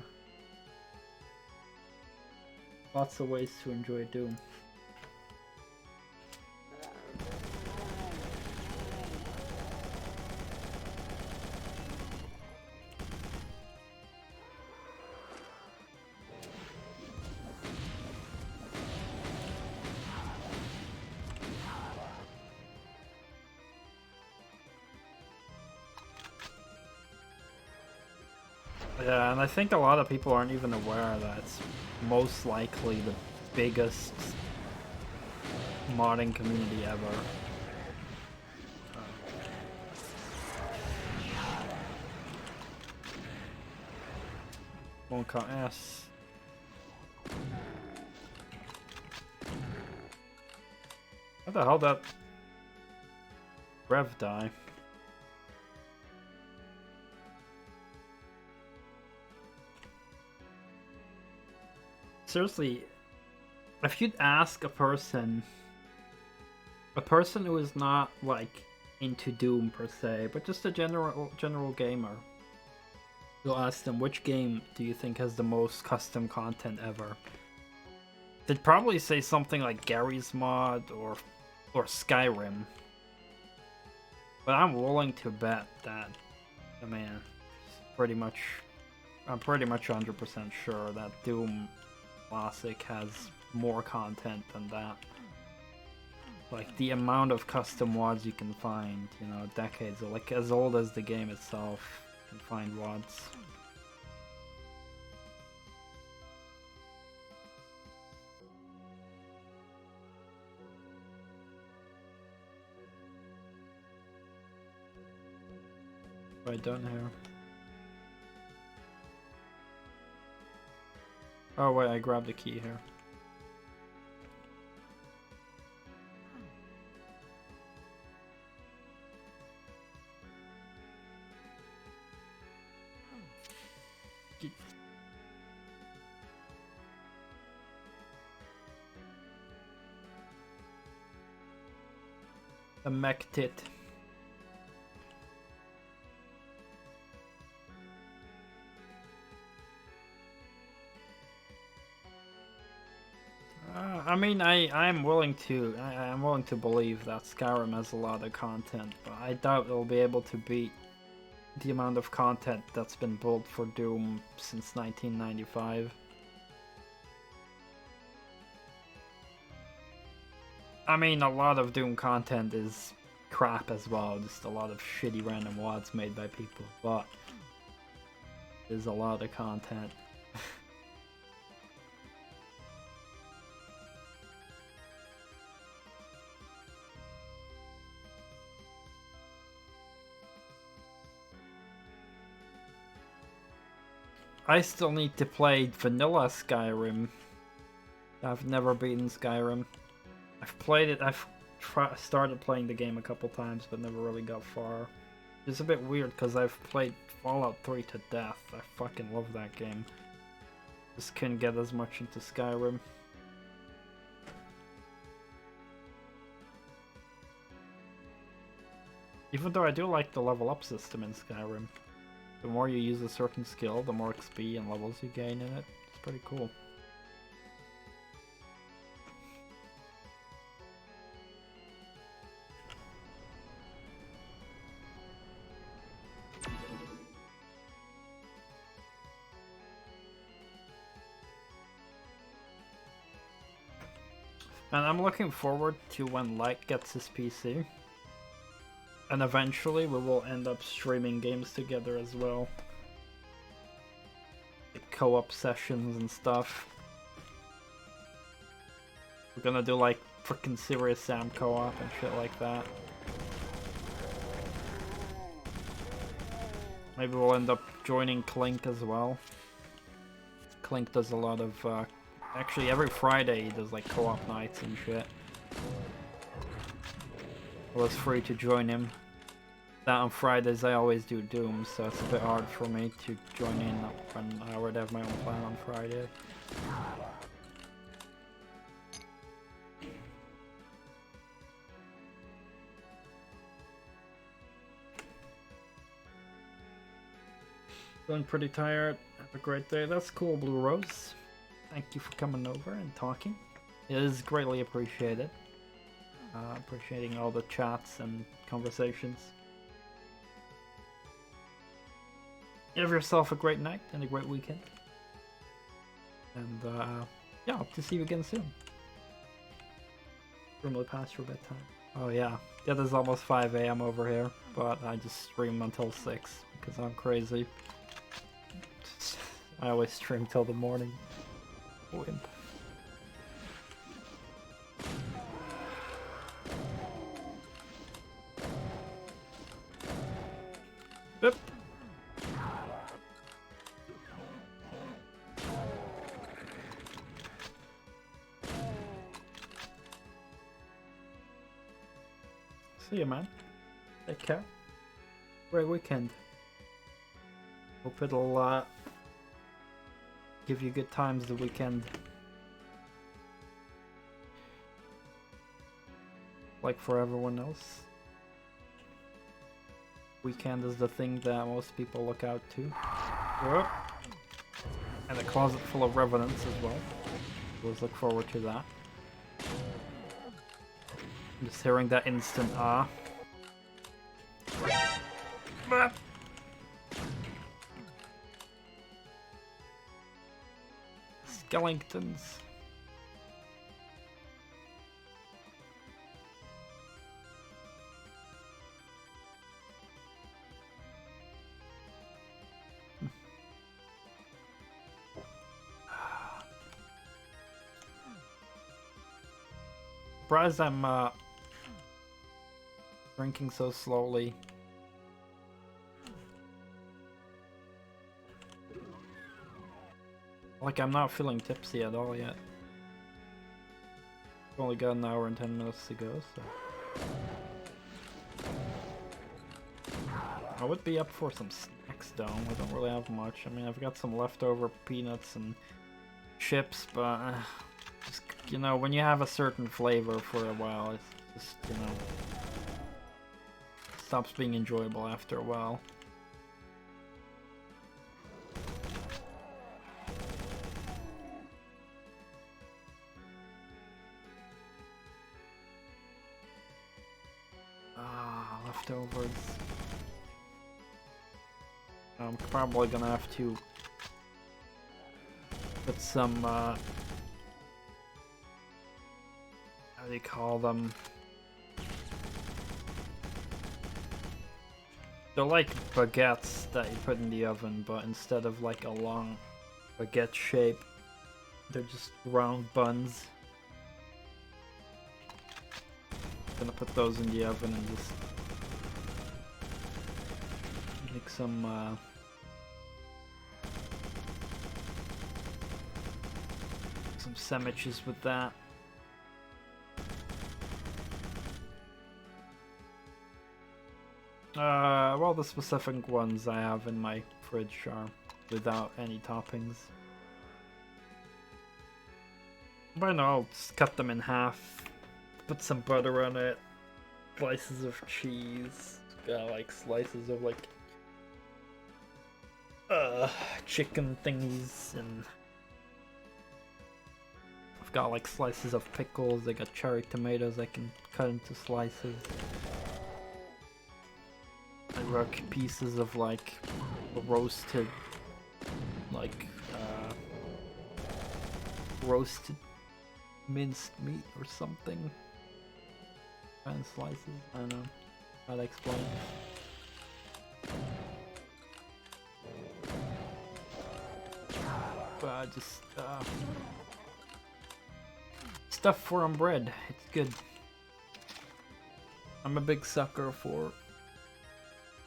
Lots of ways to enjoy Doom. Yeah, and I think a lot of people aren't even aware that it's most likely the biggest modding community ever. Won't count S. How the hell did that Rev die? Seriously, if you'd ask a person who is not like into Doom per se, but just a general gamer, you'll ask them, which game do you think has the most custom content ever? They'd probably say something like Gary's mod or Skyrim. But I'm willing to bet that, I mean, I'm pretty much 100% sure that Doom Classic has more content than that. Like the amount of custom WADs you can find, you know, decades, like as old as the game itself, you can find WADs. Right down here. Oh wait, I grabbed the key here. A mech tit. I mean, I'm willing to I'm willing to believe that Skyrim has a lot of content, but I doubt it'll be able to beat the amount of content that's been built for Doom since 1995. I mean, a lot of Doom content is crap as well, just a lot of shitty random WODs made by people, but there's a lot of content. I still need to play vanilla Skyrim. I've never beaten Skyrim. I've played it, I've started playing the game a couple times, but never really got far. It's a bit weird because I've played Fallout 3 to death. I fucking love that game. Just couldn't get as much into Skyrim. Even though I do like the level up system in Skyrim. The more you use a certain skill, the more XP and levels you gain in it. It's pretty cool. And I'm looking forward to when Light gets his PC. And eventually we will end up streaming games together as well. Like co-op sessions and stuff. We're gonna do like frickin' Serious Sam co-op and shit like that. Maybe we'll end up joining Clink as well. Clink does a lot of, actually every Friday he does like co-op nights and shit. Well, it's free to join him. That on Fridays I always do Doom, so it's a bit hard for me to join in when I already have my own plan on Friday. Feeling pretty tired. Have a great day. That's cool, Blue Rose. Thank you for coming over and talking. It is greatly appreciated. Appreciating all the chats and conversations. Have yourself a great night and a great weekend. And yeah, hope to see you again soon. Normally past your bedtime. Oh yeah, it is almost 5 AM over here, but I just stream until 6 because I'm crazy. I always stream till the morning. Wimp. Yep. See you, man. Take care. Great weekend. Hope it'll give you good times the weekend. Like for everyone else. Weekend is the thing that most people look out to. Whoop. And a closet full of revenants as well. Always look forward to that. Just hearing that instant ah. Skeletons. Surprised I'm drinking so slowly. Like I'm not feeling tipsy at all yet. I've only got an hour and 10 minutes to go, so. I would be up for some snacks though. I don't really have much. I mean, I've got some leftover peanuts and chips, but just, you know, when you have a certain flavor for a while, it's just, you know, stops being enjoyable after a while. Leftovers. I'm probably gonna have to put some, how do you call them? They're like baguettes that you put in the oven, but instead of like a long baguette shape, they're just round buns. Gonna put those in the oven and just make some sandwiches with that. Well, the specific ones I have in my fridge are without any toppings. But no, I'll just cut them in half, put some butter on it, slices of cheese, got like slices of like chicken thingies, and I've got like slices of pickles. I got cherry tomatoes I can cut into slices. I rock pieces of like roasted, like roasted minced meat or something. Kind of slices. I don't know how to explain it. But just stuff for on bread. It's good. I'm a big sucker for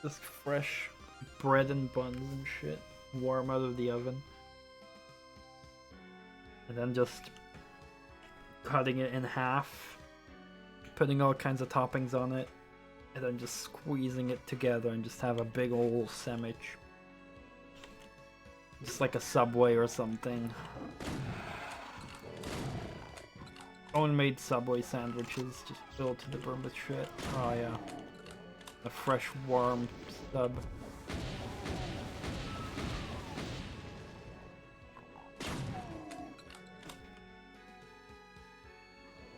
just fresh bread and buns and shit, warm out of the oven, and then just cutting it in half, putting all kinds of toppings on it, and then just squeezing it together and just have a big old sandwich. Just like a Subway or something. Own-made Subway sandwiches, just filled to the brim with shit. Oh yeah. A fresh, warm sub.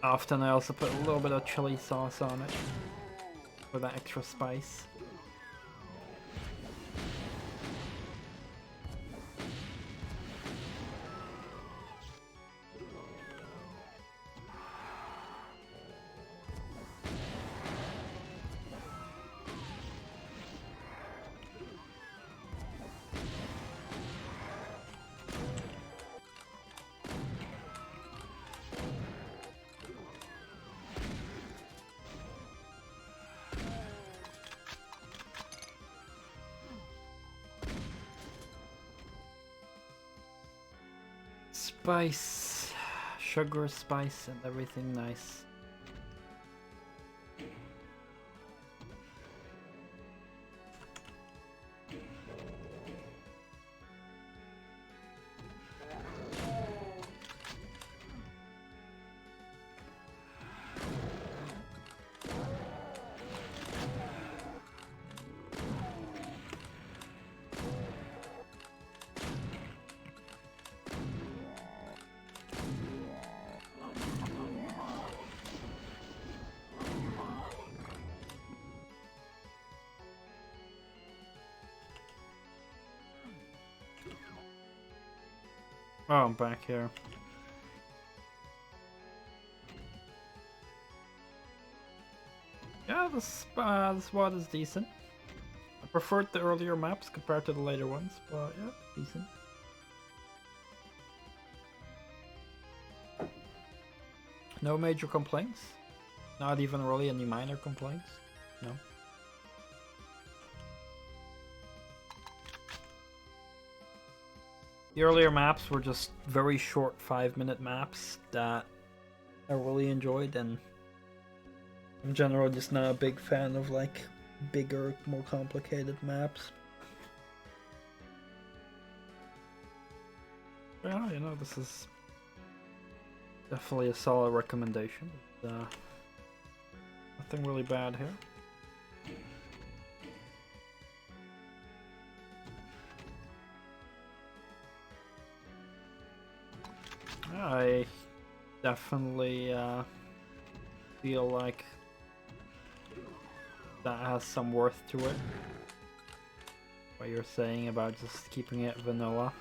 Often I also put a little bit of chili sauce on it for that extra spice. Spice, sugar, spice, and everything nice. Oh, I'm back here. Yeah, this WAD is decent. I preferred the earlier maps compared to the later ones, but yeah, decent. No major complaints. Not even really any minor complaints. No. The earlier maps were just very short 5-minute maps that I really enjoyed, and in general just not a big fan of like bigger, more complicated maps. Yeah, you know, this is definitely a solid recommendation. Nothing really bad here. I definitely feel like that has some worth to it. What you're saying about just keeping it vanilla.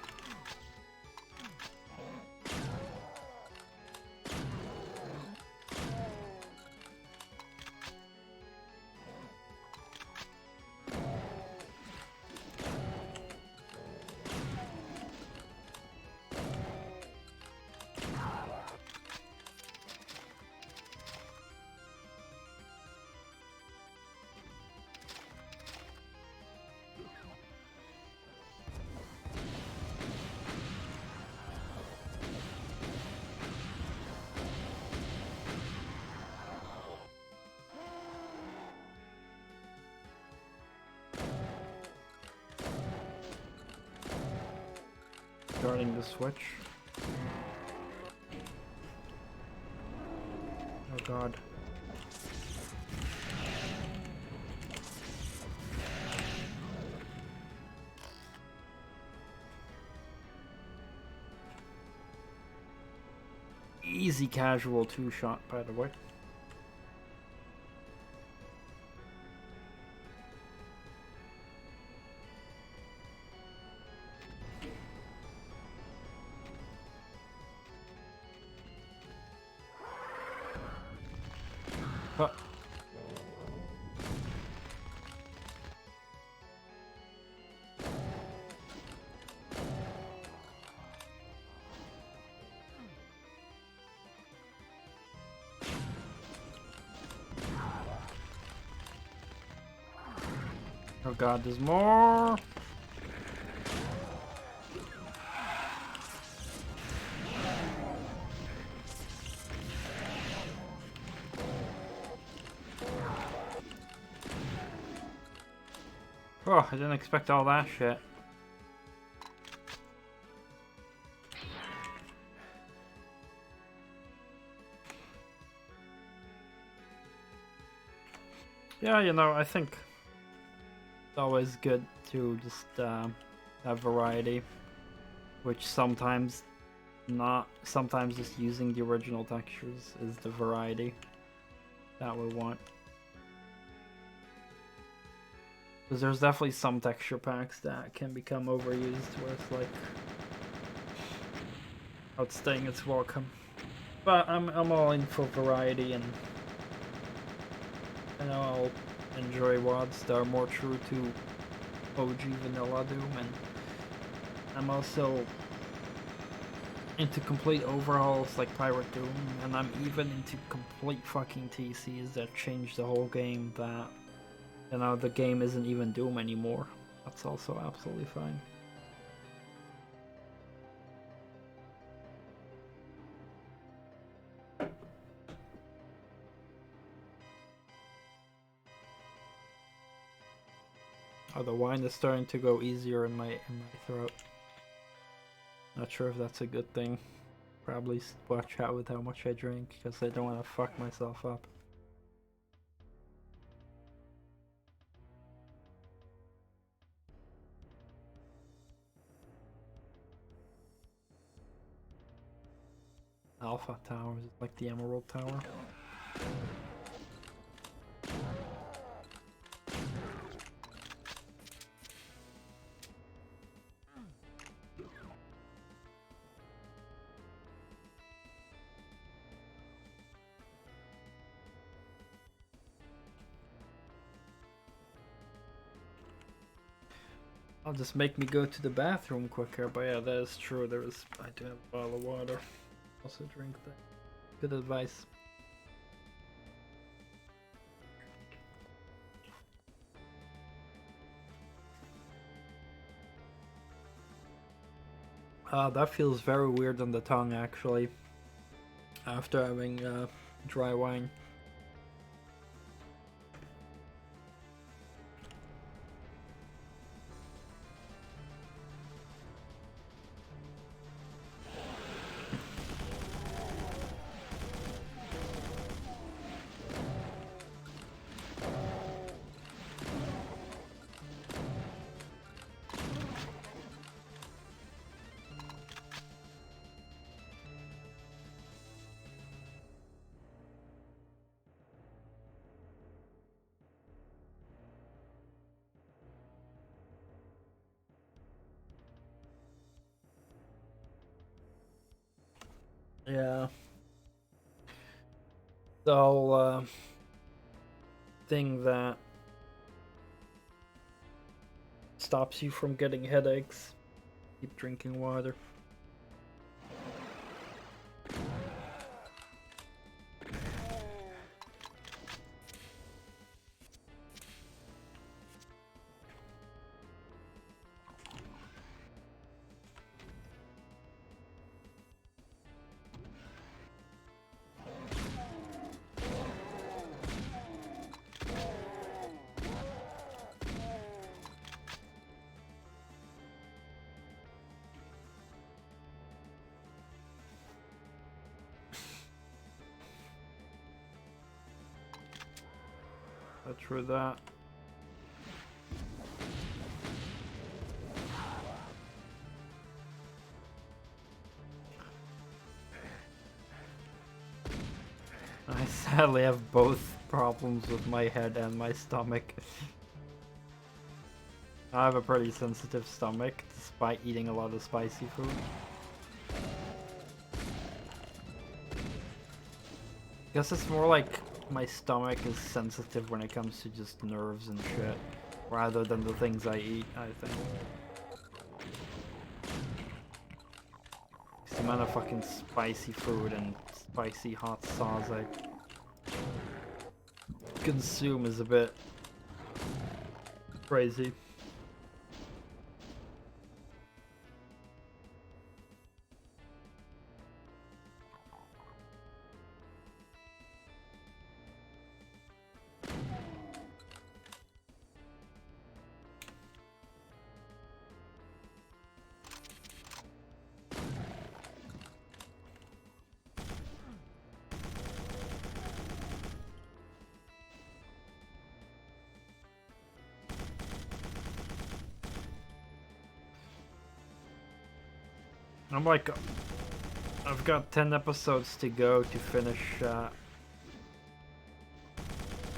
Starting the switch. Oh god. Easy casual 2-shot, by the way. Huh. Oh god, there's more! Oh, I didn't expect all that shit. Yeah, you know, I think it's always good to just have variety, which sometimes just using the original textures is the variety that we want. Because there's definitely some texture packs that can become overused where it's like outstaying its welcome. But I'm all in for variety, and I know I'll enjoy WODs that are more true to OG vanilla Doom, and I'm also into complete overhauls like Pirate Doom, and I'm even into complete fucking TCs that change the whole game, that, you know, the game isn't even Doom anymore. That's also absolutely fine. Oh, the wine is starting to go easier in my throat. Not sure if that's a good thing. Probably watch out with how much I drink, because I don't want to fuck myself up. Alpha Tower, is it like the Emerald Tower? I'll just make me go to the bathroom quicker, but yeah, that is true. I do have a bottle of water. Also drink that. Good advice. That feels very weird on the tongue, actually, after having dry wine. Yeah. The whole thing that stops you from getting headaches. Keep drinking water. That's for that. I sadly have both problems with my head and my stomach. I have a pretty sensitive stomach, despite eating a lot of spicy food. Guess it's more like my stomach is sensitive when it comes to just nerves and shit, rather than the things I eat, I think. The amount of fucking spicy food and spicy hot sauce I consume is a bit crazy. I'm like, I've got 10 episodes to go to finish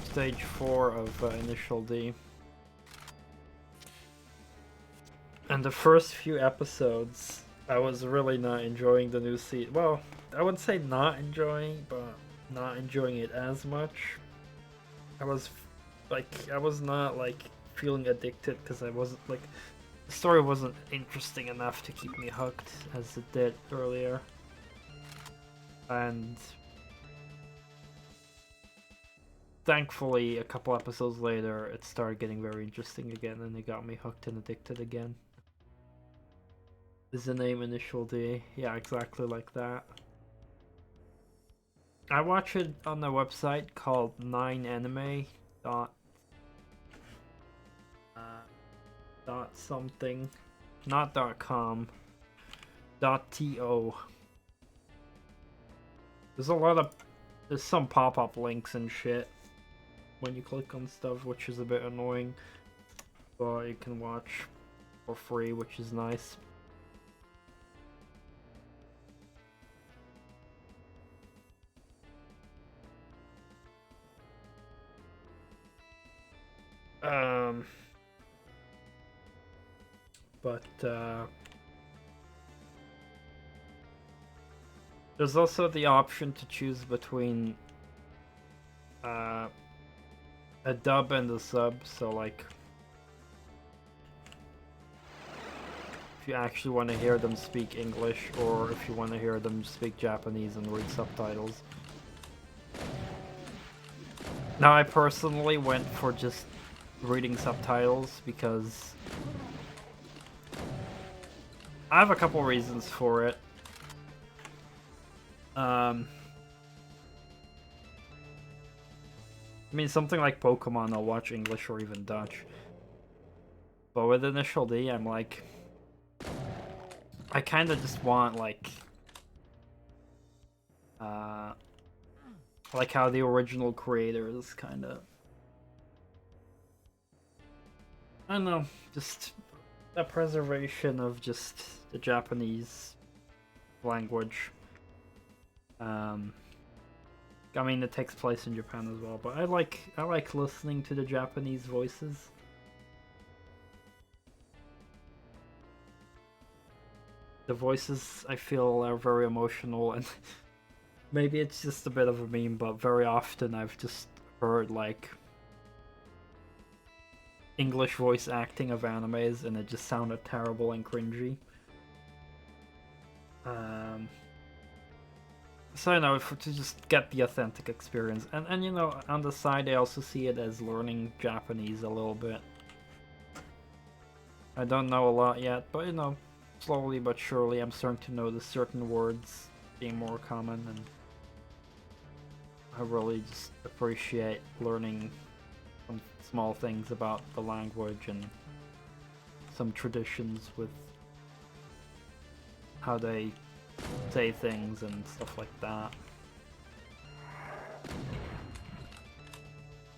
stage 4 of Initial D. And the first few episodes, I was really not enjoying the new season. Well, I would say not enjoying, but not enjoying it as much. I was not like feeling addicted because I wasn't like, the story wasn't interesting enough to keep me hooked as it did earlier. And thankfully, a couple episodes later, it started getting very interesting again, and it got me hooked and addicted again. Is the name Initial D? Yeah, exactly like that. I watch it on a website called 9anime. Dot something, not .com, .to. There's some pop-up links and shit when you click on stuff, which is a bit annoying, but you can watch for free, which is nice. But there's also the option to choose between a dub and a sub, so like if you actually want to hear them speak English, or if you want to hear them speak Japanese and read subtitles. Now I personally went for just reading subtitles because I have a couple reasons for it. I mean, something like Pokemon, I'll watch English or even Dutch. But with Initial D, I'm like, I kind of just want like how the original creators kind of, I don't know, just a preservation of just the Japanese language. I mean, it takes place in Japan as well, but I like listening to the Japanese voices. The voices, I feel, are very emotional, and maybe it's just a bit of a meme, but very often I've just heard like English voice acting of animes and it just sounded terrible and cringy. So you know, to just get the authentic experience, and you know, on the side I also see it as learning Japanese a little bit. I don't know a lot yet, but you know, slowly but surely I'm starting to notice certain words being more common, and I really just appreciate learning some small things about the language and some traditions with how they say things and stuff like that.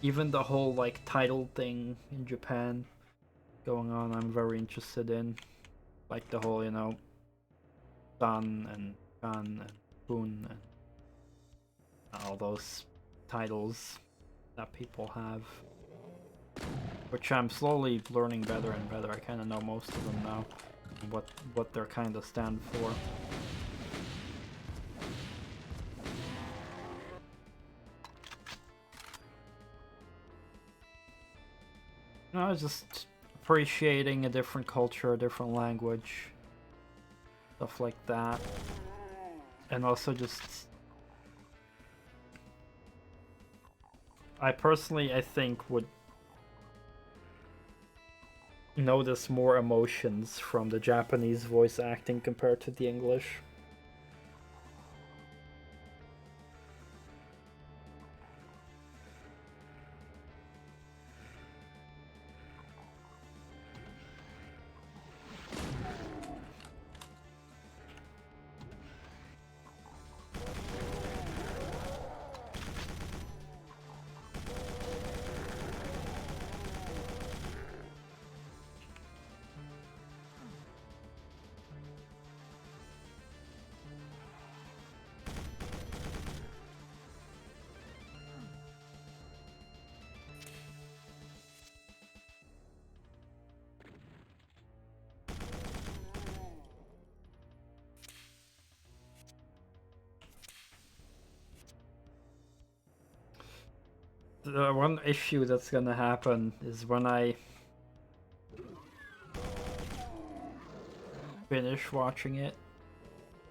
Even the whole like title thing in Japan going on, I'm very interested in. Like the whole, you know, San and Kan and Kun and all those titles that people have, which I'm slowly learning better and better. I kind of know most of them now, what they're kind of stand for. No, just appreciating a different culture, a different language, stuff like that, and also just I think would notice more emotions from the Japanese voice acting compared to the English. The one issue that's gonna happen is when I finish watching it,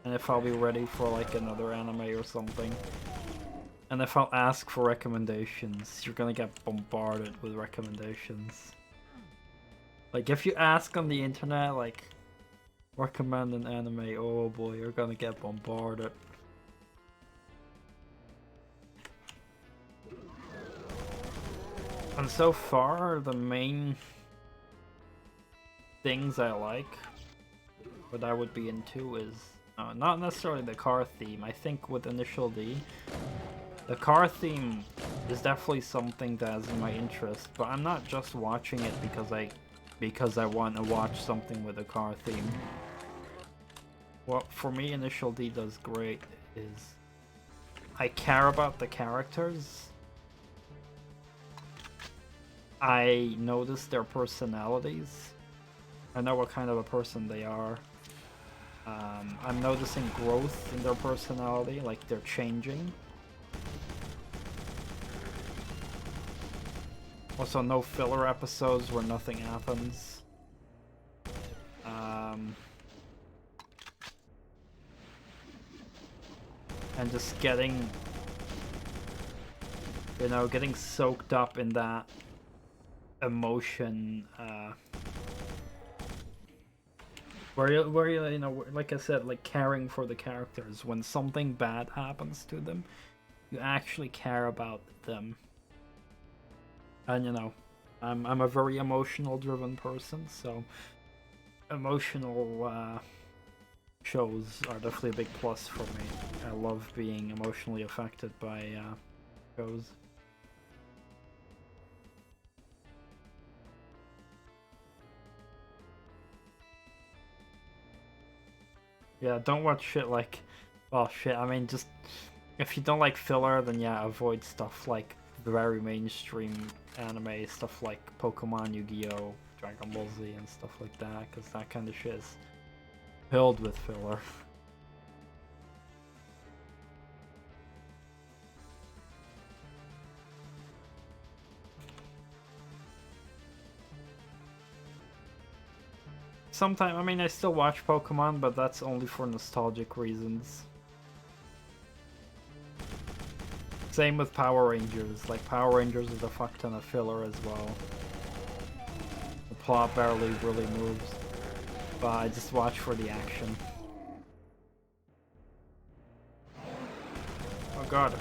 and if I'll be ready for like another anime or something, and if I'll ask for recommendations, you're gonna get bombarded with recommendations. Like if you ask on the internet, like, recommend an anime, oh boy, you're gonna get bombarded. And so far, the main things I like, what I would be into is not necessarily the car theme. I think with Initial D, the car theme is definitely something that is in my interest, but I'm not just watching it because I want to watch something with a car theme. What for me Initial D does great is I care about the characters. I notice their personalities. I know what kind of a person they are. I'm noticing growth in their personality, like they're changing. Also, no filler episodes where nothing happens. And just getting, you know, getting soaked up in that emotion, where you know, like I said, like caring for the characters. When something bad happens to them, you actually care about them. And you know, I'm a very emotional driven person, so emotional shows are definitely a big plus for me. I love being emotionally affected by shows. Yeah, don't watch shit like, well, shit, I mean, just, if you don't like filler, then yeah, avoid stuff like very mainstream anime, stuff like Pokemon, Yu-Gi-Oh!, Dragon Ball Z, and stuff like that, because that kind of shit is filled with filler. sometimes, I mean, I still watch Pokemon, but that's only for nostalgic reasons. Same with Power Rangers. Like, Power Rangers is a fuck ton of filler as well. The plot barely really moves. But I just watch for the action. Oh god.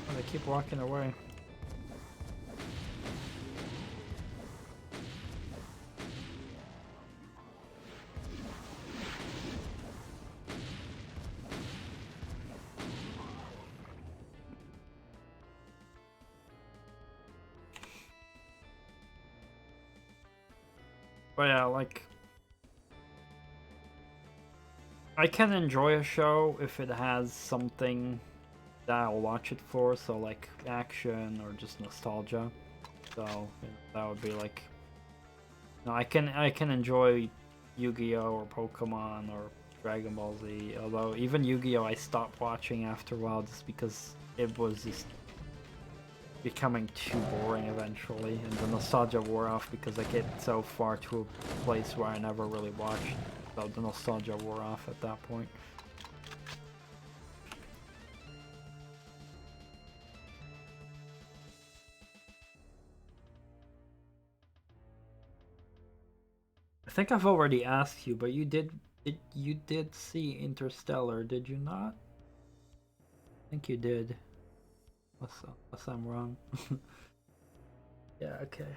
Oh, they keep walking away. But yeah, like, I can enjoy a show if it has something that I'll watch it for, so like action or just nostalgia. So you know, that would be like, no, I can enjoy Yu-Gi-Oh or Pokemon or Dragon Ball Z. Although even Yu-Gi-Oh I stopped watching after a while just because it was just becoming too boring eventually, and the nostalgia wore off because I get so far to a place where I never really watched, so the nostalgia wore off at that point. I think I've already asked you, but you did see Interstellar, did you not? I think you did. Unless I'm wrong. Yeah, okay.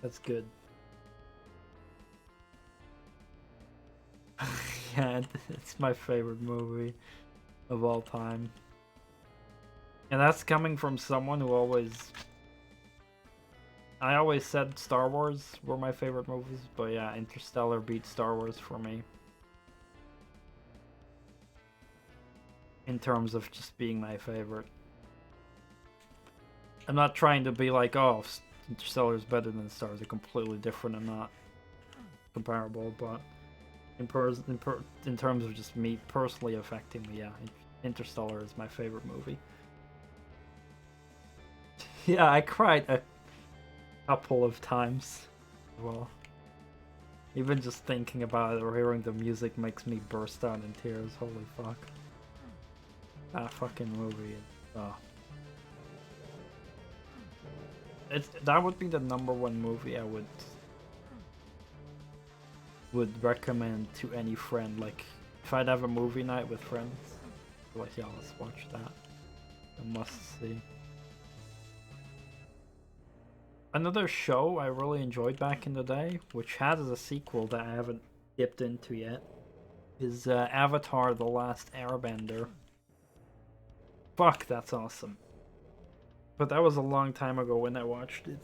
That's good. Yeah, it's my favorite movie of all time. And that's coming from someone who I always said Star Wars were my favorite movies, but yeah, Interstellar beat Star Wars for me. In terms of just being my favorite. I'm not trying to be like, oh, Interstellar is better than Star Wars. They're completely different and not comparable, but in terms of just me personally affecting me, yeah, Interstellar is my favorite movie. Yeah, I cried a couple of times as well. Even just thinking about it or hearing the music makes me burst out in tears. Holy fuck. That fucking movie. Oh. That would be the #1 movie I would recommend to any friend. Like, if I'd have a movie night with friends, like, yeah, let's watch that. A must see. Another show I really enjoyed back in the day, which has a sequel that I haven't dipped into yet, is Avatar: The Last Airbender. Fuck, that's awesome. But that was a long time ago when I watched it.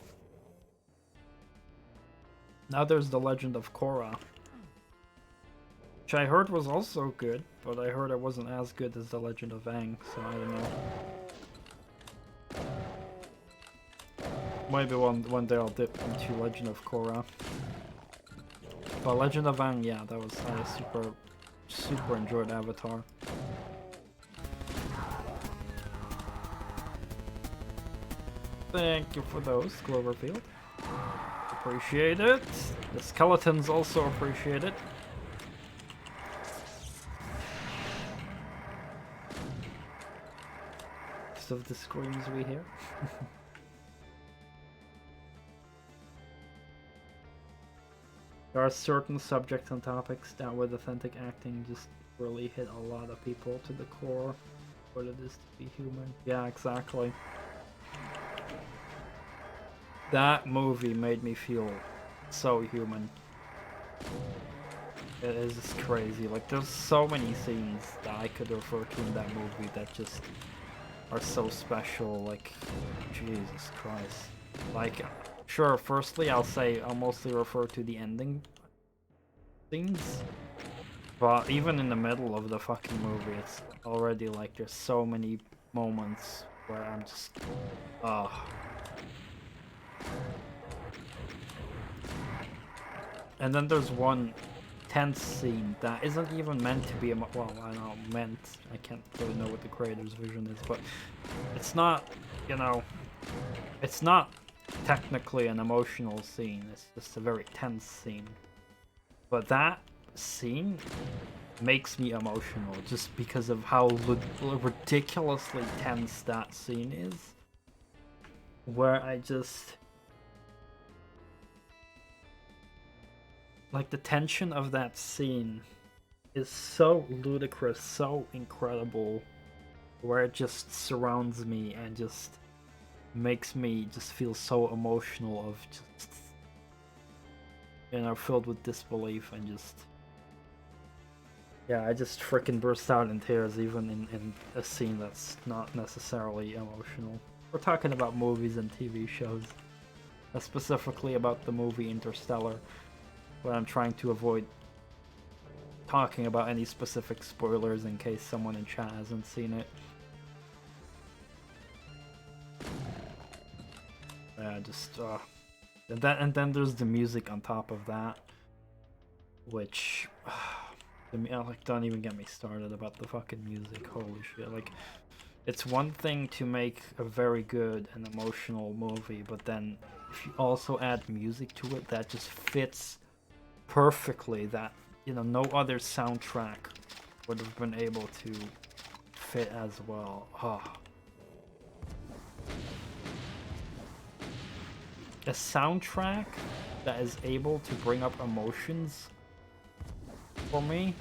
Now there's The Legend of Korra, which I heard was also good, but I heard it wasn't as good as The Legend of Aang, so I don't know. Maybe one day I'll dip into Legend of Korra. But Legend of Aang, yeah, that was I super enjoyed Avatar. Thank you for those, Cloverfield. Appreciate it. The skeletons also appreciate it. Most of the screams we hear. There are certain subjects and topics that with authentic acting just really hit a lot of people to the core. What it is to be human. Yeah, exactly. That movie made me feel so human. It is just crazy. Like, there's so many scenes that I could refer to in that movie that just are so special. Like, Jesus Christ. Like, sure, firstly, I'll mostly refer to the ending scenes. But even in the middle of the fucking movie, it's already like there's so many moments where I'm just, And then there's one tense scene that isn't even meant to be a well, I don't know, meant. I can't really know what the creator's vision is, but it's not, you know, it's not technically an emotional scene. It's just a very tense scene. But that scene makes me emotional just because of how ridiculously tense that scene is. Where I just... like, the tension of that scene is so ludicrous, so incredible, where it just surrounds me and just makes me just feel so emotional of just, you know, filled with disbelief and just... yeah, I just freaking burst out in tears even in a scene that's not necessarily emotional. We're talking about movies and TV shows, specifically about the movie Interstellar, but I'm trying to avoid talking about any specific spoilers in case someone in chat hasn't seen it. Yeah, just and then there's the music on top of that, which like, don't even get me started about the fucking music. Holy shit! Like, it's one thing to make a very good and emotional movie, but then if you also add music to it, that just fits perfectly. That, you know, no other soundtrack would have been able to fit as well. A soundtrack that is able to bring up emotions for me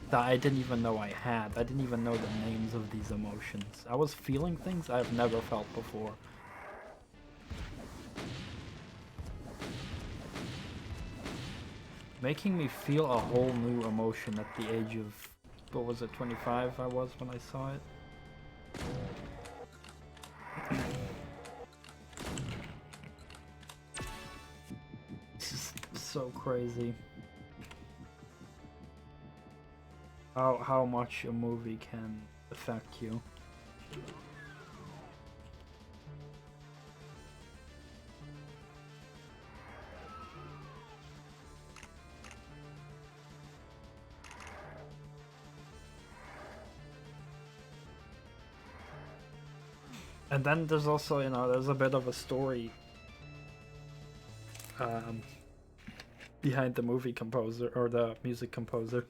that I didn't even know I had. I didn't even know the names of these emotions. I was feeling things I've never felt before. Making me feel a whole new emotion at the age of, what was it, 25 I was when I saw it? It's just so crazy. How much a movie can affect you. And then there's also, you know, there's a bit of a story behind the movie composer, or the music composer.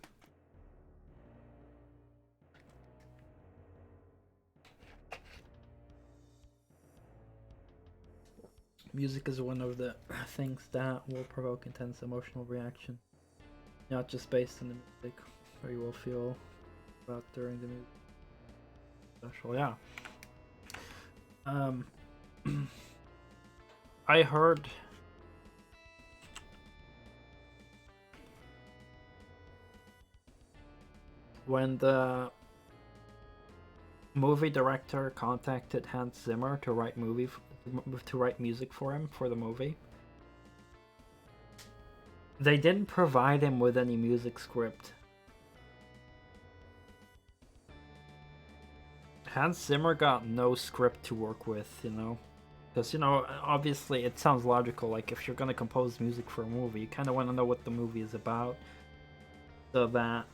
Music is one of the things that will provoke intense emotional reaction, not just based on the music, or you will feel about during the music. Special, yeah. I heard when the movie director contacted Hans Zimmer to write music for him for the movie, they didn't provide him with any music script. Hans Zimmer got no script to work with, you know, because, you know, obviously it sounds logical, like, if you're gonna compose music for a movie, you kind of want to know what the movie is about, so that,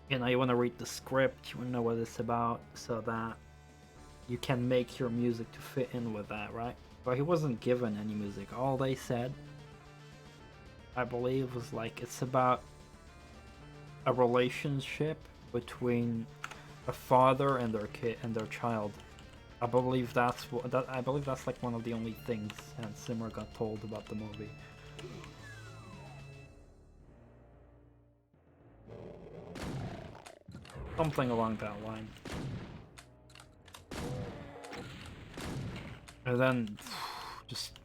you know, you want to read the script, you want to know what it's about, so that you can make your music to fit in with that, right? But he wasn't given any music. All they said, I believe, was like, it's about a relationship between a father and their kid and their child. I believe that's like one of the only things Hans Zimmer got told about the movie. Something along that line. And then just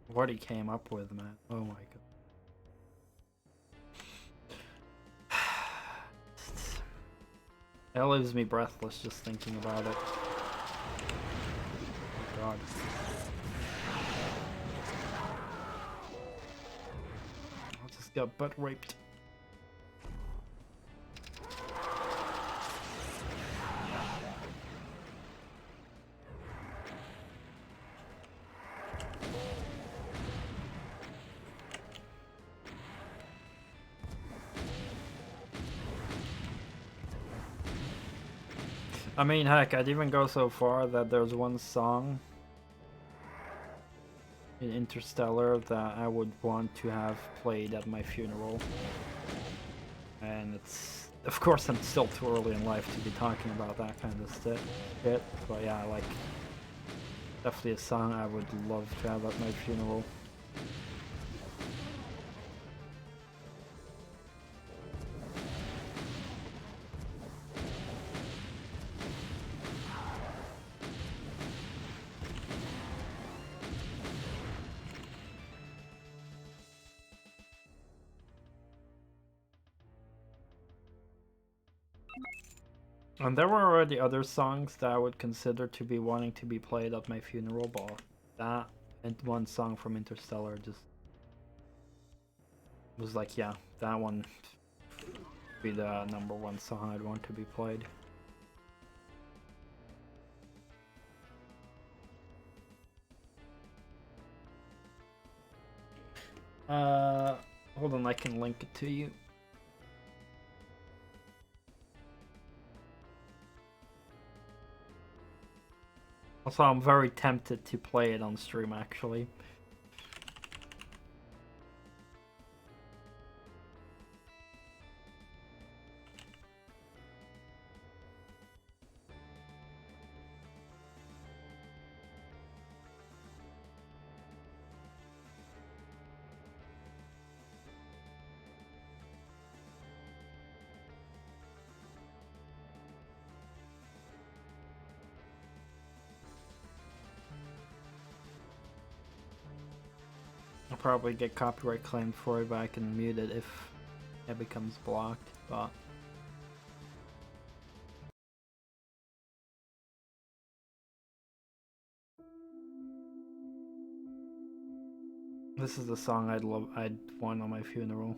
what he came up with, man. Oh my god. It leaves me breathless just thinking about it. Oh god. I just got butt raped. I mean, heck, I'd even go so far that there's one song in Interstellar that I would want to have played at my funeral. And it's... Of course, I'm still too early in life to be talking about that kind of shit, but yeah, like... Definitely a song I would love to have at my funeral. And there were already other songs that I would consider to be wanting to be played at my funeral, but that and one song from Interstellar just was like, yeah, that one would be the #1 song I'd want to be played. Hold on, I can link it to you. Also, I'm very tempted to play it on stream, actually. I'll probably get copyright claimed for it, but I can mute it if it becomes blocked, but... This is the song I'd want on my funeral.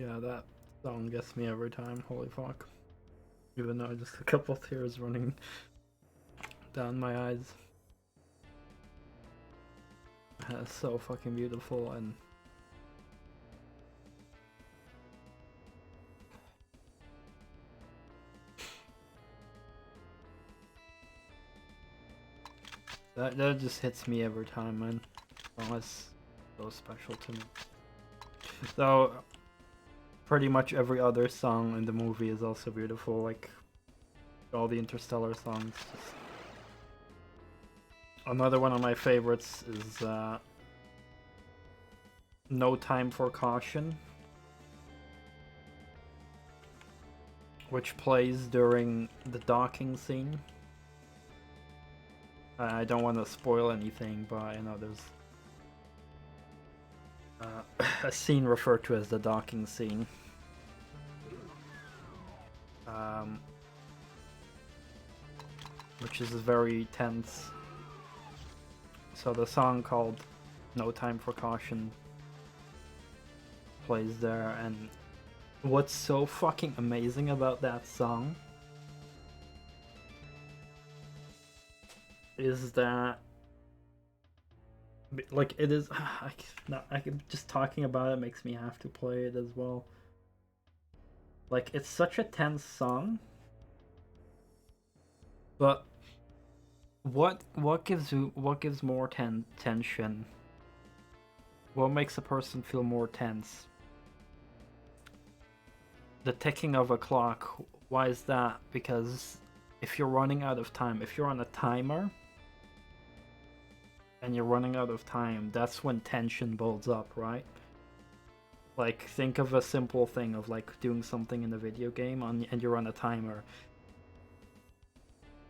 Yeah, that song gets me every time, holy fuck. Even though just a couple tears running down my eyes. It's so fucking beautiful, and that just hits me every time, man. Oh, it's so special to me. So pretty much every other song in the movie is also beautiful, like all the Interstellar songs. Another one of my favorites is No Time for Caution, which plays during the docking scene. I don't want to spoil anything, but you know, there's a scene referred to as the docking scene. Which is very tense. So the song called No Time for Caution plays there, and what's so fucking amazing about that song is that, like, it is. Just talking about it makes me have to play it as well. Like, it's such a tense song, but what gives more tension? What makes a person feel more tense? The ticking of a clock. Why is that? Because if you're running out of time, if you're on a timer and you're running out of time, that's when tension builds up, right? Like, think of a simple thing of like doing something in a video game and you're on a timer.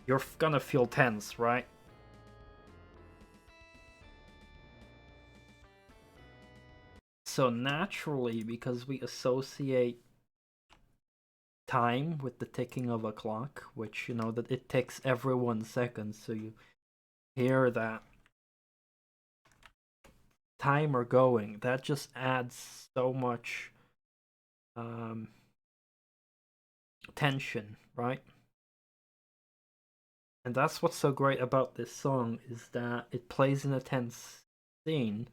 You're gonna feel tense, right? So naturally, because we associate time with the ticking of a clock, which, you know, that it ticks every 1 second, so you hear that timer going, that just adds so much tension, right? And that's what's so great about this song, is that it plays in a tense scene,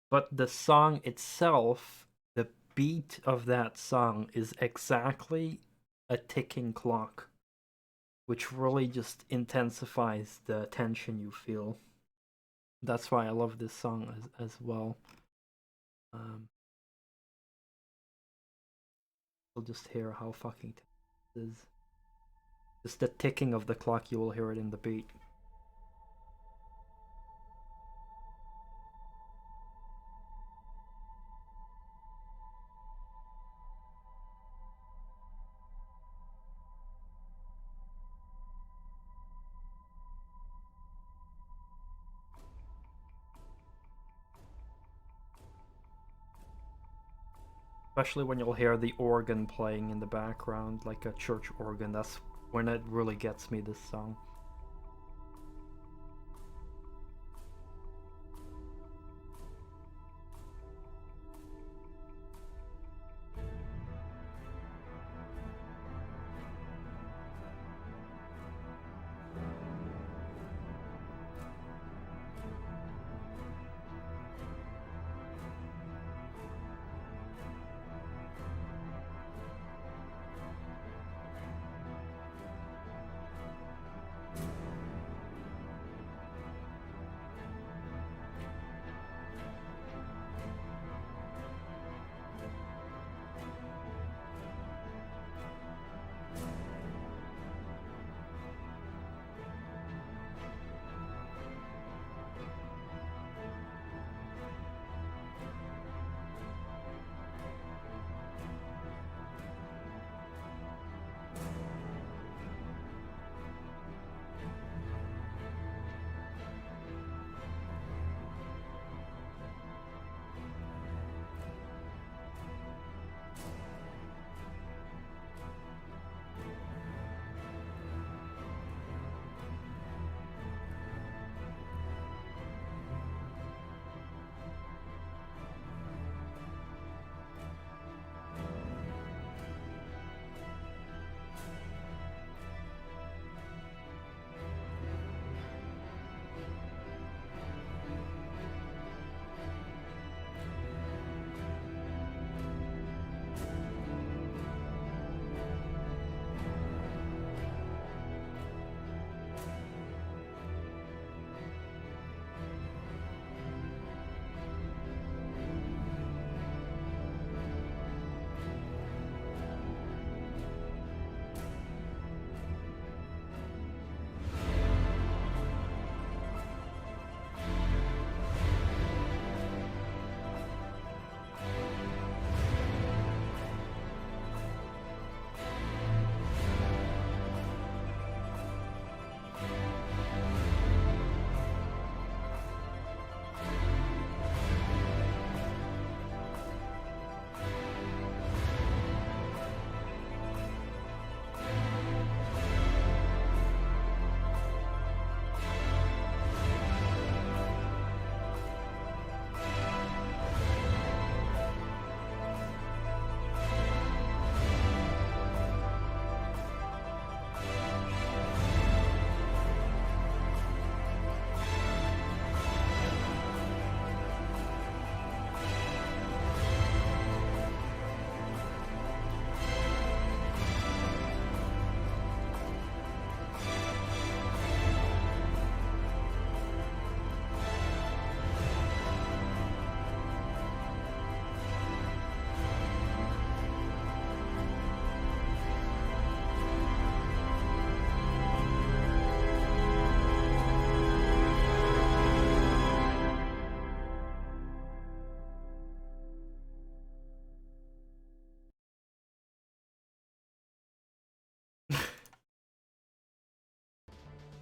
but the song itself, the beat of that song is exactly a ticking clock, which really just intensifies the tension you feel. That's why I love this song as well. You'll just hear how fucking tense it is. Just the ticking of the clock, you will hear it in the beat. Especially when you'll hear the organ playing in the background, like a church organ. That's when it really gets me, this song.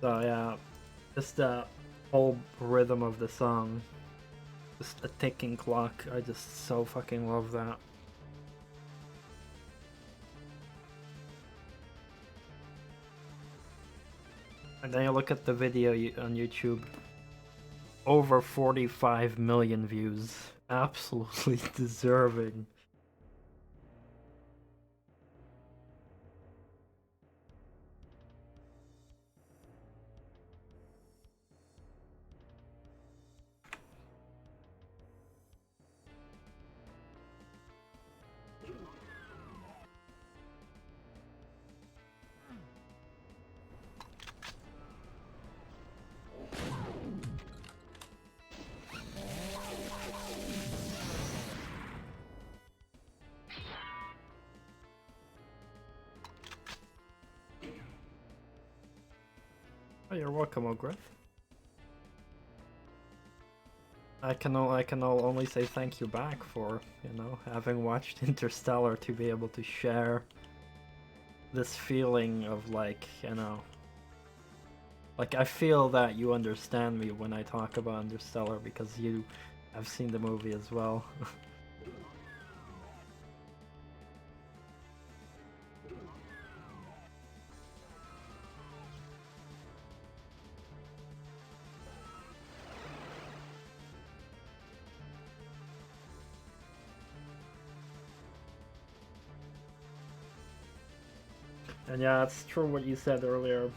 So yeah, just the whole rhythm of the song, just a ticking clock. I just so fucking love that. And then you look at the video on YouTube, over 45 million views. Absolutely deserving. Oh, you're welcome, Ogrith. I can only say thank you back for, you know, having watched Interstellar to be able to share this feeling of, like, you know, like, I feel that you understand me when I talk about Interstellar because you have seen the movie as well. And yeah, it's true what you said earlier.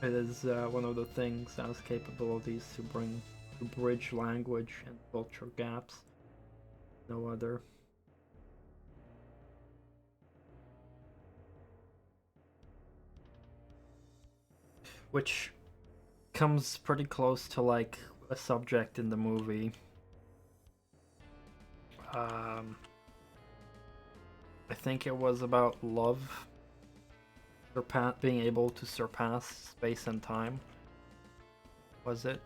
It is one of the things that has capabilities to bridge language and culture gaps. No other. Which comes pretty close to like a subject in the movie. I think it was about love, being able to surpass space and time. Was it?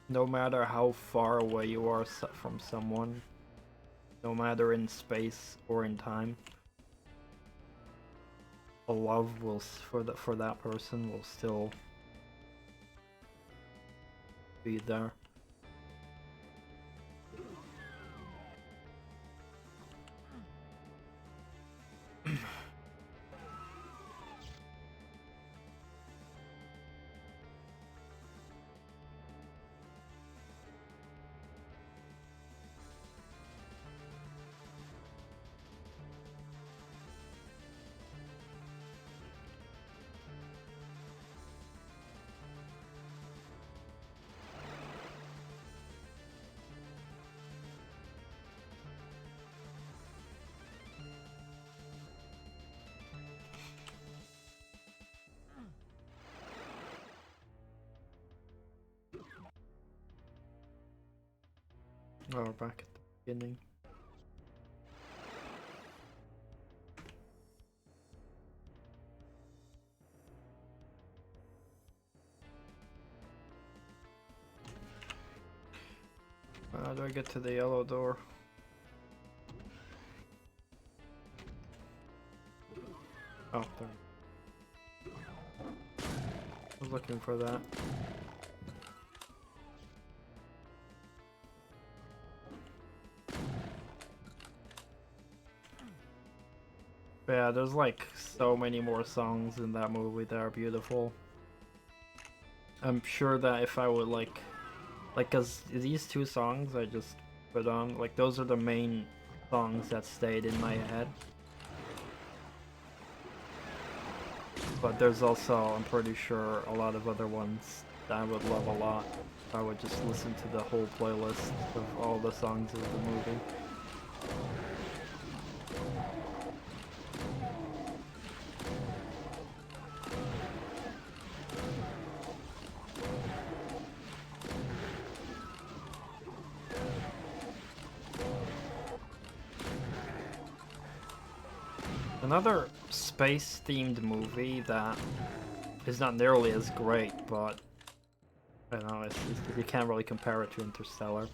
No matter how far away you are from someone, no matter in space or in time, a love will for that person will still be there. Oh, we're back at the beginning. How do I get to the yellow door? Oh, there. I was looking for that. But yeah, there's like so many more songs in that movie that are beautiful. I'm sure that if I would like, cause these two songs I just put on, like those are the main songs that stayed in my head. But there's also, I'm pretty sure, a lot of other ones that I would love a lot. I would just listen to the whole playlist of all the songs of the movie. Another space-themed movie that is not nearly as great, but I don't know, you can't really compare it to Interstellar.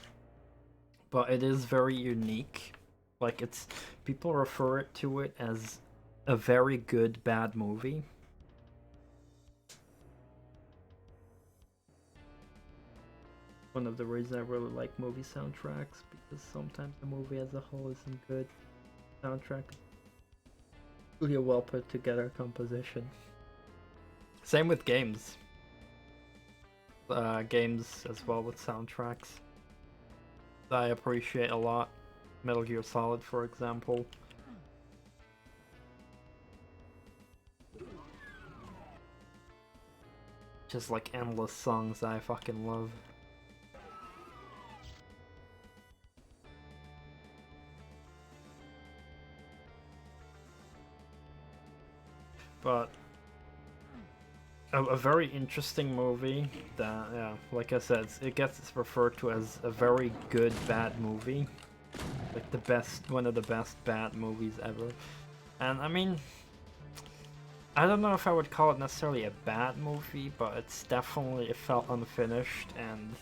But it is very unique Like, it's people refer to it as a very good bad movie. One of the reasons I really like movie soundtracks, because sometimes the movie as a whole isn't good. Soundtrack, really a well put together composition. Same with games. Games as well with soundtracks that I appreciate a lot. Metal Gear Solid, for example. Just like endless songs that I fucking love. But a very interesting movie that, yeah, like I said, it gets referred to as a very good bad movie. Like the best, one of the best bad movies ever. And I mean, I don't know if I would call it necessarily a bad movie, but it's definitely, it felt unfinished, and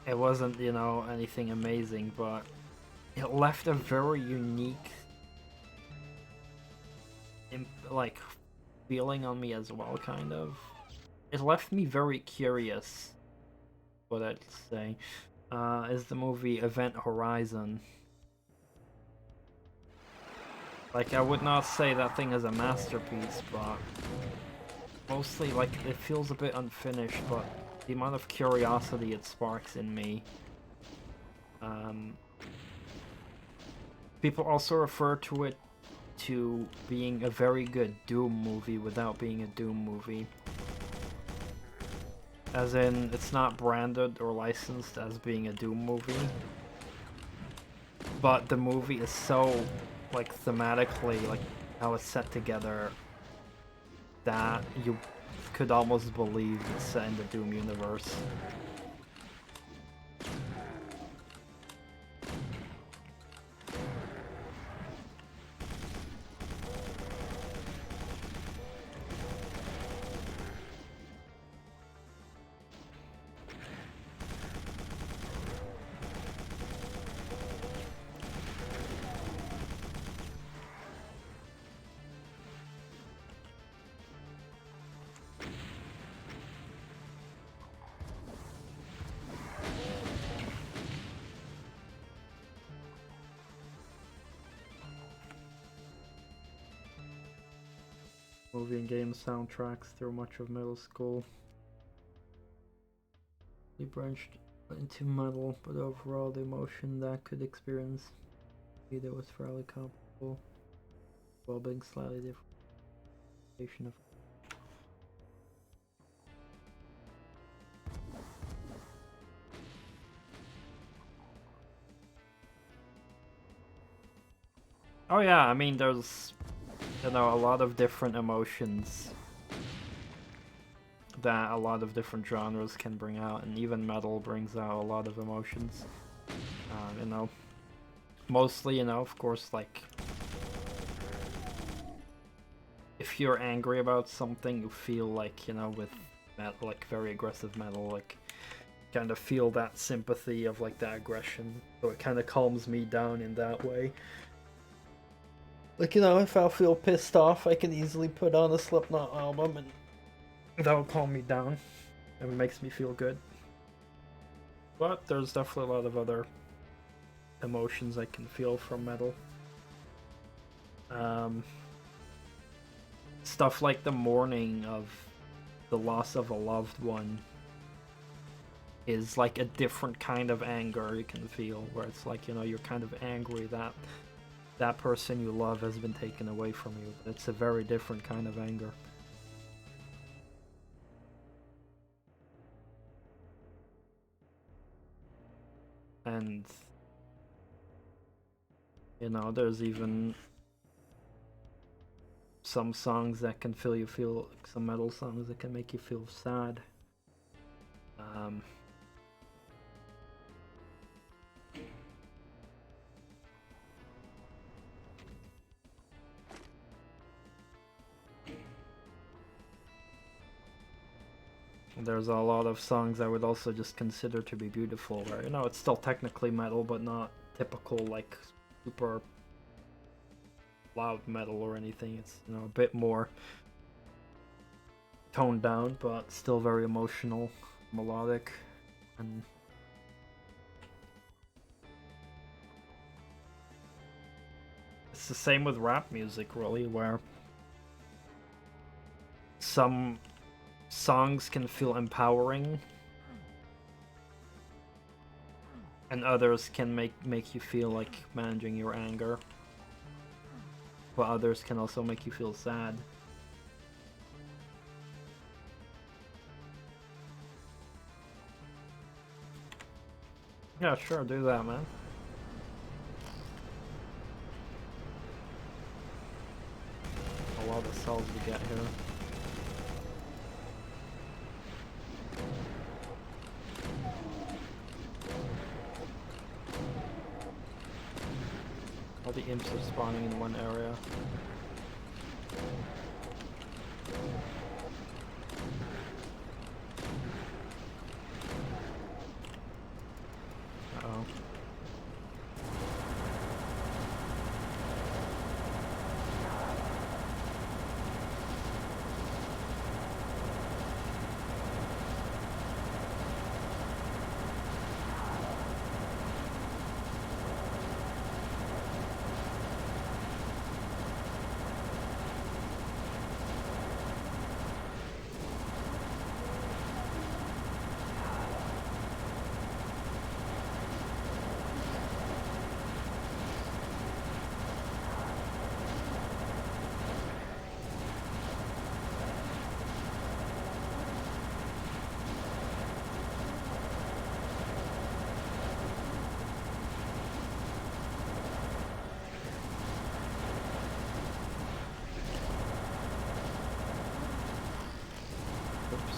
it wasn't, you know, anything amazing, but it left a very unique like feeling on me as well, kind of. It left me very curious, what I'd say, is the movie Event Horizon. Like, I would not say that thing is a masterpiece, but mostly, like, it feels a bit unfinished, but the amount of curiosity it sparks in me. People also refer to it to being a very good Doom movie without being a Doom movie. As in, it's not branded or licensed as being a Doom movie, but the movie is so, like, thematically, like, how it's set together, that you could almost believe it's set in the Doom universe. Movie and game soundtracks through much of middle school. He branched into metal, but overall the emotion that could experience either was fairly comparable, while being slightly different. Oh yeah, I mean, there's, you know, a lot of different emotions that a lot of different genres can bring out, and even metal brings out a lot of emotions. You know, mostly, you know, of course, like, if you're angry about something, you feel like, you know, with metal, like very aggressive metal, like, kind of feel that sympathy of like that aggression, so it kind of calms me down in that way. Like, you know, if I feel pissed off, I can easily put on a Slipknot album and that'll calm me down and it makes me feel good. But there's definitely a lot of other emotions I can feel from metal. Stuff like the mourning of the loss of a loved one is like a different kind of anger you can feel, where it's like, you know, you're kind of angry that that person you love has been taken away from you. It's a very different kind of anger. And, you know, there's even some songs that can feel, some metal songs that can make you feel sad. There's a lot of songs I would also just consider to be beautiful, where, you know, it's still technically metal, but not typical, like, super loud metal or anything. It's, you know, a bit more toned down, but still very emotional, melodic, and it's the same with rap music, really, where some songs can feel empowering and others can make you feel like managing your anger, but others can also make you feel sad. Yeah, sure, do that, man. A lot of cells we get here. All the imps are spawning in one area. Uh-oh. Oops.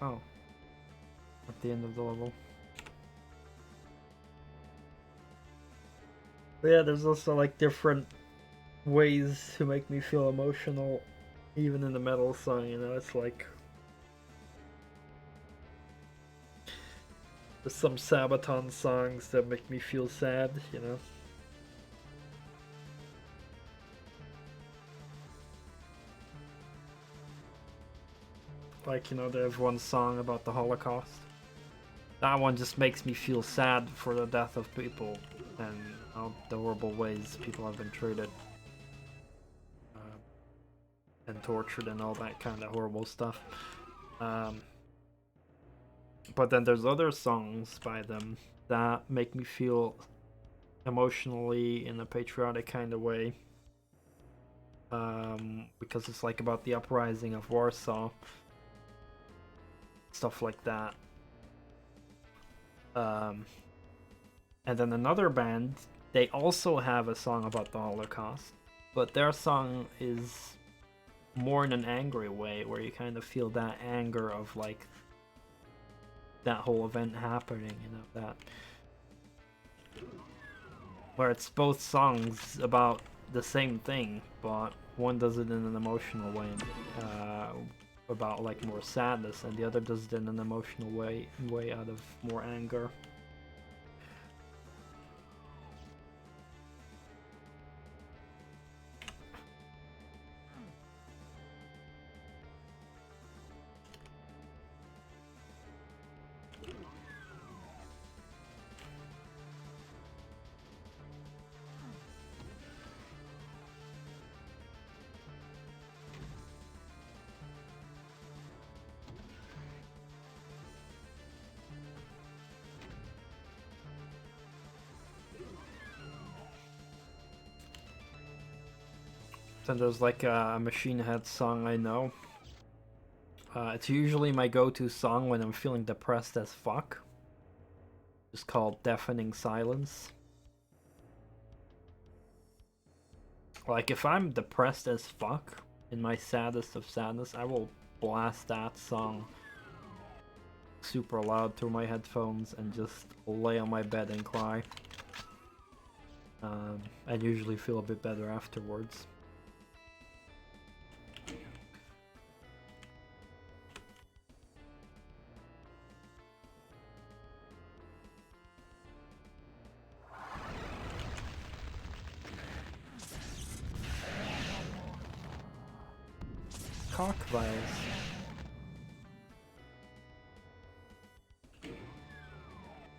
Oh. At the end of the level. But yeah, there's also like different ways to make me feel emotional, even in the metal song, you know, it's like there's some Sabaton songs that make me feel sad, you know. Like, you know, they have one song about the Holocaust. That one just makes me feel sad for the death of people and, you know, the horrible ways people have been treated. And tortured and all that kind of horrible stuff. But then there's other songs by them that make me feel emotionally in a patriotic kind of way. Because it's like about the uprising of Warsaw. Stuff like that. And then another band, they also have a song about the Holocaust, but their song is more in an angry way, where you kind of feel that anger of like that whole event happening, you know, that where it's both songs about the same thing, but one does it in an emotional way, about like more sadness, and the other does it in an emotional way out of more anger. So there's like a Machine Head song I know. It's usually my go-to song when I'm feeling depressed as fuck. It's called Deafening Silence. Like, if I'm depressed as fuck, in my saddest of sadness, I will blast that song super loud through my headphones and just lay on my bed and cry. I usually feel a bit better afterwards. Cock vials.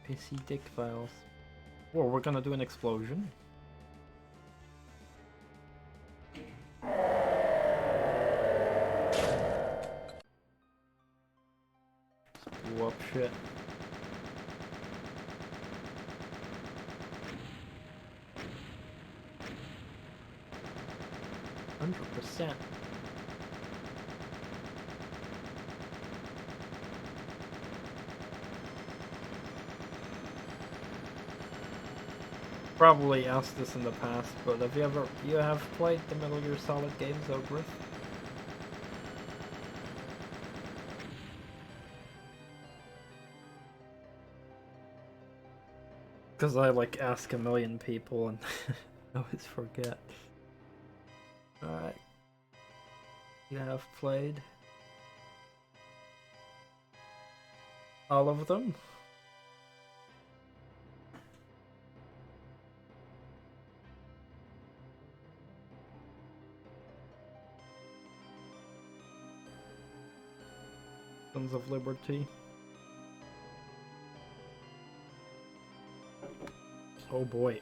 Pissy dick vials. Whoa, we're gonna do an explosion. Just blew up shit. %. Probably asked this in the past, but have you have played the Metal Gear Solid games, Ogriff? Because I like ask a million people and always forget. Alright. You have played all of them? Sons of Liberty. Oh boy.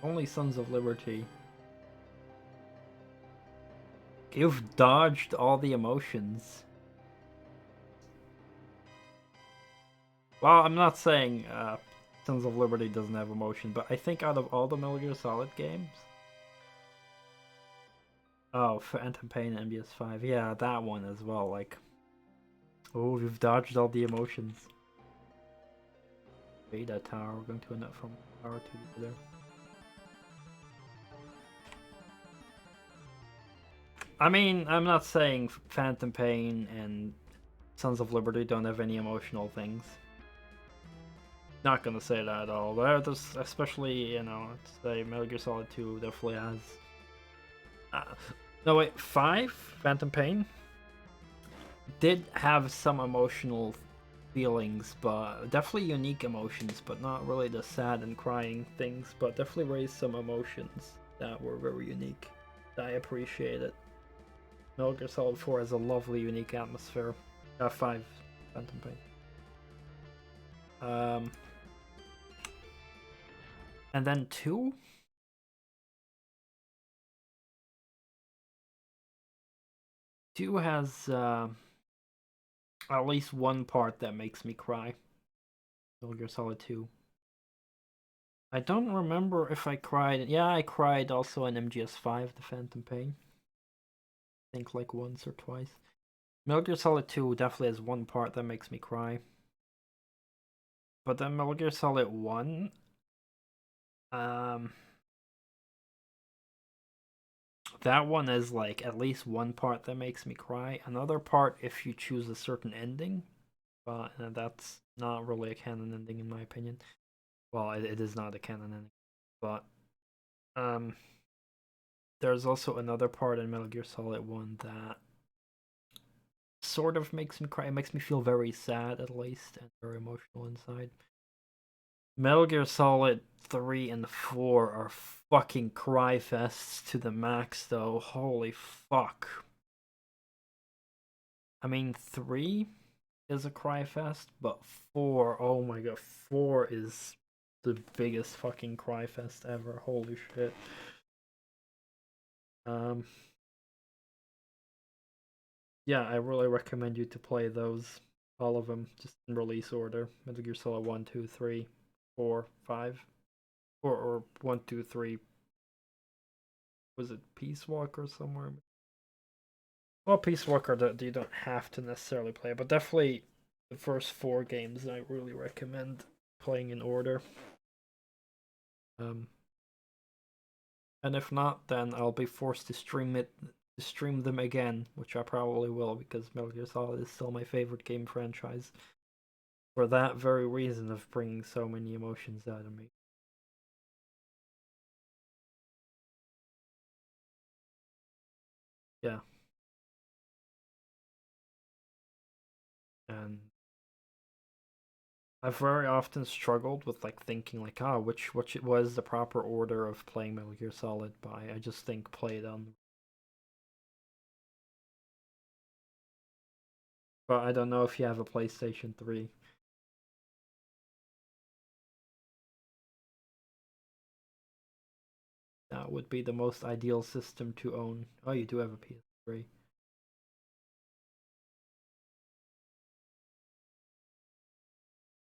Only Sons of Liberty. You've dodged all the emotions. Well, I'm not saying Sons of Liberty doesn't have emotion, but I think out of all the Metal Gear Solid games... Oh, Phantom Pain and MBS5. Yeah, that one as well. Like, oh, you've dodged all the emotions. Beta tower. We're going to a net from tower to there. I mean, I'm not saying Phantom Pain and Sons of Liberty don't have any emotional things. Not gonna say that at all. There's especially, you know, say Metal Gear Solid 2 definitely has. No wait, 5 Phantom Pain did have some emotional feelings, but definitely unique emotions, but not really the sad and crying things, but definitely raised some emotions that were very unique. I appreciate it. Metal Gear Solid 4 has a lovely, unique atmosphere. 5 Phantom Pain. And then 2? 2 has at least one part that makes me cry. Metal Gear Solid 2. I don't remember if I cried. Yeah, I cried also in MGS5, the Phantom Pain. I think like once or twice. Metal Gear Solid 2 definitely has one part that makes me cry. But then Metal Gear Solid 1... that one is like at least one part that makes me cry. Another part if you choose a certain ending, but that's not really a canon ending in my opinion. Well, it is not a canon ending, but there's also another part in Metal Gear Solid 1 that sort of makes me cry. It makes me feel very sad at least and very emotional inside. Metal Gear Solid 3 and 4 are fucking cry fests to the max though. Holy fuck. I mean, 3 is a cry fest, but 4, oh my god, 4 is the biggest fucking cry fest ever. Holy shit. Yeah, I really recommend you to play those. All of them, just in release order. Metal Gear Solid 1, 2, 3, 4, 5. Or 1, 2, 3, was it Peace Walker somewhere? Well, Peace Walker that you don't have to necessarily play, but definitely the first 4 games I really recommend playing in order. And if not, then I'll be forced to stream them again, which I probably will because Metal Gear Solid is still my favorite game franchise. For that very reason of bringing so many emotions out of me. Yeah. And I've very often struggled with like thinking like, oh, which was the proper order of playing Metal Gear Solid by. I just think play it on. But I don't know if you have a PlayStation 3. That would be the most ideal system to own. Oh, you do have a PS3.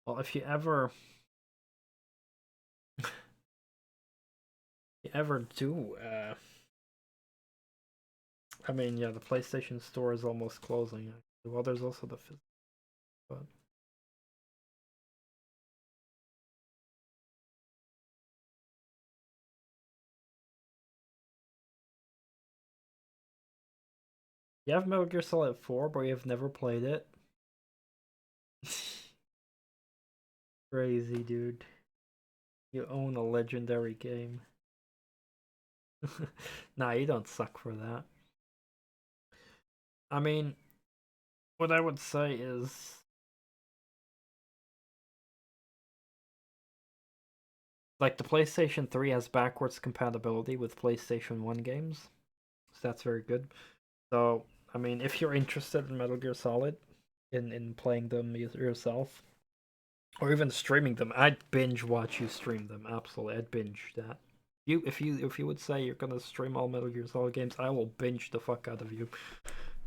Well, if you ever do I mean, yeah, the PlayStation Store is almost closing. Well, there's also the physical, but you have Metal Gear Solid 4, but you've never played it. Crazy, dude. You own a legendary game. Nah, you don't suck for that. I mean, what I would say is like the PlayStation 3 has backwards compatibility with PlayStation 1 games. So that's very good. So, I mean, if you're interested in Metal Gear Solid in playing them yourself or even streaming them, I'd binge watch you stream them. Absolutely. I'd binge that. If you would say you're gonna stream all Metal Gear Solid games, I will binge the fuck out of you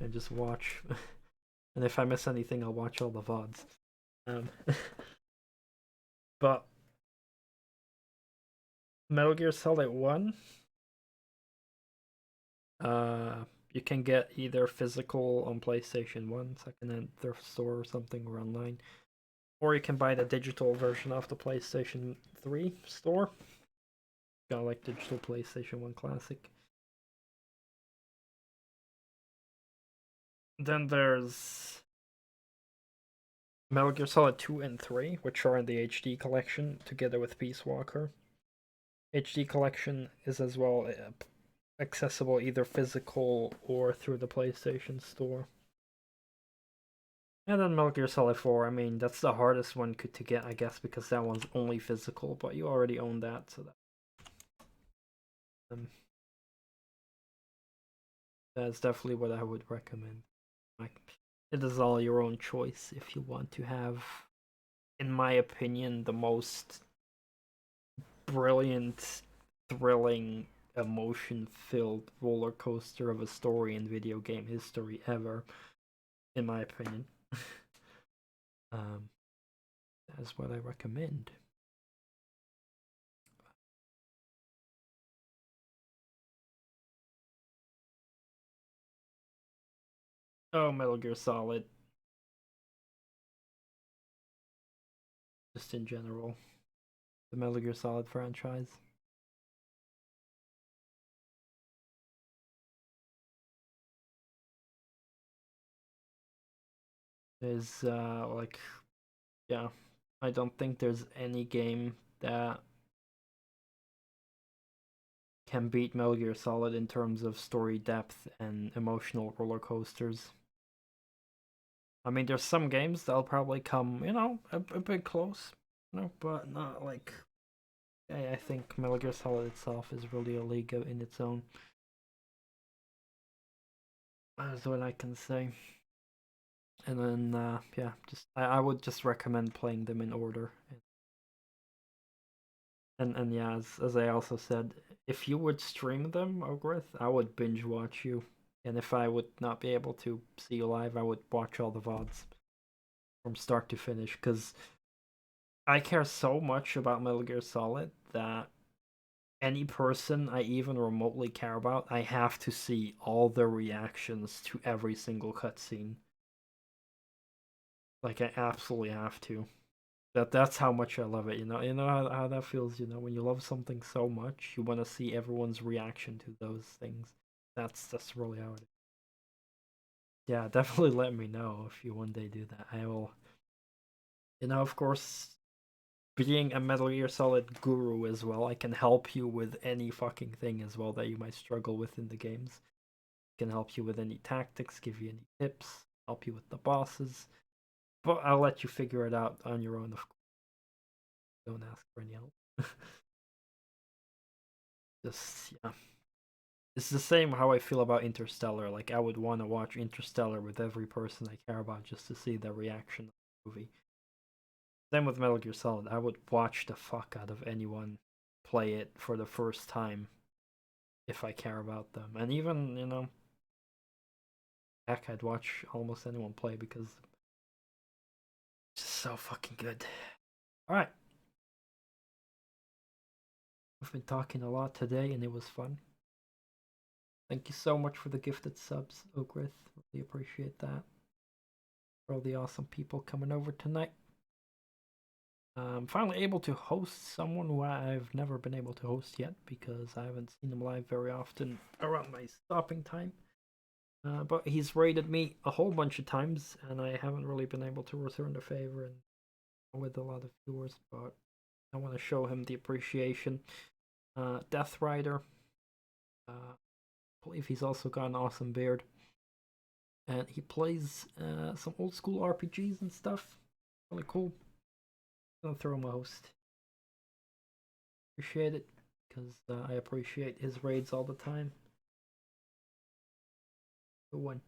and just watch. And if I miss anything, I'll watch all the VODs. But Metal Gear Solid 1, you can get either physical on PlayStation 1, second-hand thrift store or something, or online. Or you can buy the digital version off the PlayStation 3 store. Got like digital PlayStation 1 Classic. Then there's Metal Gear Solid 2 and 3, which are in the HD collection together with Peace Walker. HD collection is as well accessible either physical or through the PlayStation Store. And then Metal Gear Solid 4, I mean, that's the hardest one to get, I guess, because that one's only physical, but you already own that, so that's definitely what I would recommend. Like, it is all your own choice if you want to have, in my opinion, the most brilliant, thrilling, emotion-filled roller coaster of a story in video game history ever, in my opinion. That's what I recommend. Oh, Metal Gear Solid. Just in general. The Metal Gear Solid franchise. Is like, yeah, I don't think there's any game that can beat Metal Gear Solid in terms of story depth and emotional roller coasters. I mean, there's some games that'll probably come, you know, a bit close, you know, but not like. I think Metal Gear Solid itself is really a league in its own. That's what I can say. And then, yeah, just I would just recommend playing them in order. And yeah, as I also said, if you would stream them, Ogrith, I would binge watch you. And if I would not be able to see you live, I would watch all the VODs from start to finish. Because I care so much about Metal Gear Solid that any person I even remotely care about, I have to see all their reactions to every single cutscene. Like, I absolutely have to. That's how much I love it, you know? You know how that feels, you know? When you love something so much, you want to see everyone's reaction to those things. That's really how it is. Yeah, definitely let me know if you one day do that. I will... You know, of course, being a Metal Gear Solid guru as well, I can help you with any fucking thing as well that you might struggle with in the games. Can help you with any tactics, give you any tips, help you with the bosses. But I'll let you figure it out on your own, of course. Don't ask for any help. Just, yeah. It's the same how I feel about Interstellar. Like, I would want to watch Interstellar with every person I care about just to see their reaction to the movie. Same with Metal Gear Solid. I would watch the fuck out of anyone play it for the first time if I care about them. And even, you know, heck, I'd watch almost anyone play because it's just so fucking good. Alright. We've been talking a lot today and it was fun. Thank you so much for the gifted subs, Ogrith. Really appreciate that. For all the awesome people coming over tonight. I'm finally able to host someone who I've never been able to host yet because I haven't seen him live very often around my stopping time. But he's raided me a whole bunch of times and I haven't really been able to return the favor and with a lot of viewers, but I want to show him the appreciation. Death Rider. I believe he's also got an awesome beard. And he plays some old school RPGs and stuff. Really cool. I'm gonna throw him a host. Appreciate it, because I appreciate his raids all the time. Good one.